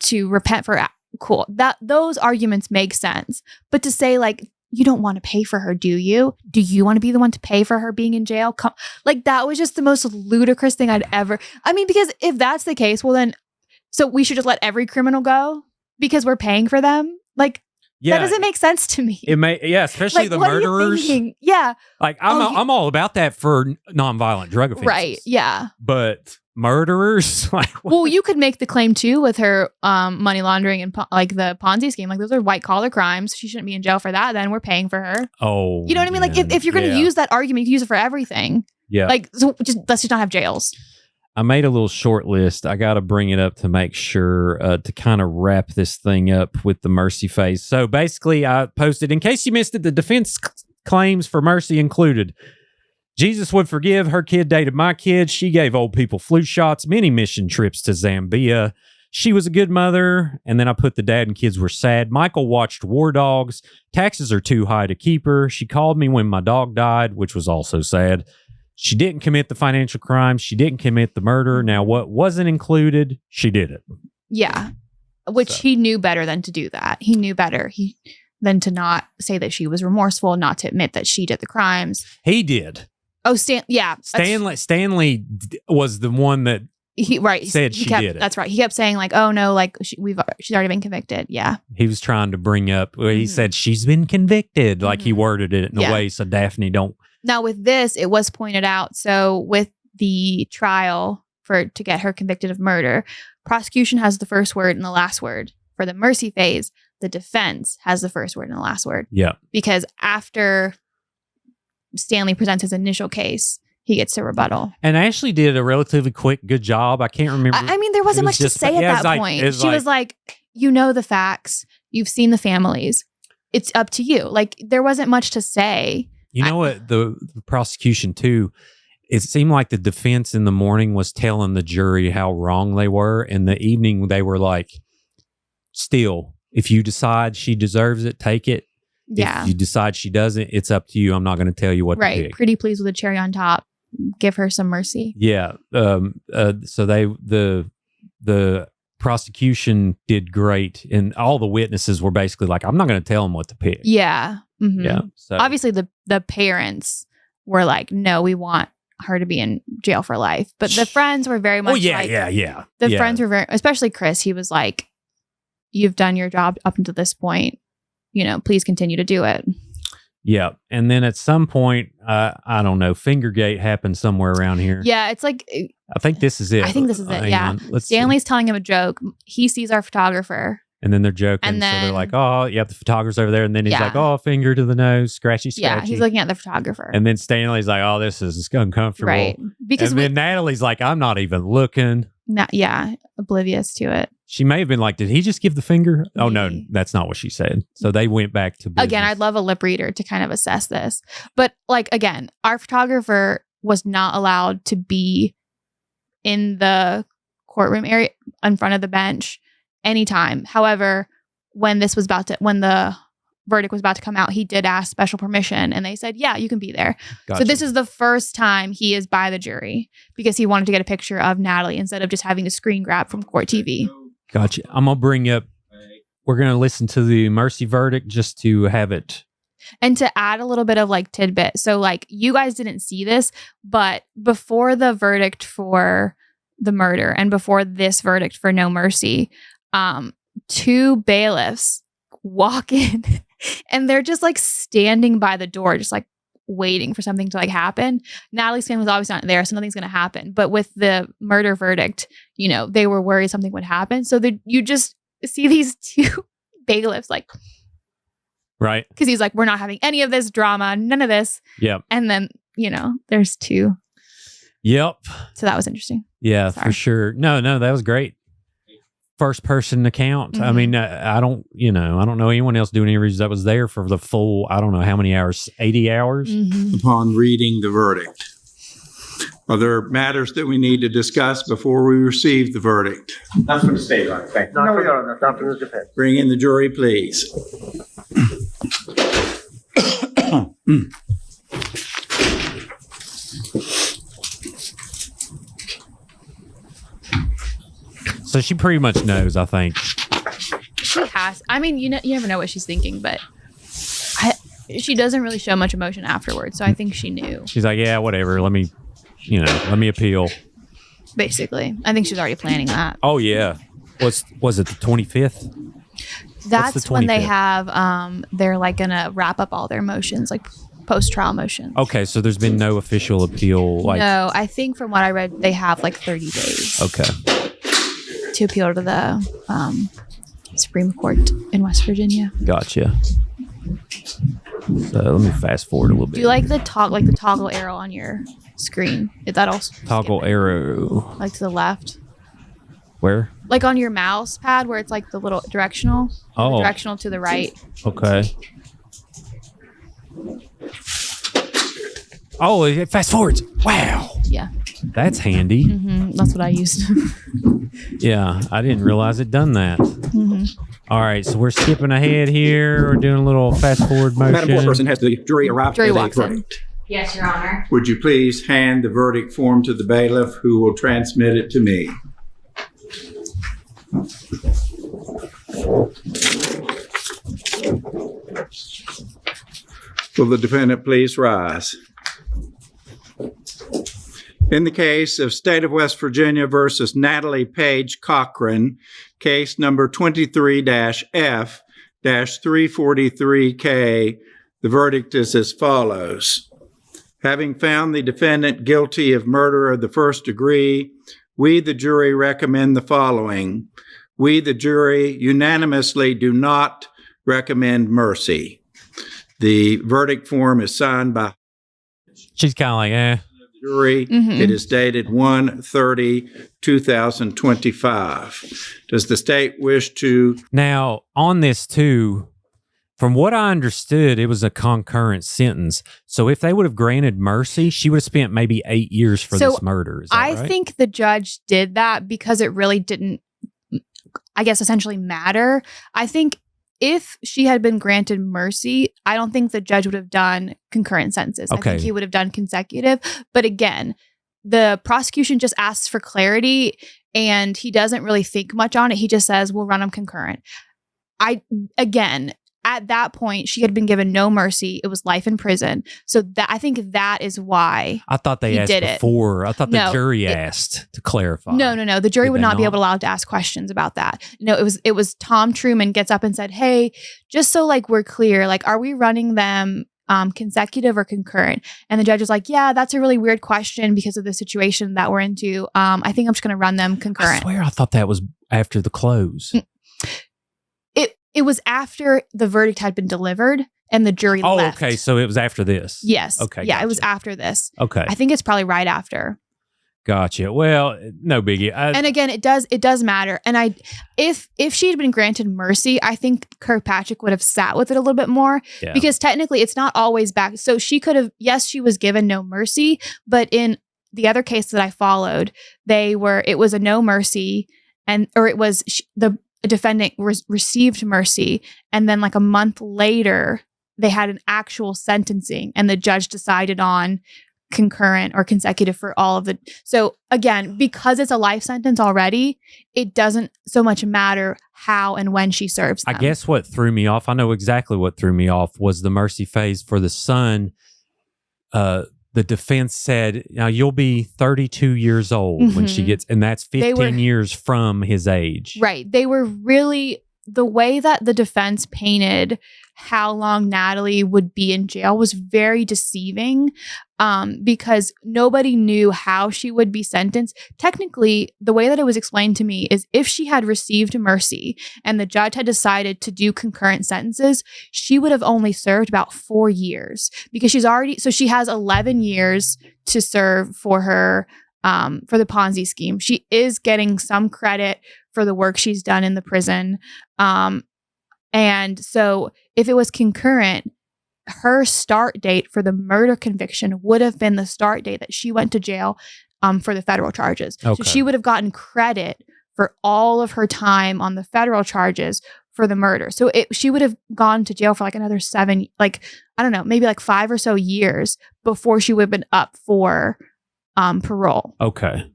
to repent for. Cool. Those arguments make sense. But to say, like, you don't want to pay for her, do you? Do you want to be the one to pay for her being in jail? Like, that was just the most ludicrous thing I'd ever. I mean, because if that's the case, well then, so we should just let every criminal go because we're paying for them? Like, that doesn't make sense to me. It may, especially like, the murderers. Yeah. Like, I'm all about that for nonviolent drug offenses. Right. Yeah. But murderers, like, well, you could make the claim too with her money laundering and like the Ponzi scheme. Like, those are white collar crimes. She shouldn't be in jail for that. Then we're paying for her. Oh, you know what I mean? Like, if you're going to use that argument, you can use it for everything. Yeah. Like, so let's just not have jails. I made a little short list. I got to bring it up to make sure to kind of wrap this thing up with the mercy phase. So basically, I posted, in case you missed it, the defense claims for mercy included: Jesus would forgive. Her kid dated my kid. She gave old people flu shots, many mission trips to Zambia. She was a good mother. And then I put the dad and kids were sad. Michael watched War Dogs. Taxes are too high to keep her. She called me when my dog died, which was also sad. She didn't commit the financial crime. She didn't commit the murder. Now, what wasn't included, she did it. Yeah. Which he knew better than to do that. He knew better than to not say that she was remorseful, not to admit that she did the crimes. He did. Oh, Stanley was the one that said she did it. That's right. He kept saying, like, oh no, like she's already been convicted. Yeah. He was trying to bring up where he said she's been convicted. Like he worded it in a way so Daphne don't. Now with this, it was pointed out. So with the trial to get her convicted of murder, prosecution has the first word and the last word. For the mercy phase, the defense has the first word and the last word. Yeah. Because after Stanley presents his initial case, he gets to rebuttal. And Ashley did a relatively good job. I can't remember. I mean, there wasn't much to say at that point. She was like, you know the facts. You've seen the families. It's up to you. Like, there wasn't much to say. You know what? The prosecution, too, it seemed like the defense in the morning was telling the jury how wrong they were. In the evening, they were like, still, if you decide she deserves it, take it. Yeah. If you decide she doesn't, it's up to you. I'm not going to tell you what to pick. Pretty please with a cherry on top. Give her some mercy. Yeah. So the prosecution did great, and all the witnesses were basically like, I'm not going to tell them what to pick. Yeah. Mm-hmm. Yeah. So obviously the parents were like, no, we want her to be in jail for life. But the friends were very much yeah. The friends were especially Chris, he was like, you've done your job up until this point. You know, please continue to do it. Yeah. And then at some point, I don't know, fingergate happened somewhere around here. Yeah, it's like, I think this is it. I think this is it. Hang Yeah. on. Stanley's telling him a joke. He sees our photographer. And then they're joking. And so they're then- like, oh, yeah, the photographer's over there. And then he's Yeah. like, oh, finger to the nose, scratchy. Yeah, he's looking at the photographer. And then Stanley's like, oh, this is uncomfortable. Right. Because and then Natalie's like, I'm not even looking. oblivious to it. She may have been like, did he just give the finger? Oh, no, Maybe. that's not what she said. So they went back to business. Again, I'd love a lip reader to kind of assess this. But like, again, our photographer was not allowed to be in the courtroom area in front of the bench anytime. However, when the verdict was about to come out, he did ask special permission and they said, yeah, you can be there. Gotcha. So this is the first time he is by the jury because he wanted to get a picture of Natalie instead of just having to screen grab from court TV. Gotcha. I'm going to bring up, we're going to listen to the mercy verdict just to have it. And to add a little bit of like tidbit. So like you guys didn't see this, but before the verdict for the murder and before this verdict for no mercy, 2 bailiffs walk in and they're just like standing by the door, just like waiting for something to like happen. Natalie's family's obviously not there, so nothing's going to happen. But with the murder verdict, you know, they were worried something would happen. So you just see these 2 bailiffs like, right? Because he's like, we're not having any of this drama, none of this. Yep. And then, you know, there's 2. Yep. So that was interesting. Yeah, Sorry. for sure. No, that was great. First person account. Mhm. I mean, I don't know anyone else doing interviews that was there for the full, I don't know how many hours, 80 hours. Mm-hmm. Upon reading the verdict, are there matters that we need to discuss before we receive the verdict? Not from the state, Your Honor. Thank you. No, Your Honor, not from the defense. Bring in the jury, please. So she pretty much knows, I think. She has. I mean, you never know what she's thinking, but she doesn't really show much emotion afterwards. So I think she knew. She's like, yeah, whatever. Let me appeal. Basically, I think she's already planning that. Oh yeah. Was it the 25th? That's the when they 25th? have. They're like gonna wrap up all their motions, like post-trial motions. Okay, so there's been no official appeal. No, I think from what I read, they have like 30 days Okay. to appeal to the Supreme Court in West Virginia. Gotcha. So let me fast forward a little bit. Do you like the toggle arrow on your screen? Is that also Toggle arrow. like to the left? Where? Like on your mouse pad where it's like the little directional. Oh. The directional to the right. Okay. Oh, it fast forwards. Wow. Yeah. That's handy. That's what I used. Yeah, I didn't realize it done that. All right, so we're skipping ahead here. We're doing a little fast forward motion. Madam Foreperson, has the jury arrived Jury at a walks in. verdict? Yes, Your Honor. Would you please hand the verdict form to the bailiff who will transmit it to me? Will the defendant please rise? In the case of State of West Virginia versus Natalie Page Cochran, case number 23-F-343K, the verdict is as follows. Having found the defendant guilty of murder of the first degree, We, the jury, recommend the following. We, the jury, unanimously do not recommend mercy. The verdict form is signed by She's kind of like, the jury. It is dated 1/30/2025. Does the state wish to? Now, on this too, from what I understood, it was a concurrent sentence. So if they would have granted mercy, she would have spent maybe 8 years for this murder. Is that I right? think the judge did that because it really didn't, I guess, essentially matter. I think if she had been granted mercy, I don't think the judge would have done concurrent sentences. I Okay. think he would have done consecutive. But again, the prosecution just asks for clarity and he doesn't really think much on it. He just says, we'll run them concurrent. At that point, she had been given no mercy. It was life in prison. So that I think that is why. I thought they he asked did it. before. I thought the No, jury asked to clarify. No. The jury Did would they not be not? allowed to ask questions about that. No, it was Tom Truman gets up and said, "Hey, just so like we're clear, like are we running them consecutive or concurrent?" And the judge was like, "Yeah, that's a really weird question because of the situation that we're into. I think I'm just going to run them I concurrent." swear I thought that was after the close. It was after the verdict had been delivered and the jury Oh, left. okay. So it was after this. Yes. Okay, Yeah, it was gotcha. after this. Okay. I think it's probably right after. Gotcha. Well, no biggie. And again, it does matter. And if she had been granted mercy, I think Kirkpatrick would have sat with it a little bit more Yeah. because technically it's not always back. So she could have, yes, she was given no mercy, but in the other case that I followed, it was a no mercy or it was the defendant received mercy. And then like a month later, they had an actual sentencing and the judge decided on concurrent or consecutive for all of the. So again, because it's a life sentence already, it doesn't so much matter how and when she serves them. I guess what threw me off, I know exactly what threw me off, was the mercy phase for the son. The defense said, now you'll be 32 years old when she gets, and that's 15 years from his age. Right. They were really, the way that the defense painted how long Natalie would be in jail was very deceiving because nobody knew how she would be sentenced. Technically, the way that it was explained to me is if she had received mercy and the judge had decided to do concurrent sentences, she would have only served about 4 years because she has 11 years to serve for her for the Ponzi scheme. She is getting some credit for the work she's done in the prison. And so if it was concurrent, her start date for the murder conviction would have been the start date that she went to jail for the federal charges. Okay. So she would have gotten credit for all of her time on the federal charges for the murder. So she would have gone to jail for like another 7, like, I don't know, maybe like 5 or so years before she would have been up for parole. Okay.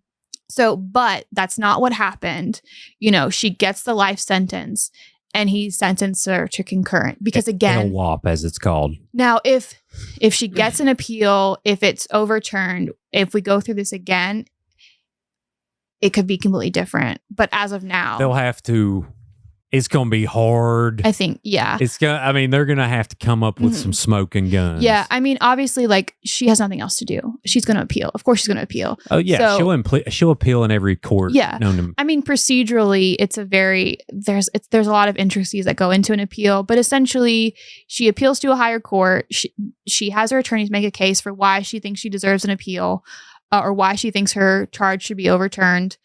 So, but that's not what happened. She gets the life sentence and he sentenced her to concurrent because again, a WAP as it's called. now if she gets an appeal, if it's overturned, if we go through this again, it could be completely different. But as of now, They'll have to, it's going to be hard. I think, yeah. They're going to have to come up with some smoking guns. Yeah, I mean, obviously, like, she has nothing else to do. She's going to appeal. Of course she's going to appeal. Oh, yeah. So, she'll appeal in every court. Yeah. known to- I mean, procedurally, there's a lot of intricacies that go into an appeal, but essentially, she appeals to a higher court. She has her attorneys make a case for why she thinks she deserves an appeal or why she thinks her charge should be overturned.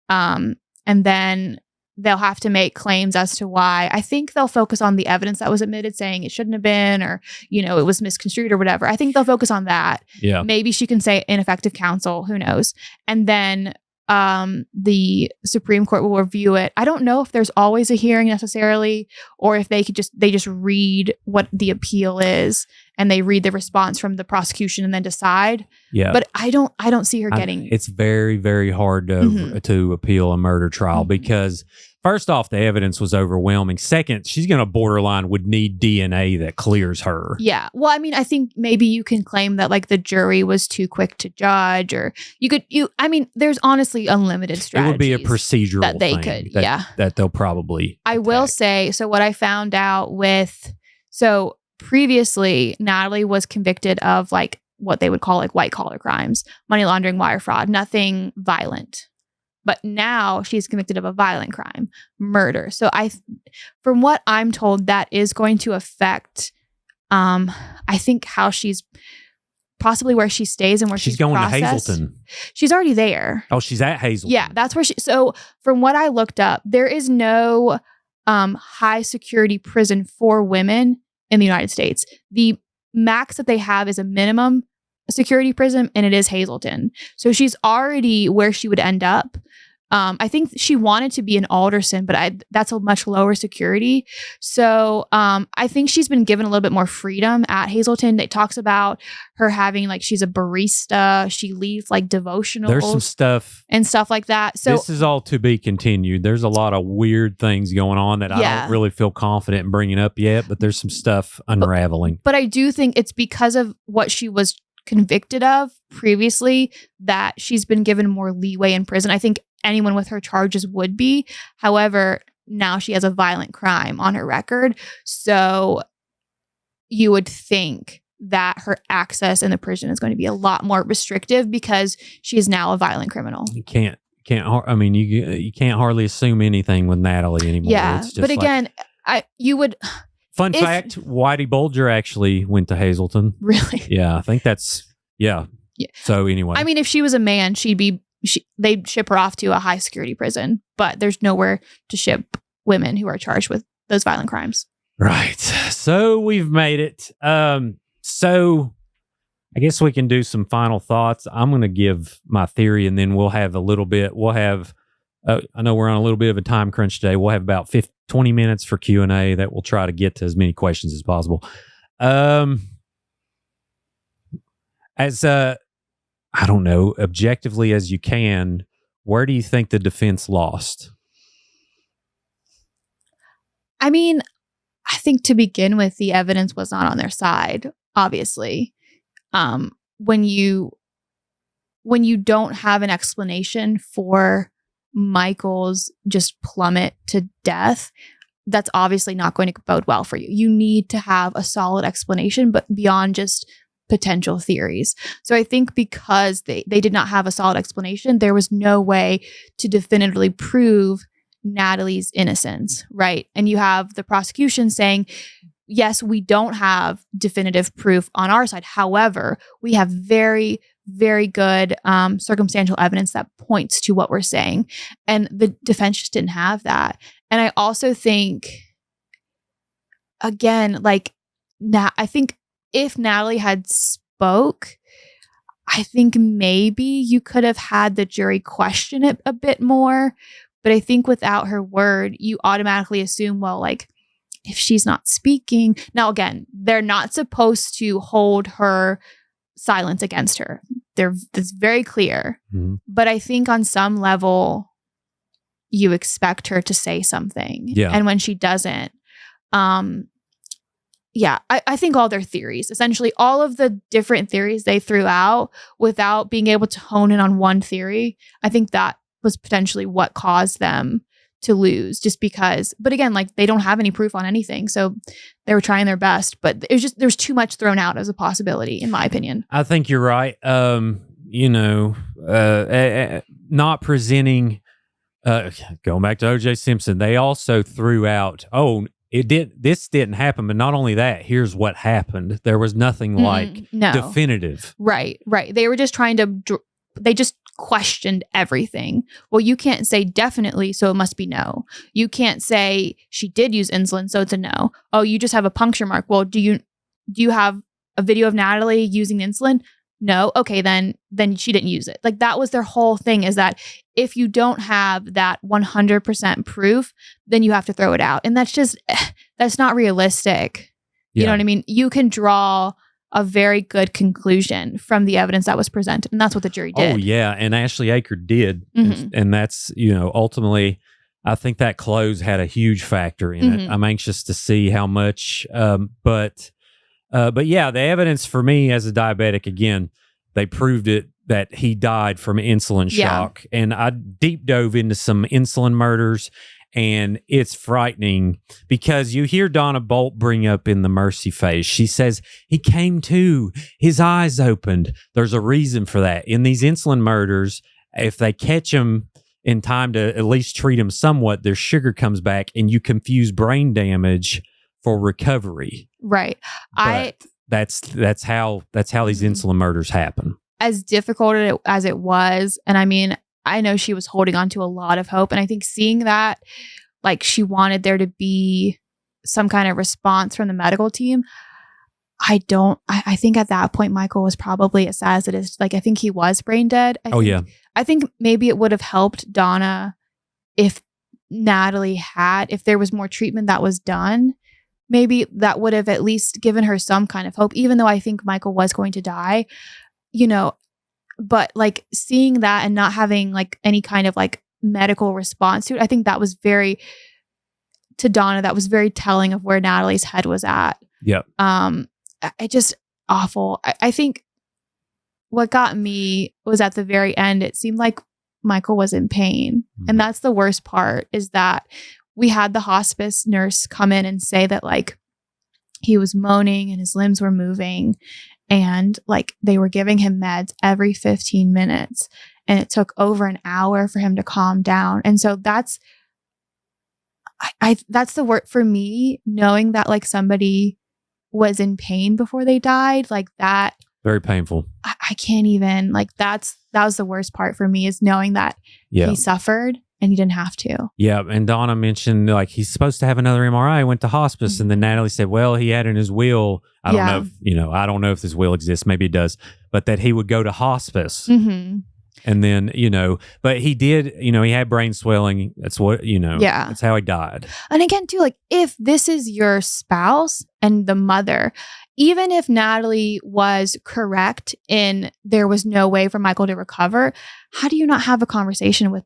And then they'll have to make claims as to why. I think they'll focus on the evidence that was admitted saying it shouldn't have been or, it was misconstrued or whatever. I think they'll focus on that. Yeah. Maybe she can say ineffective counsel. Who knows? And then the Supreme Court will review it. I don't know if there's always a hearing necessarily or if they just read what the appeal is and they read the response from the prosecution and then decide. Yeah. But I don't see her getting. It's very, very hard to appeal a murder trial because first off, the evidence was overwhelming. Second, she's going to borderline would need DNA that clears her. Yeah. Well, I mean, I think maybe you can claim that like the jury was too quick to judge or there's honestly unlimited strategies. It would be a procedural that they thing could, that they'll probably I will attack. say, so what I found out previously, Natalie was convicted of like what they would call like white collar crimes, money laundering, wire fraud, nothing violent. But now she's convicted of a violent crime, murder. So from what I'm told, that is going to affect, I think, how she's possibly where she stays and where she's going processed. to Hazleton. She's already there. Oh, she's at Hazleton. Yeah, that's where so from what I looked up, there is no high security prison for women in the United States. The max that they have is a minimum security prison, and it is Hazleton. So she's already where she would end up. I think she wanted to be in Alderson, but that's a much lower security. So I think she's been given a little bit more freedom at Hazleton. It talks about her having, like, she's a barista. She leads like devotionals. There's some stuff and stuff like that. So this is all to be continued. There's a lot of weird things going on that I don't really feel confident in bringing up yet, but there's some stuff unraveling. But I do think it's because of what she was convicted of previously that she's been given more leeway in prison. I think anyone with her charges would be. However, now she has a violent crime on her record. So you would think that her access in the prison is going to be a lot more restrictive because she is now a violent criminal. You can't. I mean, you can't hardly assume anything with Natalie anymore. Yeah, it's just but again, you would. Fun fact: Whitey Bulger actually went to Hazleton. Really? Yeah, I think that's yeah. So anyway, I mean, if she was a man, they'd ship her off to a high security prison, but there's nowhere to ship women who are charged with those violent crimes. Right. So we've made it. So I guess we can do some final thoughts. I'm going to give my theory, and then we'll have a little bit. We'll have. I know we're on a little bit of a time crunch today. We'll have about 20 minutes for Q&A that we'll try to get to as many questions as possible. I don't know, objectively as you can, where do you think the defense lost? I mean, I think to begin with, the evidence was not on their side, obviously. When you don't have an explanation for Michael's just plummet to death, that's obviously not going to bode well for you. You need to have a solid explanation, but beyond just potential theories. So I think because they did not have a solid explanation, there was no way to definitively prove Natalie's innocence, right? And you have the prosecution saying, yes, we don't have definitive proof on our side. However, we have very, very good circumstantial evidence that points to what we're saying. And the defense just didn't have that. And I also think, again, like, I think if Natalie had spoke, I think maybe you could have had the jury question it a bit more. But I think without her word, you automatically assume, well, like, if she's not speaking. Now, again, they're not supposed to hold her silence against her. That's very clear. Mm-hmm. But I think on some level, you expect her to say something. Yeah. And when she doesn't, I think all their theories, essentially all of the different theories they threw out without being able to hone in on one theory, I think that was potentially what caused them to lose, just because, but again, like, they don't have any proof on anything. So they were trying their best, but it was just, there's too much thrown out as a possibility, in my opinion. I think you're right. Not presenting, going back to O.J. Simpson, they also threw out, this didn't happen, but not only that, here's what happened. There was nothing definitive. Right. They were just trying to, they just questioned everything. Well, you can't say definitely, so it must be no. You can't say she did use insulin, so it's a no. Oh, you just have a puncture mark. Well, do you have a video of Natalie using insulin? No. Okay, then she didn't use it. Like, that was their whole thing, is that if you don't have that 100% proof, then you have to throw it out. And that's not realistic. You know what I mean? You can draw a very good conclusion from the evidence that was presented. And that's what the jury did. Oh, yeah. And Ashley Aker did. Mm-hmm. And that's, ultimately, I think that close had a huge factor in it. I'm anxious to see how much, but yeah, the evidence for me as a diabetic, again, they proved it that he died from insulin shock. And I deep dove into some insulin murders, and it's frightening because you hear Donna Bolt bring up in the Mercy phase. She says, he came to, his eyes opened. There's a reason for that. In these insulin murders, if they catch him in time to at least treat them somewhat, their sugar comes back and you confuse brain damage for recovery. Right. But that's how these insulin murders happen. As difficult as it was, and I mean, I know she was holding on to a lot of hope, and I think seeing that, like, she wanted there to be some kind of response from the medical team. I think at that point, Michael was probably as sad as it is. Like, I think he was brain dead. I think maybe it would have helped Donna if if there was more treatment that was done. Maybe that would have at least given her some kind of hope, even though I think Michael was going to die, but like seeing that and not having like any kind of like medical response to it, I think that was to Donna, that was very telling of where Natalie's head was at. Yep. It just awful. I think what got me was at the very end, it seemed like Michael was in pain. And that's the worst part, is that we had the hospice nurse come in and say that like he was moaning and his limbs were moving, and like they were giving him meds every 15 minutes, and it took over an hour for him to calm down. And so that's the word for me, knowing that like somebody was in pain before they died, like that. Very painful. I can't even, like, that was the worst part for me, is knowing that he suffered and he didn't have to. Yeah. And Donna mentioned like he's supposed to have another MRI, went to hospice. And then Natalie said, well, he had in his will, I don't know if this will exists, maybe it does, but that he would go to hospice. And then, but he did, he had brain swelling. That's what, that's how he died. And again, too, like, if this is your spouse and the mother, even if Natalie was correct in there was no way for Michael to recover, how do you not have a conversation with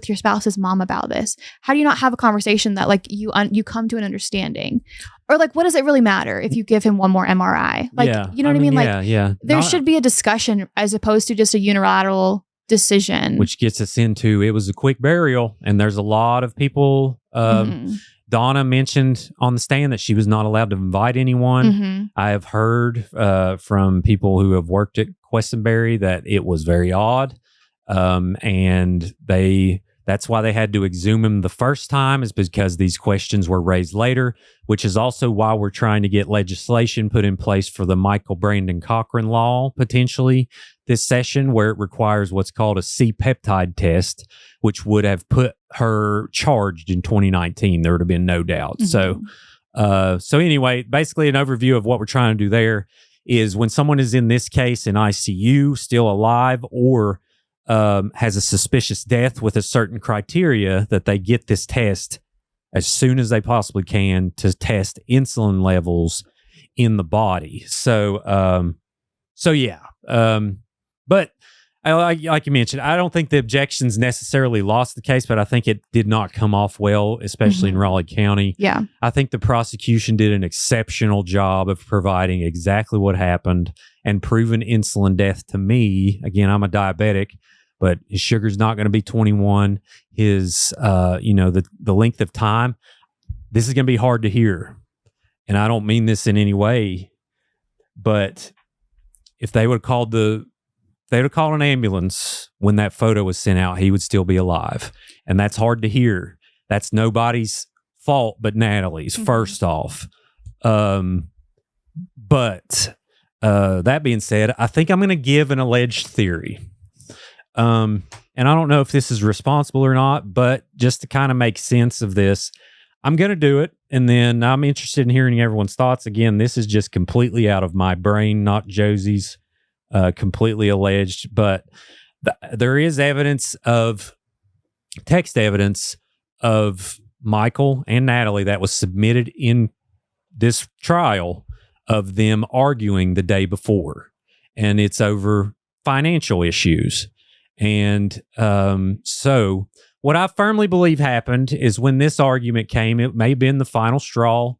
your spouse's mom about this? How do you not have a conversation that like you come to an understanding? Or like, what does it really matter if you give him one more MRI? Like, you know what I mean? Like, there should be a discussion as opposed to just a unilateral decision. Which gets us into, it was a quick burial, and there's a lot of people. Donna mentioned on the stand that she was not allowed to invite anyone. I have heard from people who have worked at Questenberry that it was very odd. And that's why they had to exhume him the first time, is because these questions were raised later, which is also why we're trying to get legislation put in place for the Michael Brandon Cochran law potentially this session, where it requires what's called a C-peptide test, which would have put her charged in 2019. There would have been no doubt. So anyway, basically an overview of what we're trying to do there is when someone is in this case in ICU, still alive, or has a suspicious death with a certain criteria, that they get this test as soon as they possibly can to test insulin levels in the body. But like you mentioned, I don't think the objections necessarily lost the case, but I think it did not come off well, especially in Raleigh County. Yeah. I think the prosecution did an exceptional job of providing exactly what happened and proving insulin death to me. Again, I'm a diabetic, but his sugar's not going to be 21. His, the length of time, this is going to be hard to hear. And I don't mean this in any way, but if they would have called an ambulance when that photo was sent out, he would still be alive. And that's hard to hear. That's nobody's fault but Natalie's, first off. But that being said, I think I'm going to give an alleged theory. And I don't know if this is responsible or not, but just to kind of make sense of this, I'm going to do it. And then I'm interested in hearing everyone's thoughts. Again, this is just completely out of my brain, not Jozy's. Completely alleged, but there is text evidence of Michael and Natalie that was submitted in this trial of them arguing the day before, and it's over financial issues. And so what I firmly believe happened is when this argument came, it may have been the final straw.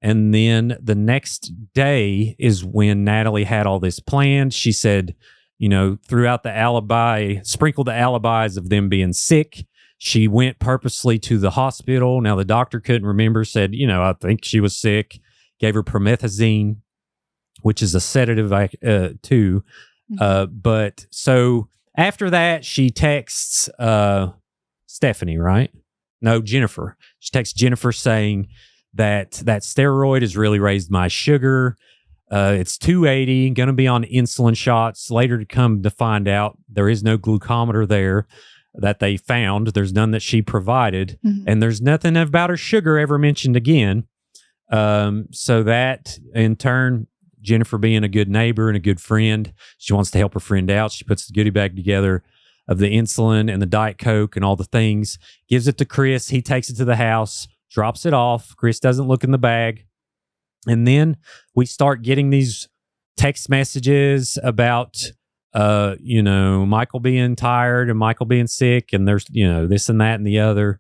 And then the next day is when Natalie had all this planned. She said, throughout the alibi, sprinkled the alibis of them being sick. She went purposely to the hospital. Now, the doctor couldn't remember, said, I think she was sick, gave her promethazine, which is a sedative too. But so after that, she texts Stephanie, right? No, Jennifer. She texts Jennifer saying that steroid has really raised my sugar. It's 280, going to be on insulin shots. Later to come to find out there is no glucometer there that they found. There's none that she provided. And there's nothing about her sugar ever mentioned again. So that in turn, Jennifer being a good neighbor and a good friend, she wants to help her friend out. She puts the goodie bag together of the insulin and the Diet Coke and all the things, gives it to Chris. He takes it to the house, drops it off. Chris doesn't look in the bag. And then we start getting these text messages about, Michael being tired and Michael being sick, and there's, this and that and the other.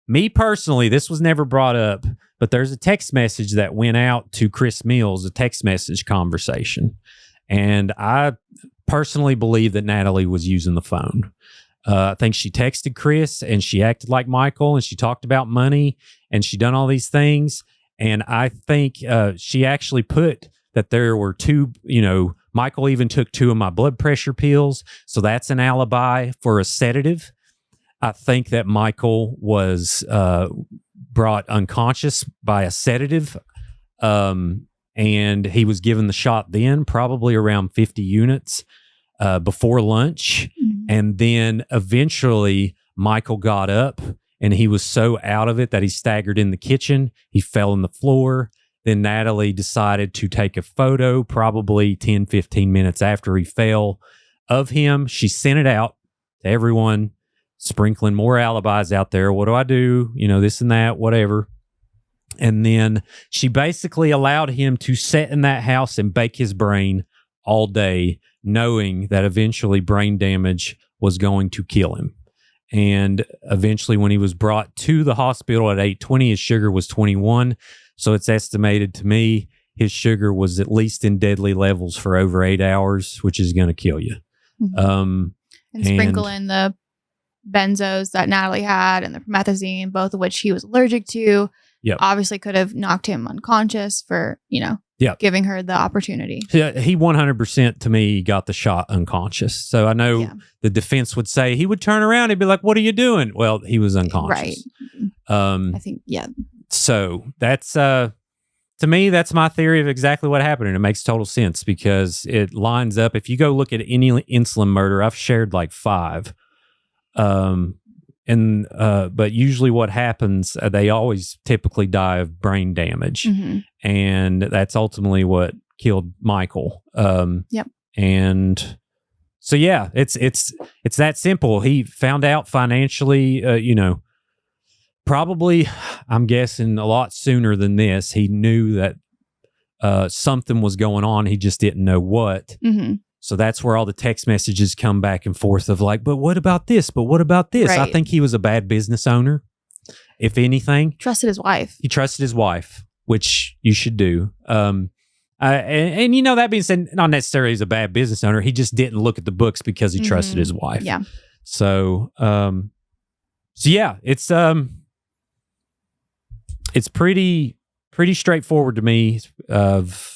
Me personally, this was never brought up, but there's a text message that went out to Chris Mills, a text message conversation. And I personally believe that Natalie was using the phone. I think she texted Chris and she acted like Michael and she talked about money and she done all these things. And I think she actually put that there were two, Michael even took 2 of my blood pressure pills. So that's an alibi for a sedative. I think that Michael was brought unconscious by a sedative. And he was given the shot then, probably around 50 units before lunch. And then eventually Michael got up and he was so out of it that he staggered in the kitchen. He fell on the floor. Then Natalie decided to take a photo probably 10, 15 minutes after he fell of him. She sent it out to everyone, sprinkling more alibis out there. What do I do? This and that, whatever. And then she basically allowed him to sit in that house and bake his brain all day, knowing that eventually brain damage was going to kill him. And eventually when he was brought to the hospital at 8:20, his sugar was 21. So it's estimated to me his sugar was at least in deadly levels for over 8 hours, which is going to kill you. And sprinkle in the benzos that Natalie had and the promethazine, both of which he was allergic to. Yep. Obviously could have knocked him unconscious for, giving her the opportunity. Yeah, he 100% to me got the shot unconscious. So I know the defense would say he would turn around and be like, "What are you doing?" Well, he was unconscious. Right. I think, So that's, to me, that's my theory of exactly what happened. And it makes total sense because it lines up. If you go look at any insulin murder, I've shared like 5. But usually what happens, they always typically die of brain damage. And that's ultimately what killed Michael. And so, yeah, it's that simple. He found out financially, probably, I'm guessing a lot sooner than this. He knew that something was going on. He just didn't know what. So that's where all the text messages come back and forth of like, but what about this? But what about this? Right. I think he was a bad business owner, if anything. Trusted his wife. He trusted his wife, which you should do. And that being said, not necessarily he's a bad business owner. He just didn't look at the books because he trusted his wife. Yeah. So yeah, it's pretty straightforward to me of,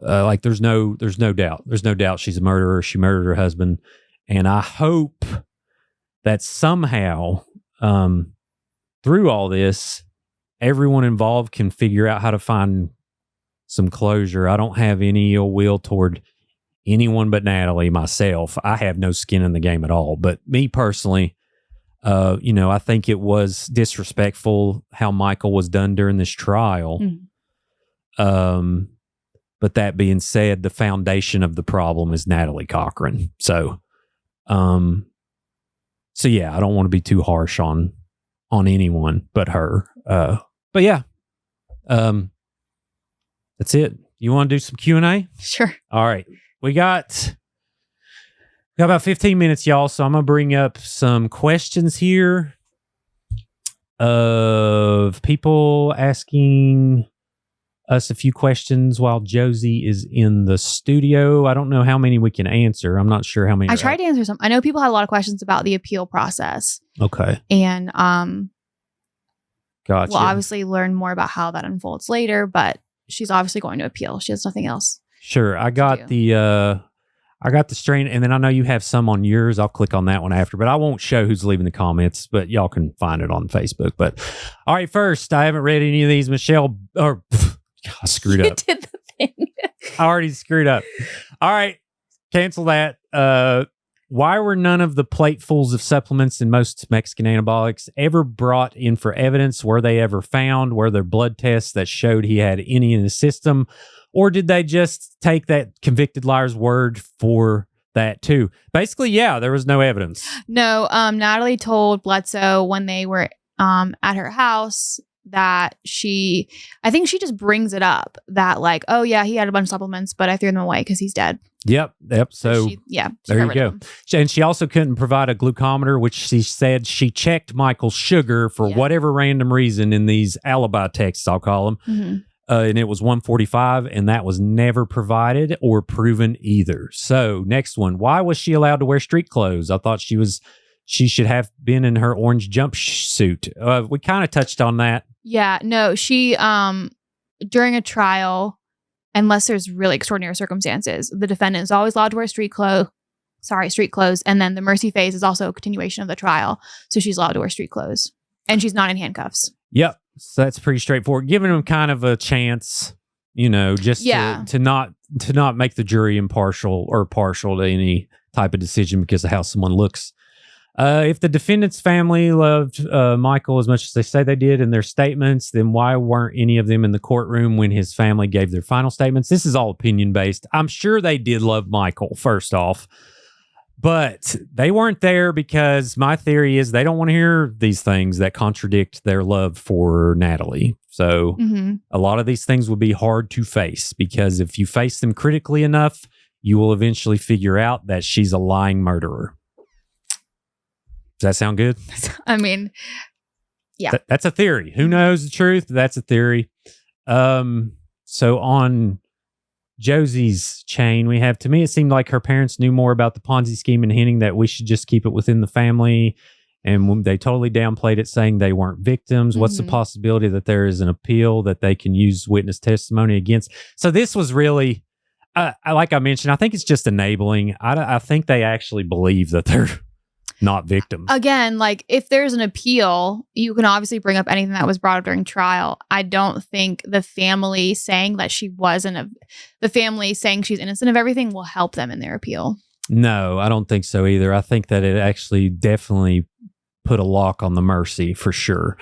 like there's no doubt she's a murderer. She murdered her husband. And I hope that somehow, through all this, everyone involved can figure out how to find some closure. I don't have any ill will toward anyone but Natalie, myself. I have no skin in the game at all. But me personally, I think it was disrespectful how Michael was done during this trial. But that being said, the foundation of the problem is Natalie Cochran. So yeah, I don't want to be too harsh on anyone but her. But yeah, that's it. You want to do some Q&A? Sure. All right. We got about 15 minutes, y'all. So I'm going to bring up some questions here of people asking us a few questions while Jozy is in the studio. I don't know how many we can answer. I'm not sure how many. I tried to answer some. I know people had a lot of questions about the appeal process. Okay. And gotcha. we'll obviously learn more about how that unfolds later, but she's obviously going to appeal. She has nothing else. Sure. I got the I got the strain, and then I know you have some on yours. I'll click on that one after, but I won't show who's leaving the comments, but y'all can find it on Facebook. But all right, first, I haven't read any of these. Michelle, I screwed up. You did the thing. I already screwed up. All right, cancel that. Why were none of the platefuls of supplements in most Mexican anabolics ever brought in for evidence? Were they ever found? Were there blood tests that showed he had any in his system? Or did they just take that convicted liar's word for that too? Basically, yeah, there was no evidence. No, Natalie told Bledsoe when they were at her house that I think she just brings it up that like, oh yeah, he had a bunch of supplements, but I threw them away because he's dead. Yep. So she there you got rid go. of them. And she also couldn't provide a glucometer, which she said she checked Michael's sugar for whatever random reason in these alibi texts, I'll call them. Mm-hmm. And it was 145, and that was never provided or proven either. So next one, why was she allowed to wear street clothes? I thought she should have been in her orange jumpsuit. We kind of touched on that. Yeah, no, she during a trial, unless there's really extraordinary circumstances, the defendant is always allowed to wear street clothes, and then the mercy phase is also a continuation of the trial, so she's allowed to wear street clothes, and she's not in handcuffs. Yep, so that's pretty straightforward. Giving them kind of a chance, just to not make the jury impartial or partial to any type of decision because of how someone looks. If the defendant's family loved Michael as much as they say they did in their statements, then why weren't any of them in the courtroom when his family gave their final statements? This is all opinion-based. I'm sure they did love Michael, first off, but they weren't there because my theory is they don't want to hear these things that contradict their love for Natalie. So a lot of these things would be hard to face because if you face them critically enough, you will eventually figure out that she's a lying murderer. Does that sound good? I mean, yeah. That's a theory. Who knows the truth? That's a theory. So on Jozy's chain, we have, to me, it seemed like her parents knew more about the Ponzi scheme and hinting that we should just keep it within the family. And when they totally downplayed it, saying they weren't victims. What's the possibility that there is an appeal that they can use witness testimony against? So this was really, like I mentioned, I think it's just enabling. I think they actually believe that they're not victims. Again, like if there's an appeal, you can obviously bring up anything that was brought up during trial. I don't think the family saying that the family saying she's innocent of everything will help them in their appeal. No, I don't think so either. I think that it actually definitely put a lock on the mercy for sure.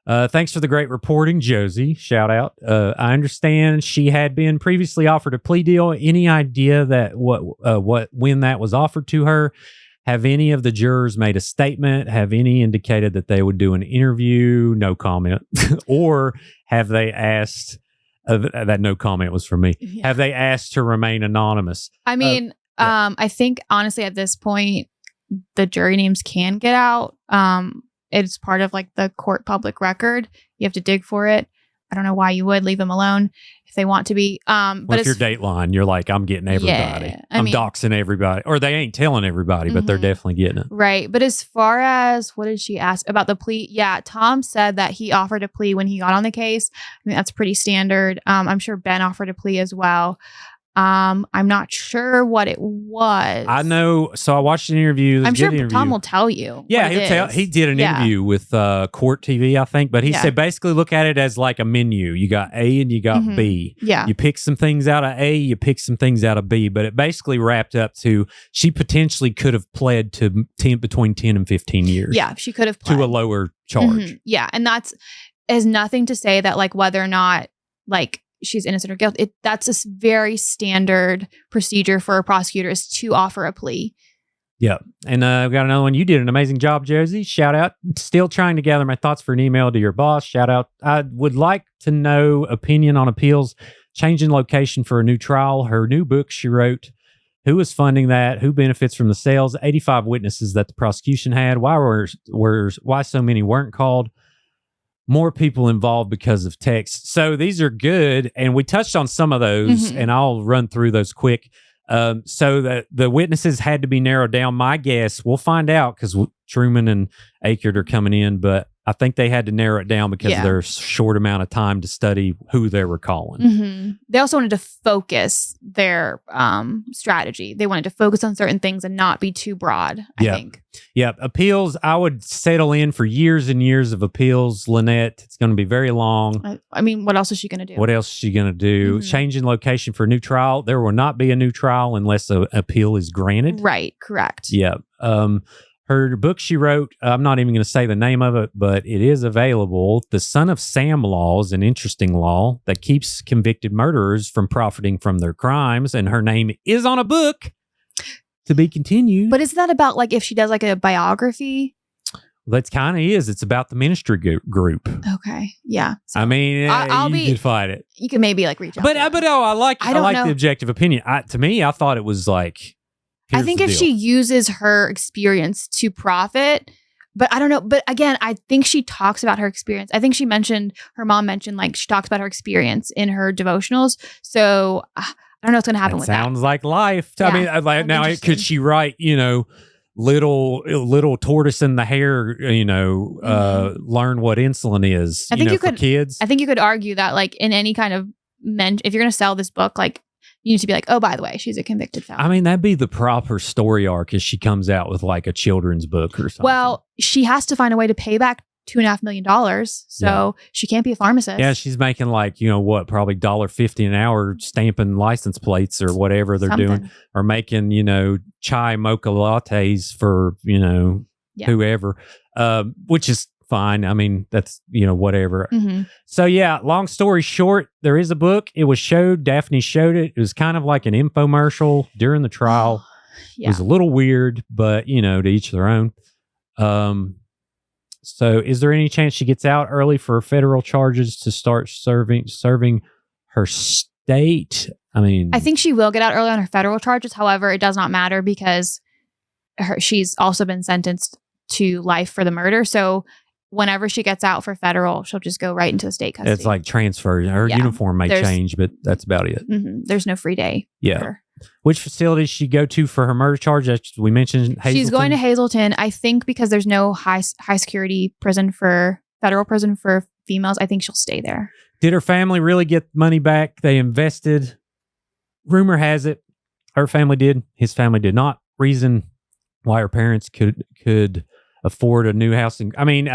Thanks for the great reporting, Jozy. Shout out. I understand she had been previously offered a plea deal. Any idea that when that was offered to her? Have any of the jurors made a statement? Have any indicated that they would do an interview? No comment. Or have they asked, that no comment was from me. Yeah. Have they asked to remain anonymous? I mean, I think honestly at this point, the jury names can get out. It's part of like the court public record. You have to dig for it. I don't know why you would leave them alone if they want to be. With your Dateline, you're like, I'm getting everybody. Yeah, I'm doxing everybody. Or they ain't telling everybody, but they're definitely getting it. Right. But as far as what did she ask about the plea? Yeah, Tom said that he offered a plea when he got on the case. I mean, that's pretty standard. I'm sure Ben offered a plea as well. I'm not sure what it was. I know. So I watched an interview. I'm sure Tom will tell you. Yeah, he'll tell. He did an interview with Court TV, I think. But he said basically look at it as like a menu. You got A and you got B. Yeah. You pick some things out of A, you pick some things out of B. But it basically wrapped up to she potentially could have pled to between 10 and 15 years. Yeah, she could have pled to a lower charge. Yeah, and that's has nothing to say that like whether or not like she's innocent or guilty. That's a very standard procedure for a prosecutor is to offer a plea. Yeah. And I've got another one. You did an amazing job, Jozy. Shout out. Still trying to gather my thoughts for an email to your boss. Shout out. I would like to know opinion on appeals, changing location for a new trial, her new book she wrote. Who is funding that? Who benefits from the sales? 85 witnesses that the prosecution had. Why so many weren't called? More people involved because of text. So these are good. And we touched on some of those and I'll run through those quick. So that the witnesses had to be narrowed down. My guess, we'll find out because Truman and Akert are coming in, but I think they had to narrow it down because of their short amount of time to study who they were calling. They also wanted to focus their strategy. They wanted to focus on certain things and not be too broad, I think. Yeah. Appeals, I would settle in for years and years of appeals, Lynette. It's going to be very long. I mean, what else is she going to do? What else is she going to do? Changing location for a new trial. There will not be a new trial unless an appeal is granted. Right. Correct. Yeah. Her book she wrote, I'm not even going to say the name of it, but it is available. The Son of Sam Law is an interesting law that keeps convicted murderers from profiting from their crimes. And her name is on a book to be continued. But isn't that about like if she does like a biography? That kind of is. It's about the ministry group. Okay. Yeah. So I mean, you could find it. You can maybe like reach out. But I like the objective opinion. To me, I thought it was like, I think if she uses her experience to profit, but I don't know. But again, I think she talks about her experience. I think her mom mentioned like she talks about her experience in her devotionals. So I don't know what's going to happen with that. Sounds like life. Yeah. I mean, now could she write, little tortoise in the hare, learn what insulin is, for kids? I think you could argue that like in any kind of if you're going to sell this book, like, you need to be like, oh, by the way, she's a convicted felon. I mean, that'd be the proper story arc if she comes out with like a children's book or something. Well, she has to find a way to pay back $2.5 million. So she can't be a pharmacist. Yeah, she's making like, probably $1.50 an hour stamping license plates or whatever they're doing. Or making, chai mocha lattes for, whoever, which is fine. I mean, that's, whatever. So yeah, long story short, there is a book. It was showed. Daphne showed it. It was kind of like an infomercial during the trial. It was a little weird, but to each their own. So is there any chance she gets out early for federal charges to start serving her state? I mean, I think she will get out early on her federal charges. However, it does not matter because she's also been sentenced to life for the murder. So whenever she gets out for federal, she'll just go right into the state custody. It's like transfer. Her uniform may change, but that's about it. There's no free day. Yeah. Which facility does she go to for her murder charge? We mentioned Hazleton. She's going to Hazleton, I think, because there's no high security federal prison for females. I think she'll stay there. Did her family really get money back? They invested. Rumor has it her family did. His family did not. Reason why her parents could afford a new house. I mean,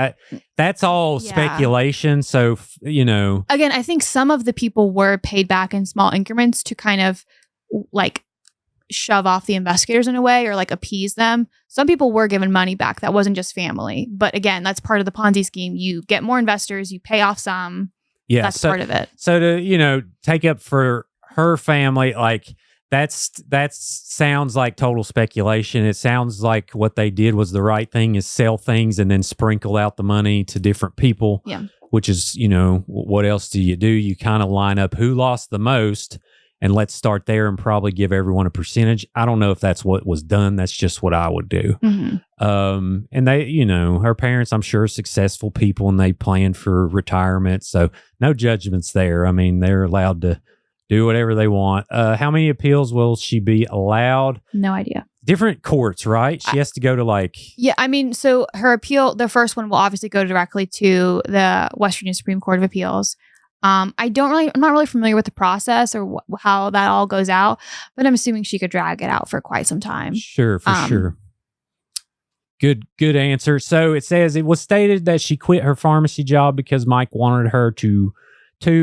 that's all speculation. So, Again, I think some of the people were paid back in small increments to kind of like shove off the investigators in a way or like appease them. Some people were given money back. That wasn't just family. But again, that's part of the Ponzi scheme. You get more investors, you pay off some. Yeah. That's part of it. So to, take up for her family, like, that sounds like total speculation. It sounds like what they did was the right thing, is sell things and then sprinkle out the money to different people. Yeah. Which is, what else do? You kind of line up who lost the most and let's start there and probably give everyone a percentage. I don't know if that's what was done. That's just what I would do. And they, her parents, I'm sure, are successful people and they planned for retirement. So no judgments there. I mean, they're allowed to do whatever they want. How many appeals will she be allowed? No idea. Different courts, right? She has to go to like... Yeah, I mean, so her appeal, the first one will obviously go directly to the West Virginia Supreme Court of Appeals. I'm not really familiar with the process or how that all goes out, but I'm assuming she could drag it out for quite some time. Sure, for sure. Good answer. So it says, it was stated that she quit her pharmacy job because Mike wanted her to,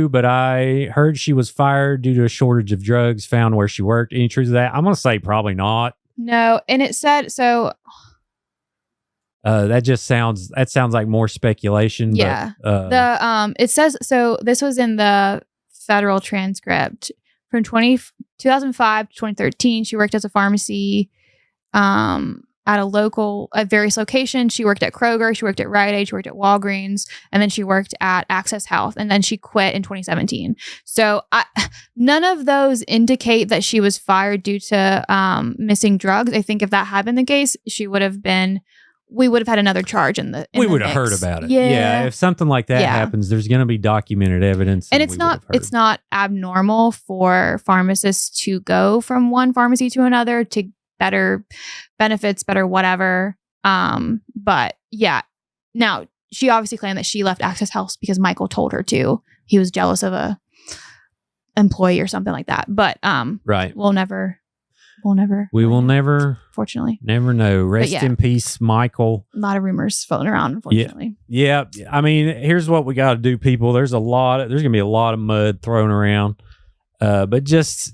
but I heard she was fired due to a shortage of drugs found where she worked. Any truth to that? I'm going to say probably not. No. And it said, so... that sounds like more speculation. Yeah. But, it says, so this was in the federal transcript from 2005 to 2013. She worked as a pharmacy, at various locations. She worked at Kroger, she worked at Rite Aid, she worked at Walgreens, and then she worked at Access Health, and then she quit in 2017. So none of those indicate that she was fired due to missing drugs. I think if that had been the case, we would have had another charge we would have heard about it. Yeah. If something like that happens, there's going to be documented evidence. And it's not abnormal for pharmacists to go from one pharmacy to another to better benefits, better whatever. But yeah, now she obviously claimed that she left Access Health because Michael told her to. He was jealous of a employee or something like that. But right. We will never, fortunately, never know. Rest in peace, Michael. A lot of rumors floating around, unfortunately. Yeah. I mean, here's what we got to do, people. There's going to be a lot of mud thrown around. But just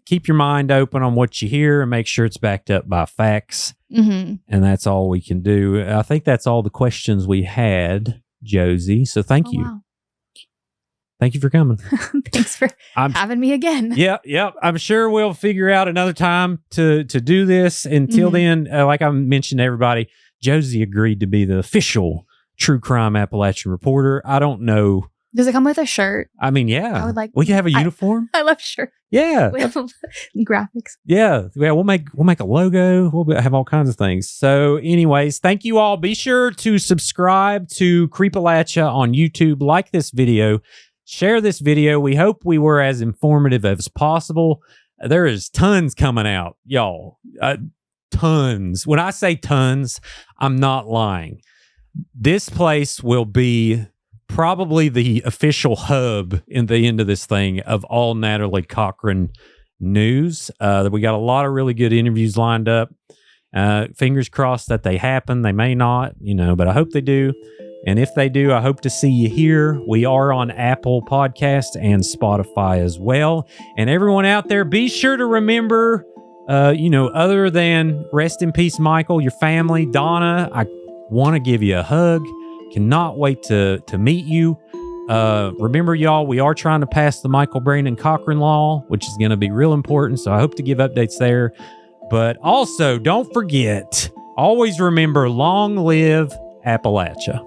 keep your mind open on what you hear and make sure it's backed up by facts. Mm-hmm. And that's all we can do. I think that's all the questions we had, Jozy. So thank you. Wow. Thank you for coming. Thanks for having me again. Yeah. I'm sure we'll figure out another time to do this. Until then, like I mentioned to everybody, Jozy agreed to be the official True Crime Appalachian reporter. I don't know. Does it come with a shirt? I mean, yeah. I would like. We can have a uniform. I love shirts. Yeah. We have graphics. Yeah. We'll make a logo. We'll have all kinds of things. So anyways, thank you all. Be sure to subscribe to Creepalachia on YouTube. Like this video. Share this video. We hope we were as informative as possible. There is tons coming out, y'all. Tons. When I say tons, I'm not lying. This place will be probably the official hub in the end of this thing of all Natalie Cochran news. We got a lot of really good interviews lined up. Fingers crossed that they happen. They may not, but I hope they do. And if they do, I hope to see you here. We are on Apple Podcasts and Spotify as well. And everyone out there, be sure to remember, other than rest in peace, Michael, your family, Donna, I want to give you a hug. Cannot wait to meet you. Remember, y'all, we are trying to pass the Michael Brandon Cochran law, which is going to be real important. So I hope to give updates there. But also, don't forget, always remember, long live Appalachia.